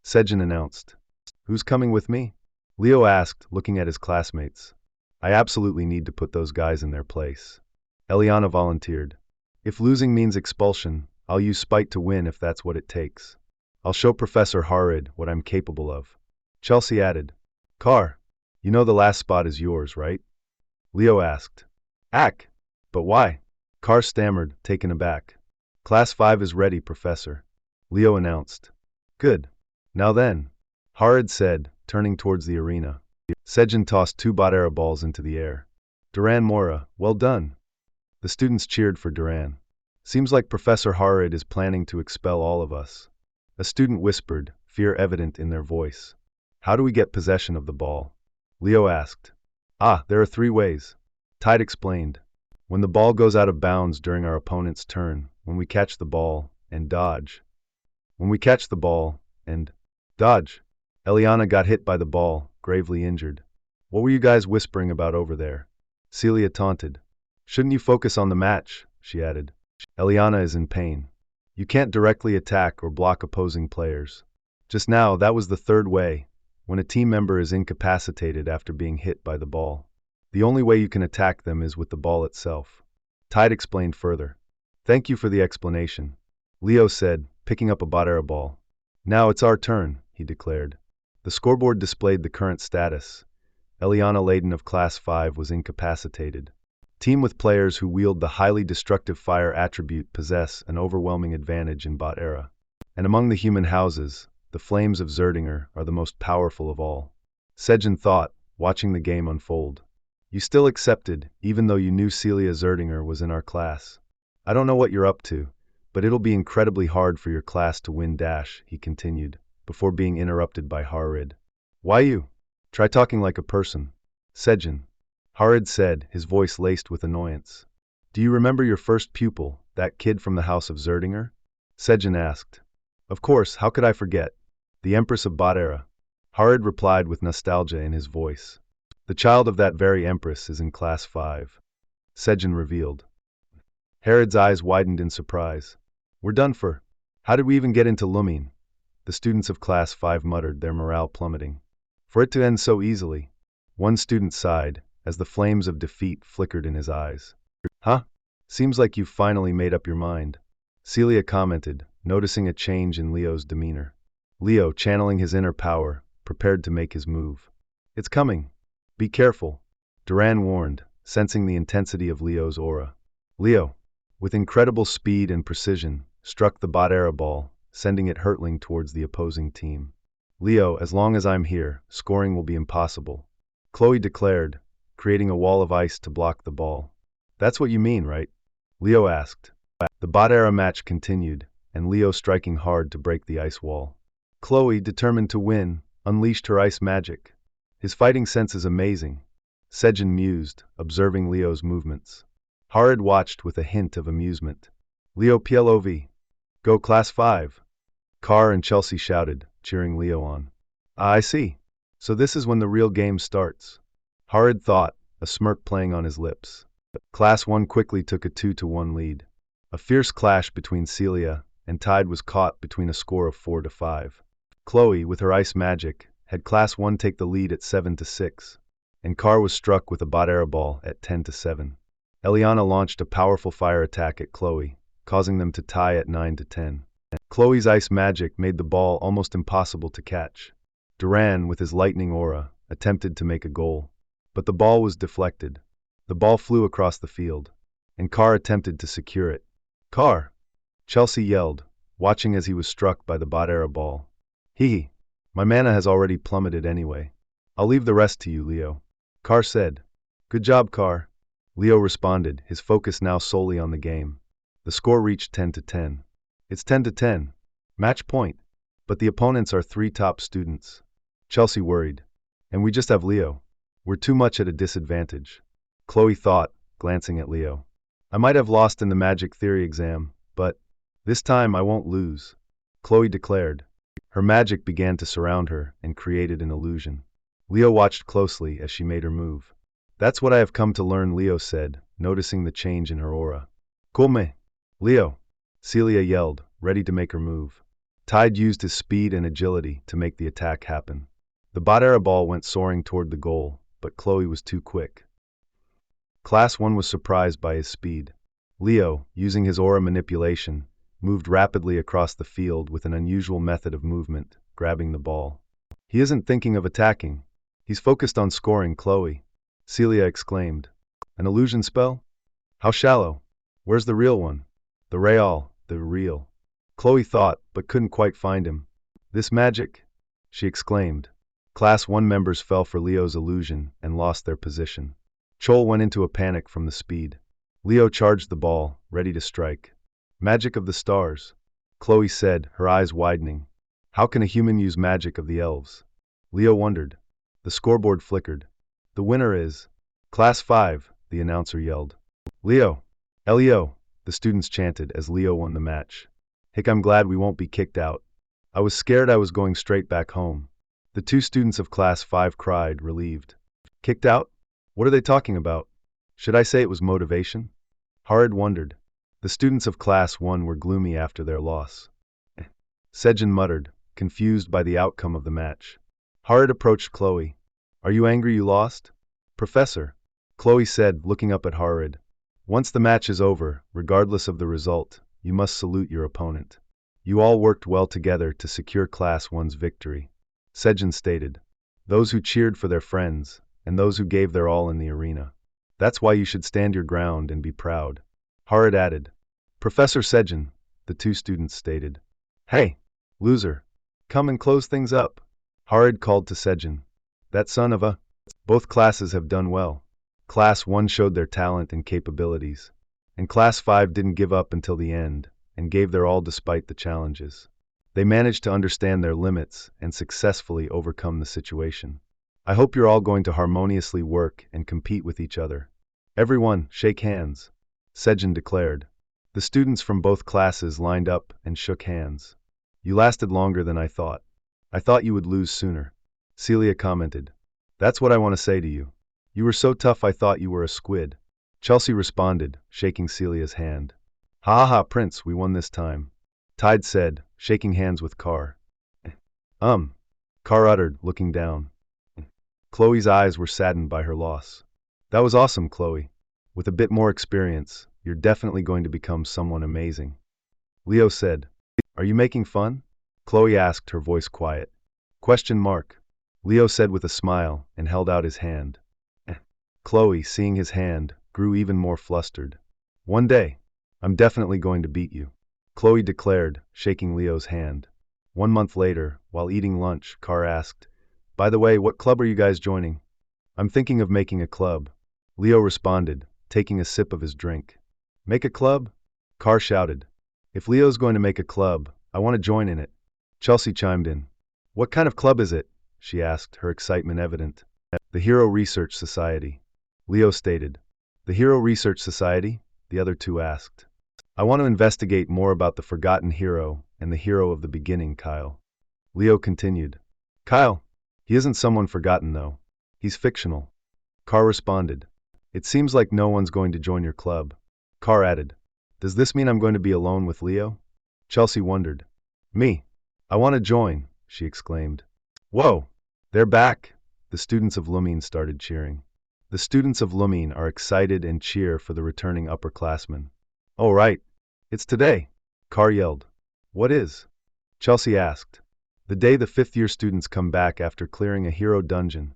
Sejin announced. Who's coming with me? Leo asked, looking at his classmates. I absolutely need to put those guys in their place. Eliana volunteered. If losing means expulsion, I'll use spite to win if that's what it takes. I'll show Professor Harrod what I'm capable of. Chelsea added. Carr, you know the last spot is yours, right? Leo asked. But why? Carr stammered, taken aback. Class 5 is ready, Professor. Leo announced. Good. Now then, Harrod said, turning towards the arena. Sejin tossed 2 bot era balls into the air. Duran Mora, well done. The students cheered for Duran. Seems like Professor Harrod is planning to expel all of us. A student whispered, fear evident in their voice. How do we get possession of the ball? Leo asked. There are 3 ways. Tide explained. When the ball goes out of bounds during our opponent's turn, when we catch the ball, and dodge. When we catch the ball, and dodge. Eliana got hit by the ball, gravely injured. What were you guys whispering about over there? Celia taunted. Shouldn't you focus on the match? She added. Eliana is in pain. You can't directly attack or block opposing players. Just now, that was the 3rd way, when a team member is incapacitated after being hit by the ball. The only way you can attack them is with the ball itself. Tide explained further. Thank you for the explanation. Leo said, picking up a bot era ball. Now it's our turn, he declared. The scoreboard displayed the current status. Eliana Layden of Class 5 was incapacitated. Team with players who wield the highly destructive fire attribute possess an overwhelming advantage in bot era. And among the human houses, the flames of Zerdinger are the most powerful of all. Sejin thought, watching the game unfold. You still accepted, even though you knew Celia Zerdinger was in our class. I don't know what you're up to, but it'll be incredibly hard for your class to win dash, he continued, before being interrupted by Harrod. Why you? Try talking like a person. Sejin. Harid said, his voice laced with annoyance. Do you remember your first pupil, that kid from the house of Zerdinger? Sejin asked. Of course, how could I forget? The Empress of Badera. Harid replied with nostalgia in his voice. The child of that very Empress is in Class 5. Sejin revealed. Harid's eyes widened in surprise. We're done for. How did we even get into Lumin? The students of Class 5 muttered, their morale plummeting. For it to end so easily. One student sighed, as the flames of defeat flickered in his eyes. Huh? Seems like you've finally made up your mind. Celia commented, noticing a change in Leo's demeanor. Leo, channeling his inner power, prepared to make his move. It's coming. Be careful. Duran warned, sensing the intensity of Leo's aura. Leo, with incredible speed and precision, struck the Badera ball, sending it hurtling towards the opposing team. Leo, as long as I'm here, scoring will be impossible. Chloe declared, creating a wall of ice to block the ball. That's what you mean, right? Leo asked. The Badera match continued, and Leo striking hard to break the ice wall. Chloe, determined to win, unleashed her ice magic. His fighting sense is amazing. Sejin mused, observing Leo's movements. Harid watched with a hint of amusement. Leo PLOV. Go Class 5. Carr and Chelsea shouted, cheering Leo on. I see. So this is when the real game starts. Harid thought, a smirk playing on his lips. Class 1 quickly took a 2-1 lead. A fierce clash between Celia and Tide was caught between a score of 4-5. Chloe, with her ice magic, had Class 1 take the lead at 7-6, and Carr was struck with a Badera ball at 10-7. Eliana launched a powerful fire attack at Chloe, causing them to tie at 9-10. Chloe's ice magic made the ball almost impossible to catch. Duran, with his lightning aura, attempted to make a goal, but the ball was deflected. The ball flew across the field, and Carr attempted to secure it. Carr! Chelsea yelled, watching as he was struck by the Badera ball. Hee. My mana has already plummeted anyway. I'll leave the rest to you, Leo. Carr said. Good job, Carr. Leo responded, his focus now solely on the game. The score reached 10-10. It's 10-10. Match point. But the opponents are 3 top students. Chelsea worried. And we just have Leo. We're too much at a disadvantage. Chloe thought, glancing at Leo. I might have lost in the magic theory exam, but this time I won't lose. Chloe declared. Her magic began to surround her and created an illusion. Leo watched closely as she made her move. That's what I have come to learn, Leo said, noticing the change in her aura. Come, Leo! Celia yelled, ready to make her move. Tide used his speed and agility to make the attack happen. The Badera ball went soaring toward the goal, but Chloe was too quick. Class 1 was surprised by his speed. Leo, using his aura manipulation, moved rapidly across the field with an unusual method of movement, grabbing the ball. He isn't thinking of attacking. He's focused on scoring, Chloe. Celia exclaimed. An illusion spell? How shallow. Where's the real one? The real, the real. Chloe thought, but couldn't quite find him. This magic? She exclaimed. Class 1 members fell for Leo's illusion and lost their position. Chol went into a panic from the speed. Leo charged the ball, ready to strike. Magic of the stars, Chloe said, her eyes widening. How can a human use magic of the elves? Leo wondered. The scoreboard flickered. The winner is Class 5, the announcer yelled. Leo! Leo! The students chanted as Leo won the match. Hick, I'm glad we won't be kicked out. I was scared I was going straight back home. The 2 students of Class 5 cried, relieved. Kicked out? What are they talking about? Should I say it was motivation? Harid wondered. The students of Class 1 were gloomy after their loss. Sejin muttered, confused by the outcome of the match. Harid approached Chloe. Are you angry you lost? Professor, Chloe said, looking up at Harid. Once the match is over, regardless of the result, you must salute your opponent. You all worked well together to secure Class 1's victory. Sejin stated. Those who cheered for their friends, and those who gave their all in the arena. That's why you should stand your ground and be proud. Harid added. Professor Sejin, the 2 students stated. Hey, loser, come and close things up. Harid called to Sejin. That son of a... Both classes have done well. Class 1 showed their talent and capabilities, and Class 5 didn't give up until the end, and gave their all despite the challenges. They managed to understand their limits and successfully overcome the situation. I hope you're all going to harmoniously work and compete with each other. Everyone, shake hands, Sejin declared. The students from both classes lined up and shook hands. You lasted longer than I thought. I thought you would lose sooner. Celia commented. That's what I want to say to you. You were so tough I thought you were a squid. Chelsea responded, shaking Celia's hand. Ha ha, Prince, we won this time. Tide said, shaking hands with Car. Car uttered, looking down. Chloe's eyes were saddened by her loss. That was awesome, Chloe. With a bit more experience, you're definitely going to become someone amazing. Leo said. Are you making fun? Chloe asked, her voice quiet. Question mark. Leo said with a smile and held out his hand. Chloe, seeing his hand, grew even more flustered. One day, I'm definitely going to beat you, Chloe declared, shaking Leo's hand. 1 month later, while eating lunch, Car asked, By the way, what club are you guys joining? I'm thinking of making a club, Leo responded, taking a sip of his drink. Make a club? Car shouted. If Leo's going to make a club, I want to join in it. Chelsea chimed in. What kind of club is it? She asked, her excitement evident. The Hero Research Society, Leo stated. The Hero Research Society? The other two asked. I want to investigate more about the forgotten hero and the hero of the beginning, Kyle. Leo continued. Kyle? He isn't someone forgotten, though. He's fictional. Car responded. It seems like no one's going to join your club. Car added. Does this mean I'm going to be alone with Leo? Chelsea wondered. Me? I want to join, she exclaimed. Whoa! They're back! The students of Lumine started cheering. The students of Lumine are excited and cheer for the returning upperclassmen. Oh right, it's today, Car yelled. What is? Chelsea asked. The day the 5th-year students come back after clearing a hero dungeon.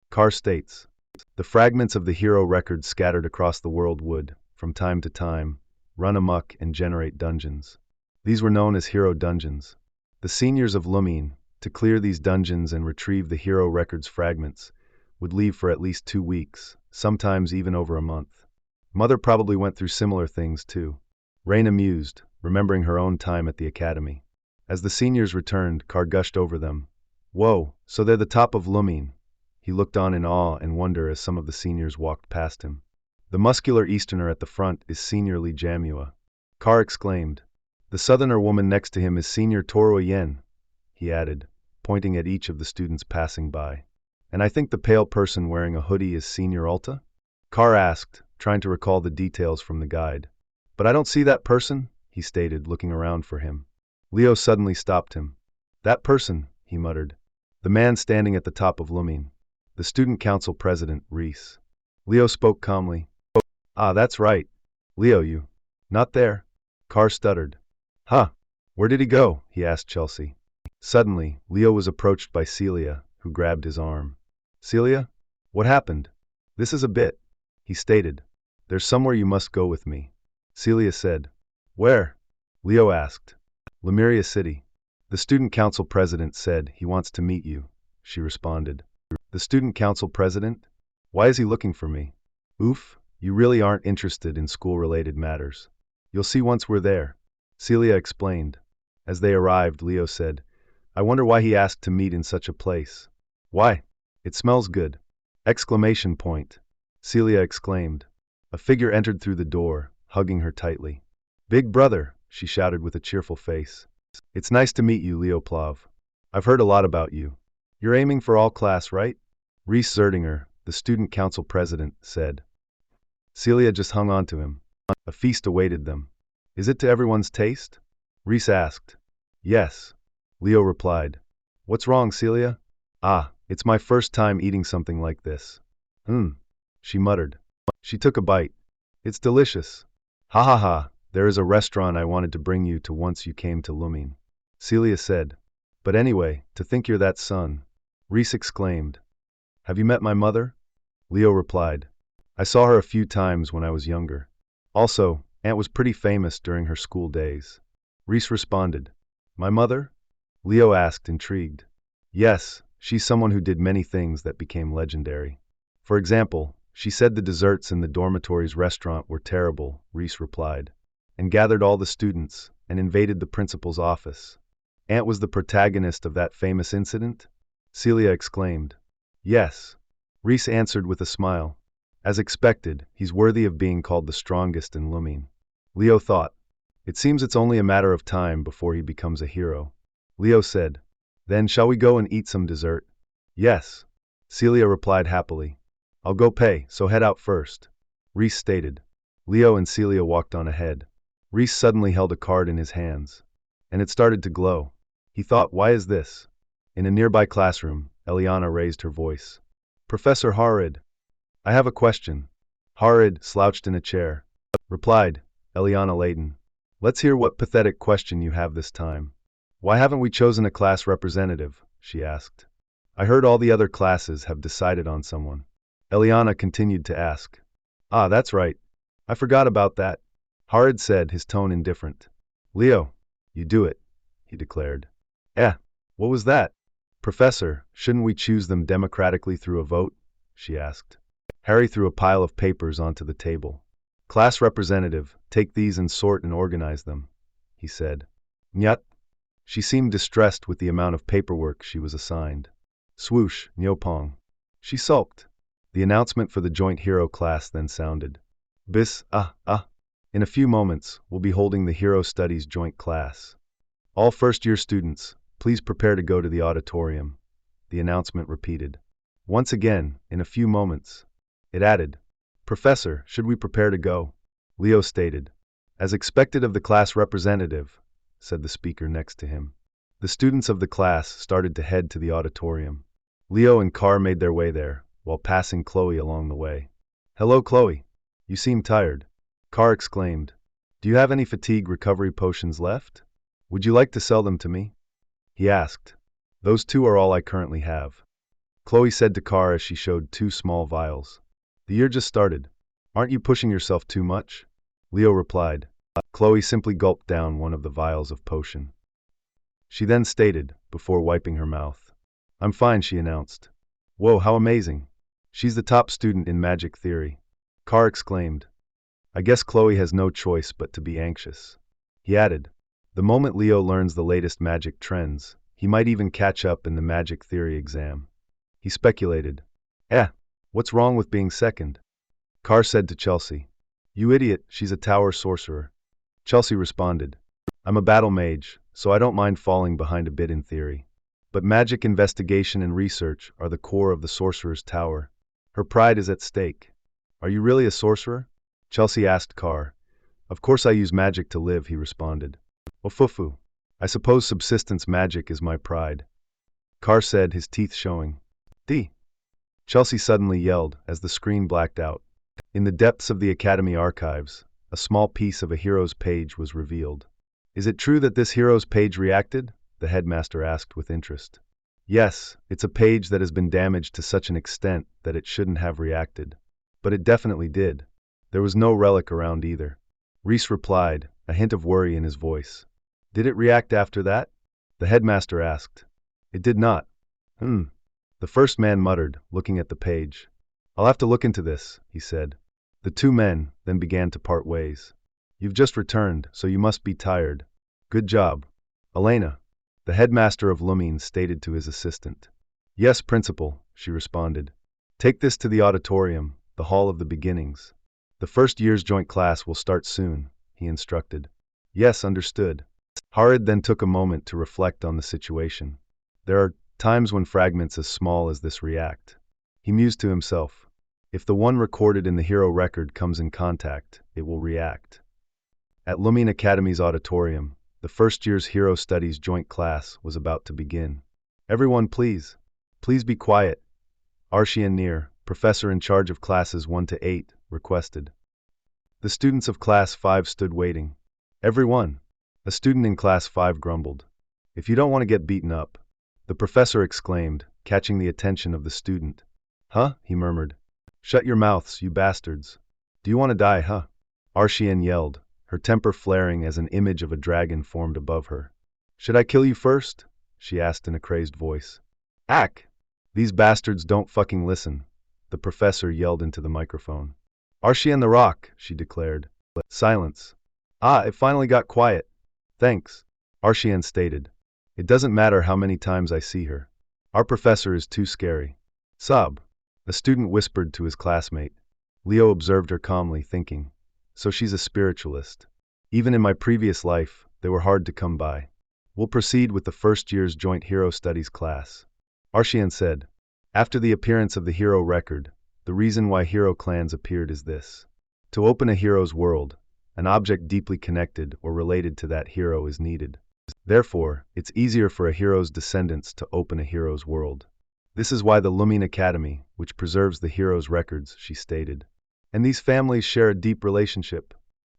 Car states. The fragments of the hero record scattered across the world would, from time to time, run amok and generate dungeons. These were known as hero dungeons. The seniors of Lumine, to clear these dungeons and retrieve the hero record's fragments, would leave for at least 2 weeks, sometimes even over a month. Mother probably went through similar things too. Raina mused, remembering her own time at the academy. As the seniors returned, Car gushed over them. Whoa, so they're the top of Lumine. He looked on in awe and wonder as some of the seniors walked past him. The muscular Easterner at the front is Senior Lee Jamua. Car exclaimed. The Southerner woman next to him is Senior Toro Yen, he added, pointing at each of the students passing by. And I think the pale person wearing a hoodie is Senior Alta? Car asked, trying to recall the details from the guide. But I don't see that person, he stated, looking around for him. Leo suddenly stopped him. That person, he muttered. The man standing at the top of Lumine. The student council president, Reese. Leo spoke calmly. Ah, that's right. Leo, you. Not there. Car stuttered. Huh. Where did he go? He asked Chelsea. Suddenly, Leo was approached by Celia, who grabbed his arm. Celia? What happened? This is a bit, he stated. There's somewhere you must go with me. Celia said. Where? Leo asked. Lemuria City. The student council president said he wants to meet you, she responded. The student council president? Why is he looking for me? Oof, you really aren't interested in school-related matters. You'll see once we're there, Celia explained. As they arrived, Leo said, I wonder why he asked to meet in such a place. Why? It smells good. Exclamation point. Celia exclaimed. A figure entered through the door, hugging her tightly. Big brother, she shouted with a cheerful face. It's nice to meet you, Leo Plav. I've heard a lot about you. You're aiming for all class, right? Reese Zerdinger, the student council president, said. Celia just hung on to him. A feast awaited them. Is it to everyone's taste? Reese asked. Yes. Leo replied. What's wrong, Celia? Ah, it's my first time eating something like this. She muttered. She took a bite. It's delicious. Ha ha ha, there is a restaurant I wanted to bring you to once you came to Lumine. Celia said. But anyway, to think you're that son. Reese exclaimed. Have you met my mother? Leo replied. I saw her a few times when I was younger. Also, Aunt was pretty famous during her school days. Reese responded. My mother? Leo asked, intrigued. Yes, she's someone who did many things that became legendary. For example, she said the desserts in the dormitory's restaurant were terrible, Reese replied, and gathered all the students and invaded the principal's office. Aunt was the protagonist of that famous incident? Celia exclaimed. Yes. Reese answered with a smile. As expected, he's worthy of being called the strongest in Lumine. Leo thought. It seems it's only a matter of time before he becomes a hero. Leo said. Then shall we go and eat some dessert? Yes. Celia replied happily. I'll go pay, so head out first. Reese stated. Leo and Celia walked on ahead. Reese suddenly held a card in his hands. And it started to glow. He thought, why is this? In a nearby classroom, Eliana raised her voice. Professor Harid. I have a question. Harid, slouched in a chair, replied, Eliana Layton. Let's hear what pathetic question you have this time. Why haven't we chosen a class representative? She asked. I heard all the other classes have decided on someone. Eliana continued to ask. Ah, that's right. I forgot about that. Harid said, his tone indifferent. Leo, you do it, he declared. What was that? Professor, shouldn't we choose them democratically through a vote? She asked. Harry threw a pile of papers onto the table. Class representative, take these and sort and organize them, he said. Nyat. She seemed distressed with the amount of paperwork she was assigned. Swoosh, Nyopong. She sulked. The announcement for the joint hero class then sounded. In a few moments, we'll be holding the Hero Studies joint class. All first-year students, please prepare to go to the auditorium, the announcement repeated. Once again, in a few moments. It added. Professor, should we prepare to go? Leo stated. As expected of the class representative, said the speaker next to him. The students of the class started to head to the auditorium. Leo and Carr made their way there, while passing Chloe along the way. Hello, Chloe. You seem tired. Carr exclaimed. Do you have any fatigue recovery potions left? Would you like to sell them to me? He asked. Those two are all I currently have. Chloe said to Carr as she showed 2 small vials. The year just started. Aren't you pushing yourself too much? Leo replied. Chloe simply gulped down one of the vials of potion. She then stated, before wiping her mouth. I'm fine, she announced. Whoa, how amazing. She's the top student in magic theory. Carr exclaimed. I guess Chloe has no choice but to be anxious. He added. The moment Leo learns the latest magic trends, he might even catch up in the magic theory exam. He speculated. What's wrong with being second? Carr said to Chelsea. You idiot, she's a tower sorcerer. Chelsea responded. I'm a battle mage, so I don't mind falling behind a bit in theory. But magic investigation and research are the core of the sorcerer's tower. Her pride is at stake. Are you really a sorcerer? Chelsea asked Carr. Of course I use magic to live, he responded. Ofufu. I suppose subsistence magic is my pride. Carr said, his teeth showing. D. Chelsea suddenly yelled as the screen blacked out. In the depths of the Academy archives, a small piece of a hero's page was revealed. Is it true that this hero's page reacted? The headmaster asked with interest. Yes, it's a page that has been damaged to such an extent that it shouldn't have reacted. But it definitely did. There was no relic around either. Reese replied, a hint of worry in his voice. Did it react after that? The headmaster asked. It did not. The first man muttered, looking at the page. I'll have to look into this, he said. The 2 men then began to part ways. You've just returned, so you must be tired. Good job. Elena, the headmaster of Lumine stated to his assistant. Yes, principal, she responded. Take this to the auditorium, the Hall of the Beginnings. The first year's joint class will start soon, he instructed. Yes, understood. Harid then took a moment to reflect on the situation. There are times when fragments as small as this react. He mused to himself. If the one recorded in the hero record comes in contact, it will react. At Lumine Academy's auditorium, the first year's Hero Studies joint class was about to begin. Everyone please be quiet. Arshian Nir, professor in charge of classes 1 to 8, requested. The students of class 5 stood waiting. Everyone. A student in class 5 grumbled. If you don't want to get beaten up, the professor exclaimed, catching the attention of the student. Huh? He murmured. Shut your mouths, you bastards. Do you want to die, huh? Arshian yelled, her temper flaring as an image of a dragon formed above her. Should I kill you first? She asked in a crazed voice. Ack! These bastards don't fucking listen, the professor yelled into the microphone. Arshian the Rock, she declared. Silence. It finally got quiet. Thanks, Arshian stated. It doesn't matter how many times I see her. Our professor is too scary. Sob. A student whispered to his classmate. Leo observed her calmly, thinking, so she's a spiritualist. Even in my previous life, they were hard to come by. We'll proceed with the first year's joint hero studies class. Arshian said. After the appearance of the hero record, the reason why hero clans appeared is this. To open a hero's world, an object deeply connected or related to that hero is needed. Therefore, it's easier for a hero's descendants to open a hero's world. This is why the Lumine Academy, which preserves the hero's records, she stated. And these families share a deep relationship.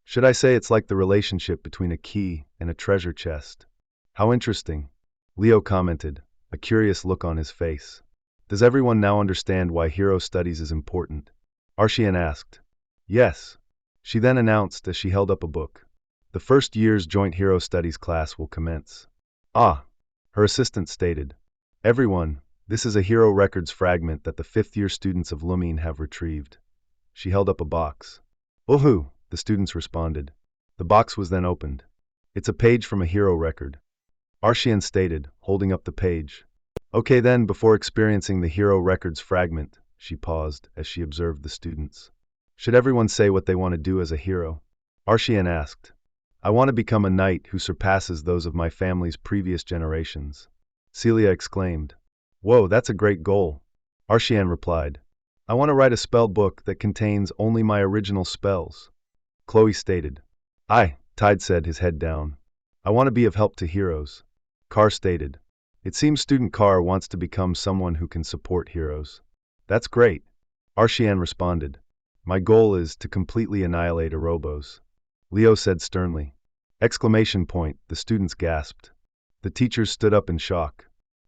Should I say it's like the relationship between a key and a treasure chest? How interesting, Leo commented, a curious look on his face. Does everyone now understand why hero studies is important? Arshian asked. Yes. She then announced as she held up a book. The first year's joint hero studies class will commence. Ah, her assistant stated. Everyone, this is a hero records fragment that the fifth-year students of Lumine have retrieved. She held up a box. Ooh, the students responded. The box was then opened. It's a page from a hero record. Arshian stated, holding up the page. Okay then, before experiencing the hero records fragment, she paused as she observed the students. Should everyone say what they want to do as a hero? Arshian asked. I want to become a knight who surpasses those of my family's previous generations. Celia exclaimed. Whoa, that's a great goal. Arshian replied. I want to write a spell book that contains only my original spells. Chloe stated. Tide said, his head down. I want to be of help to heroes. Carr stated. It seems student Carr wants to become someone who can support heroes. That's great. Arshian responded. My goal is to completely annihilate Orobos. Leo said sternly. Exclamation point, the students gasped. The teachers stood up in shock.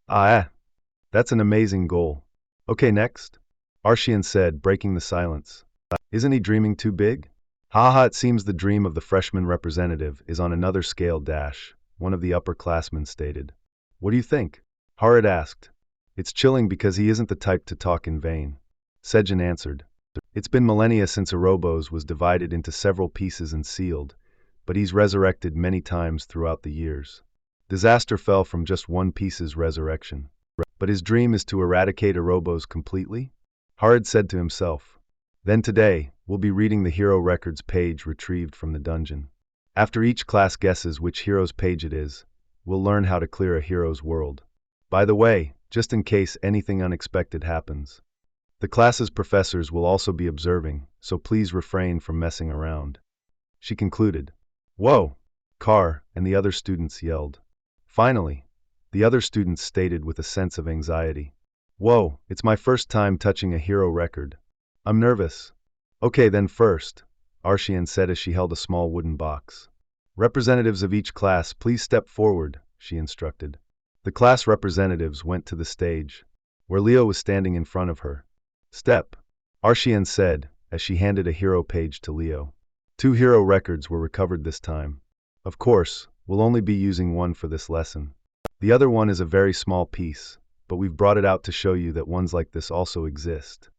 That's an amazing goal. Okay, next. Arshian said, breaking the silence. Isn't he dreaming too big? It seems the dream of the freshman representative is on another scale dash, one of the upperclassmen stated. What do you think? Harid asked. It's chilling because he isn't the type to talk in vain. Sejin answered. It's been millennia since Orobos was divided into several pieces and sealed, but he's resurrected many times throughout the years. Disaster fell from just one piece's resurrection. But his dream is to eradicate Orobos completely? Harid said to himself. Then today, we'll be reading the hero records page retrieved from the dungeon. After each class guesses which hero's page it is, we'll learn how to clear a hero's world. By the way, just in case anything unexpected happens. The class's professors will also be observing, so please refrain from messing around. She concluded. Whoa! Carr and the other students yelled. Finally, the other students stated with a sense of anxiety. Whoa, it's my first time touching a hero record. I'm nervous. Okay then first, Arshian said as she held a small wooden box. Representatives of each class, please step forward, she instructed. The class representatives went to the stage, where Leo was standing in front of her. Step, Arshian said, as she handed a hero page to Leo. 2 hero records were recovered this time. Of course, we'll only be using one for this lesson. The other one is a very small piece, but we've brought it out to show you that ones like this also exist.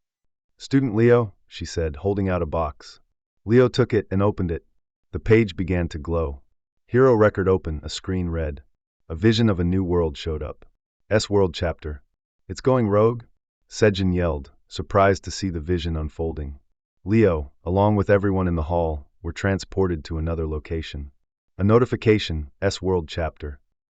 Student Leo, she said, holding out a box. Leo took it and opened it. The page began to glow. Hero record open, a screen read. A vision of a new world showed up. S-World chapter. It's going rogue? Sejin yelled, surprised to see the vision unfolding. Leo, along with everyone in the hall, were transported to another location. A notification, S-World chapter.